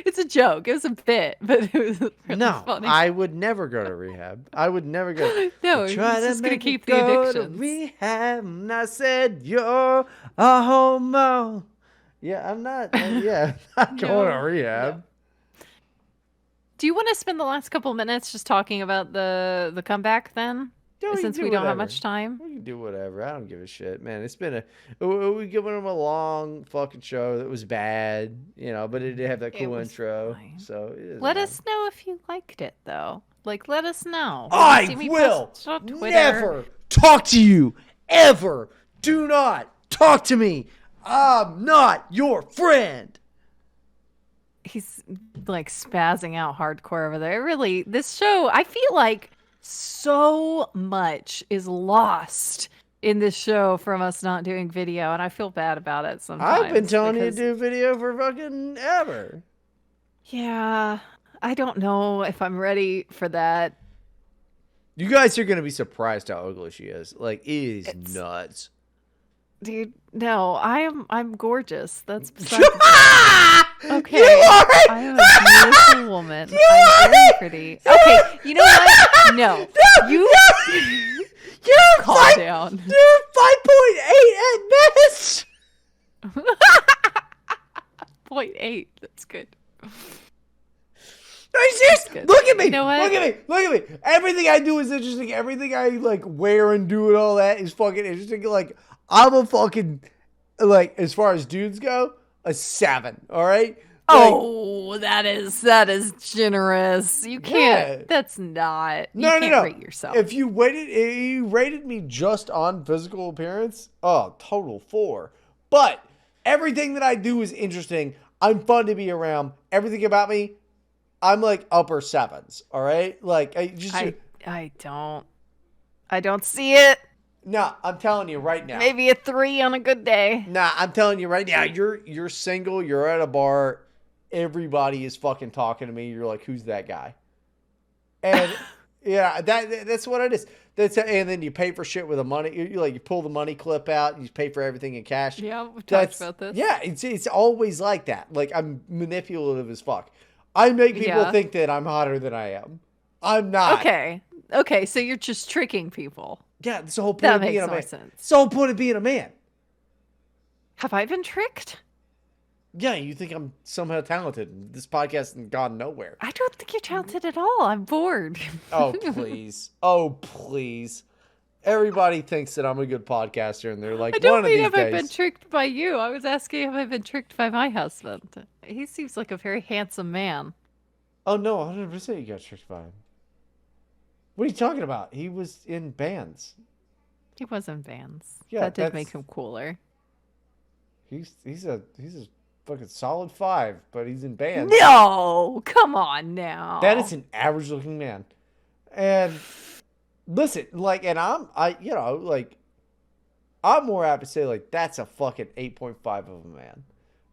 It's a joke. It was a bit, but it was really funny. I would never go to rehab. I would never go. No, he's just going to keep the addictions. Rehab, and I said you're a homo. Yeah, I'm not. I'm not going to rehab. No. Do you want to spend the last couple minutes just talking about the comeback then? Since we don't have much time. We can do whatever. I don't give a shit, man. It's been we giving them a long fucking show that was bad, but it did have that cool intro. Fine. So let us know if you liked it, though. Like, let us know. I will never talk to you ever. Do not talk to me. I'm not your friend. He's like spazzing out hardcore over there. Really, this show, I feel like so much is lost in this show from us not doing video, and I feel bad about it sometimes. I've been telling you to do video for fucking ever. Yeah, I don't know if I'm ready for that. You guys are going to be surprised how ugly she is. Like, it's nuts. Dude, no, I'm gorgeous. That's beside okay. You are! I am a beautiful woman. I'm very pretty. Okay, you know what? No. You're calm down. You're 5.8 at best. 8.8. That's good. Are you serious? good. Look at me. You know what? Look at me. Look at me. Everything I do is interesting. Everything I like wear and do and all that is fucking interesting. Like, I'm a fucking, like, as far as dudes go, a 7. All right. Oh, that is generous. You can't. Yeah. That's not. No, you no, can't no. rate yourself. If you rated me just on physical appearance, total 4. But everything that I do is interesting. I'm fun to be around. Everything about me, I'm like upper 7s. All right, like I don't see it. No, I'm telling you right now. Maybe a 3 on a good day. Nah, I'm telling you right now. You're single. You're at a bar. Everybody is fucking talking to me. You're like, who's that guy? And yeah, that's what it is. And then you pay for shit with the money. You pull the money clip out. And you pay for everything in cash. Yeah, we talked about this. Yeah, it's always like that. Like, I'm manipulative as fuck. I make people think that I'm hotter than I am. I'm not. Okay, so you're just tricking people. Yeah, it's the whole point That of being makes a more man. sense. It's the whole point of being a man. Have I been tricked? Yeah, you think I'm somehow talented. This podcast hasn't gone nowhere. I don't think you're talented at all. I'm bored. Oh, please. Oh, please. Everybody thinks that I'm a good podcaster, and they're like, I don't one of mean these have I days. been tricked by you. I was asking have I been tricked by my husband. He seems like a very handsome man. Oh, no, 100% you got tricked by him. What are you talking about? He was in bands. He was in bands. Yeah, that did that's- make him cooler. He's a fucking solid 5, but he's in bands. No, come on now. That is an average looking man. And listen, like, and I'm more apt to say, like, that's a fucking 8.5 of a man.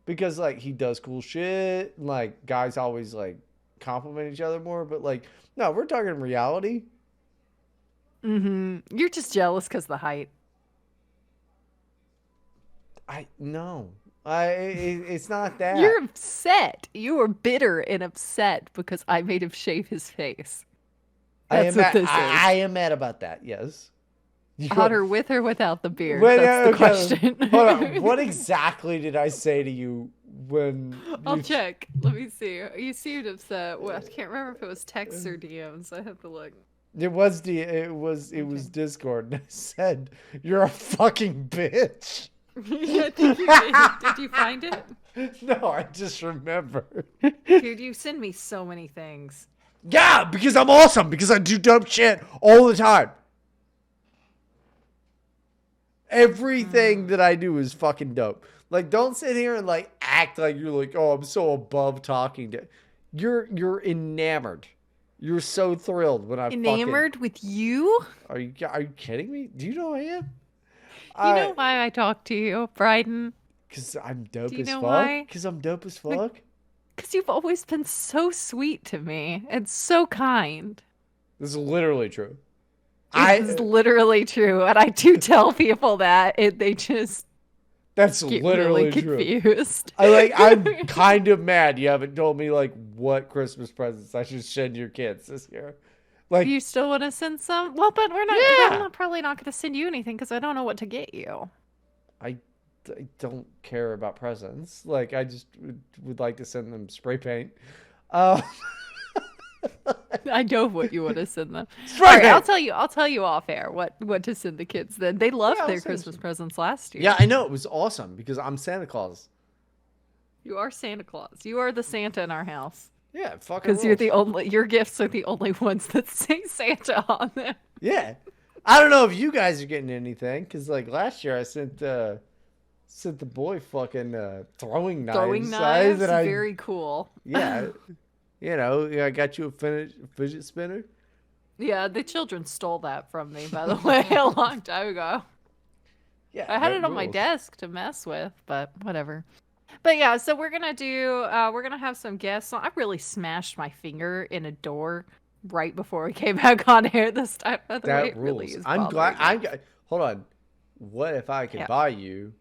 Because, like, he does cool shit. And, like, guys always, like, compliment each other more. But, like, no, we're talking reality. You're just jealous because the height. It's not that. You're upset. You were bitter and upset because I made him shave his face. That's what this is. I am mad about that, yes. Hotter with or without the beard? Wait, That's the okay. question. Hold on. What exactly did I say to you when I'll check. Let me see. You seemed upset. Well, I can't remember if it was text or DMs. I have to look. It was Discord, and I said, "You're a fucking bitch." I think you did. Did you find it? No, I just remembered. Dude, you send me so many things. Yeah, because I'm awesome. Because I do dope shit all the time. Everything that I do is fucking dope. Like, don't sit here and like act like you're like, oh, I'm so above talking to. You're enamored. You're so thrilled when I'm Enamored with you? Are you kidding me? Do you know who I am? You know why I talk to you, Bryden? Because I'm dope Do you as know fuck. why? Because I'm dope as fuck. Because you've always been so sweet to me and so kind. This is literally true. This is literally true, and I do tell people that, and they just That's get literally really true. confused. I'm kind of mad you haven't told me like what Christmas presents I should send your kids this year. Like, You still want to send some? Well, but we're not. Yeah. I'm probably not going to send you anything because I don't know what to get you. I don't care about presents. Like, I just would like to send them spray paint. I know what you want to send them. Spray All right, paint! I'll tell you off air what to send the kids. Then they loved Yeah, I'll their send Christmas some. presents last year. Yeah, I know. It was awesome because I'm Santa Claus. You are Santa Claus. You are the Santa in our house Yeah, fucking because you're the only. Your gifts are the only ones that say Santa on them. Yeah. I don't know if you guys are getting anything because, like, last year I sent the boy fucking throwing knives. Throwing knives, that very cool. Yeah. You know, I got you a fidget spinner. Yeah, the children stole that from me, by the way, a long time ago. Yeah, I had that it on my rules. desk to mess with, but whatever. But yeah, so we're gonna have some guests. So I really smashed my finger in a door right before we came back on air this time. By the way, That it rules. really is I'm glad. bothering me. Hold on. What if I could Yeah. buy you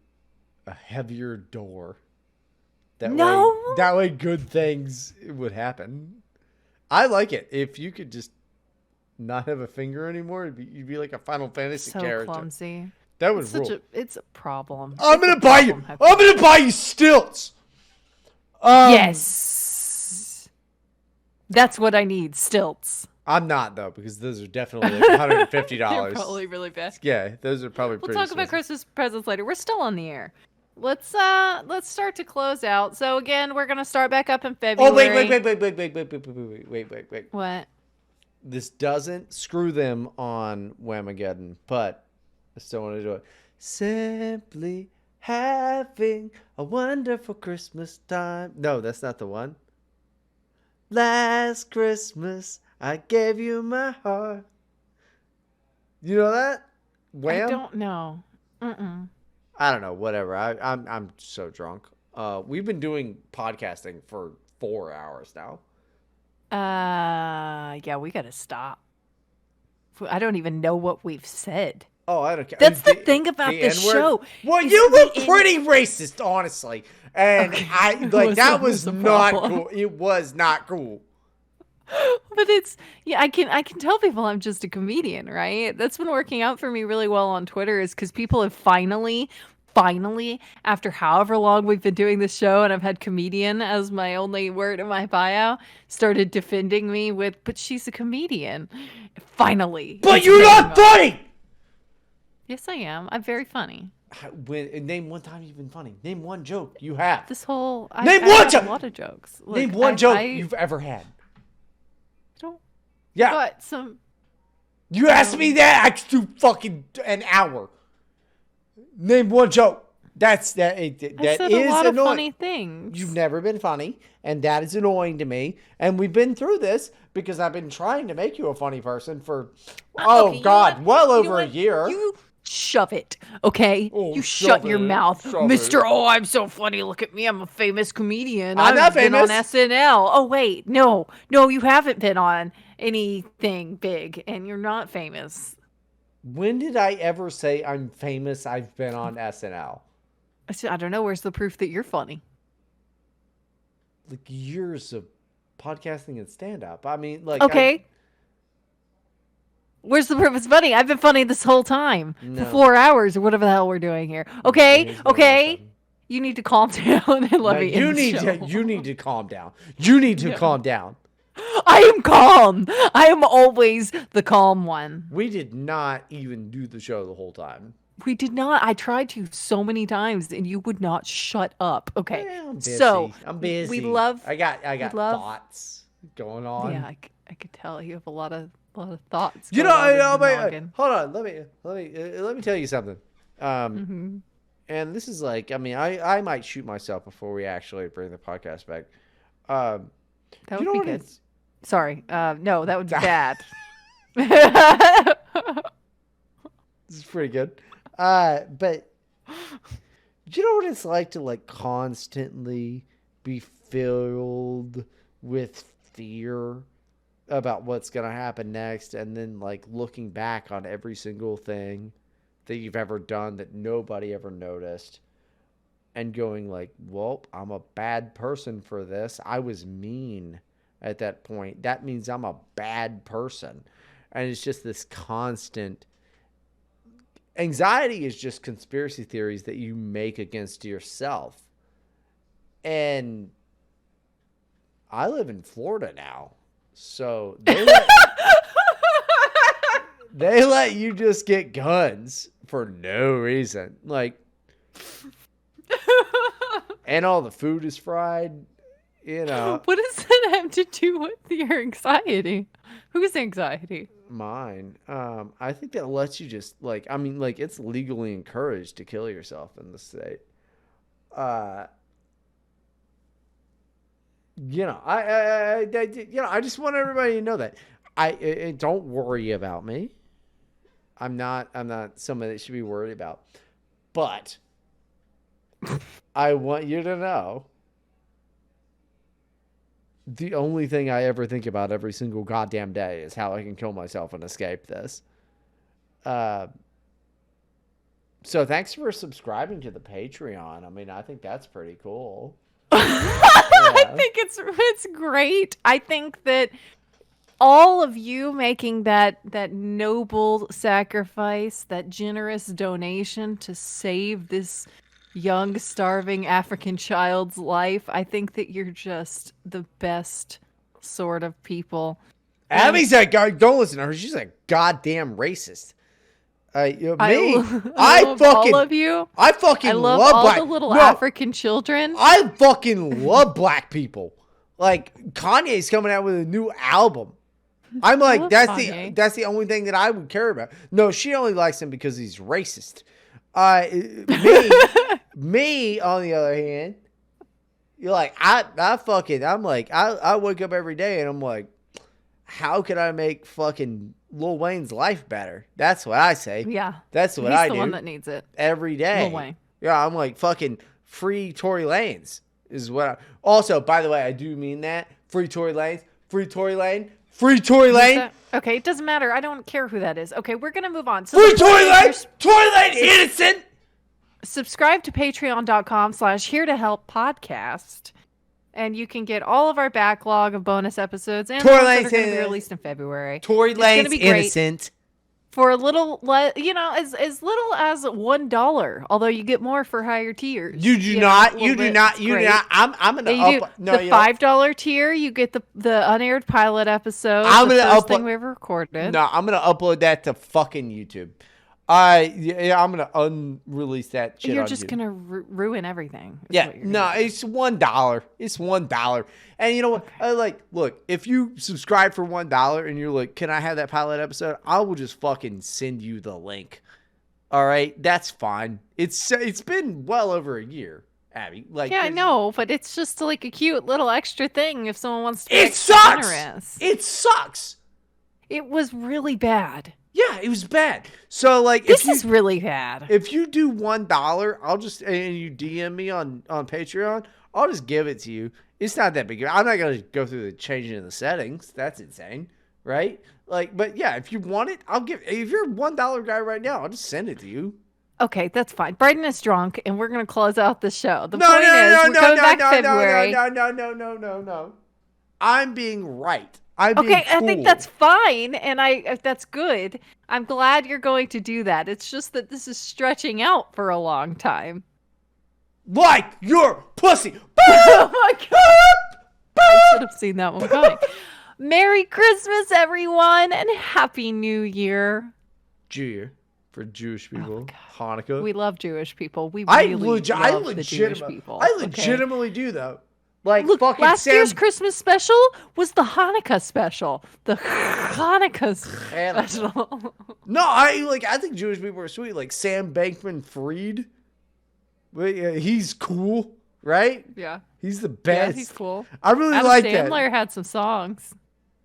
a heavier door? No! That way good things would happen. I like it. If you could just not have a finger anymore, you'd be like a Final Fantasy So character. clumsy. That would It's rule. it's a problem. I'm It's a gonna buy you. problem. I'm gonna buy you stilts. Yes. That's what I need. Stilts. I'm not though, because those are definitely like $150. They're probably really bad. Yeah, those are probably We'll pretty talk about expensive. Christmas presents later. We're still on the air. Let's start to close out. So again, we're gonna start back up in February. Oh wait. What? This doesn't screw them on Whamageddon, but I still want to do it. Simply having a wonderful Christmas time. No, that's not the one. Last Christmas, I gave you my heart. You know that? Wham? I don't know. I don't know. Whatever. I'm so drunk. We've been doing podcasting for 4 hours now. Yeah, we gotta stop. I don't even know what we've said. Oh, I don't care. That's the thing about this N-word? show. Well, is you the were pretty racist, honestly, and Okay. I like that was the not problem. cool. It was not cool. But I can tell people I'm just a comedian, right? That's been working out for me really well on Twitter, is because people have finally, after however long we've been doing this show, and I've had comedian as my only word in my bio, started defending me with, but she's a comedian. Finally. But It's you're paying not off. funny. Yes, I am. I'm very funny. Name one time you've been funny. Name one joke you have. This whole Name I one have joke! a lot of jokes. Look, Name one joke I you've ever had. don't Yeah, got some. you asked me that. I could do fucking an hour. Name one joke. That I that said is a lot annoying. of funny things. You've never been funny, and that is annoying to me. And we've been through this because I've been trying to make you a funny person for, Okay, you know God, what? well You know over a what? year. You shove it, okay? Oh, you shove shut your it, mouth, shove Mister. it. Oh, I'm so funny. Look at me. I'm a famous comedian. I'm not I've been on famous. SNL. Oh wait, no, you haven't been on anything big, and you're not famous. When did I ever say I'm famous? I've been on SNL. I don't know. Where's the proof that you're funny? Like years of podcasting and stand up. I mean, like, Okay. Where's the proof it's funny? I've been funny this whole time No. for 4 hours or whatever the hell we're doing here. It Okay, has been a long okay. time. You need to calm down and let No, me. you end the need show. to. You need to calm down. You need to No. calm down. I am calm. I am always the calm one. We did not even do the show the whole time. We did not. I tried to so many times, and you would not shut up. Okay, I'm busy. so I'm busy. we love. I got love- thoughts going on. Yeah, I could tell you have a lot of thoughts. You know, going on in your wait, noggin. hold on. Let me tell you something. Mhm. And this is like, I mean, I might shoot myself before we actually bring the podcast back. That You would know be what good. it's- Sorry. No, that would be bad. This is pretty good. But you know what it's like to like constantly be filled with fear about what's gonna happen next, and then like looking back on every single thing that you've ever done that nobody ever noticed, and going like, well, I'm a bad person for this. I was mean at that point. That means I'm a bad person. And it's just this constant anxiety is just conspiracy theories that you make against yourself. And I live in Florida now. So they let you just get guns for no reason. Like, and all the food is fried, you know. What does that have to do with your anxiety? Whose anxiety? Mine. I think that lets you just like, I mean, like it's legally encouraged to kill yourself in the state. You know, I just want everybody to know that don't worry about me. I'm not somebody that should be worried about, but I want you to know the only thing I ever think about every single goddamn day is how I can kill myself and escape this. So thanks for subscribing to the Patreon. I mean, I think that's pretty cool. I think it's great. I think that all of you making that noble sacrifice, that generous donation to save this young, starving African child's life. I think that you're just the best sort of people. Abby's that guy. Don't listen to her. She's a goddamn racist. Me, I love fucking, all of you. I fucking I love love all black. the little No, African children. I fucking love black people. Like Kanye's coming out with a new album. I'm like, love that's Kanye. that's the only thing that I would care about. No, she only likes him because he's racist. Me on the other hand, you're like, I'm like, I wake up every day and I'm like, how can I make fucking Lil Wayne's life better? That's what I say. Yeah. That's what He's I the do one that needs it. every day. Lil Wayne. Yeah, I'm like, fucking free Tory Lanez is what I... Also, by the way, I do mean that. Free Tory Lanez. Free Tory Lane. Free Tory Lane. Okay, it doesn't matter. I don't care who that is. Okay, we're going to move on. So Free Tory Lane. Tory Lane innocent. subscribe to patreon.com/here-to-help-podcast, and you can get all of our backlog of bonus episodes and Tory ones that are Lane's going to be innocent. released in February. Tory It's gonna Lane's be great. innocent. For a little, as little as $1. Although you get more for higher tiers. You do know, not. a You little do bit. not. It's You do great. not. I'm gonna Yeah, you do. up. No, the you know, $5 tier, you get the unaired pilot episode. I'm the gonna first upload- thing we ever recorded. no, I'm gonna upload that to fucking YouTube. Yeah, I'm gonna unrelease that shit. You're on just YouTube. gonna ruin everything. is Yeah, what you're no, gonna do. it's $1. It's $1, and you know what? Look, if you subscribe for $1 and you're like, "Can I have that pilot episode?" I will just fucking send you the link. All right, that's fine. It's been well over a year, Abby. Like, Yeah, I know, but it's just like a cute little extra thing if someone wants to be It extra sucks. generous. It sucks. It was really bad. Yeah, it was bad. So like, This is really bad. if you do $1, I'll just and you DM me on Patreon, I'll just give it to you. It's not that big. I'm not gonna go through the changing of the settings. That's insane, right? Like, but yeah, if you want it, I'll give. If you're a $1 guy right now, I'll just send it to you. Okay, that's fine. Bryden is drunk, and we're gonna close out the show. The No, point is, we're no, coming no, back no, February. no. I'm being right. I'm Okay, being I think cool. that's fine, and that's good. I'm glad you're going to do that. It's just that this is stretching out for a long time. like your pussy. Oh my god! I should have seen that one coming. Merry Christmas, everyone, and Happy New Year. Jew for Jewish people. God. Hanukkah. We love Jewish people. We I really love the Jewish people. I okay? legitimately do though. Like Look, fucking last Sam. year's Christmas special was the Hanukkah special. The Hanukkah special. No, I think Jewish people are sweet. Like Sam Bankman-Fried. He's cool, right? Yeah. He's the Yeah, best. he's cool. I really Adam like Sandler that. had some songs.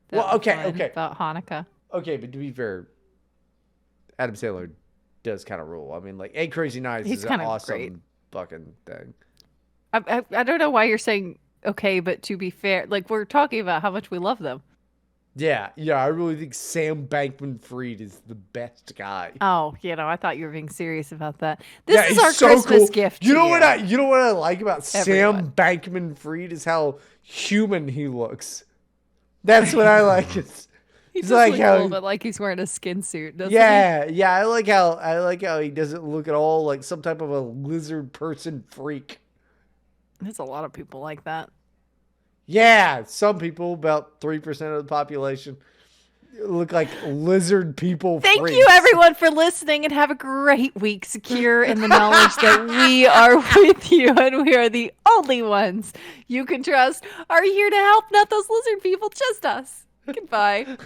that Well, were okay, fun okay. About Hanukkah. Okay, but to be fair, Adam Sandler does kind of rule. I mean, like, Eight Crazy Nights He's is an kind of awesome great. fucking thing. I don't know why you're saying okay, but to be fair, like we're talking about how much we love them. Yeah, I really think Sam Bankman-Fried is the best guy. Oh, I thought you were being serious about that. This Yeah, is he's our so Christmas cool. gift. You to know what I like about Everyone. Sam Bankman-Fried is how human he looks. That's what I like. He It's just like looks how a little bit like he's wearing a skin suit, doesn't he? yeah. I like how he doesn't look at all like some type of a lizard person freak. There's a lot of people like that. Yeah, some people, about 3% of the population, look like lizard people. Thank freaks. you, everyone, for listening, and have a great week, secure in the knowledge that we are with you, and we are the only ones you can trust are here to help, not those lizard people, just us. Goodbye.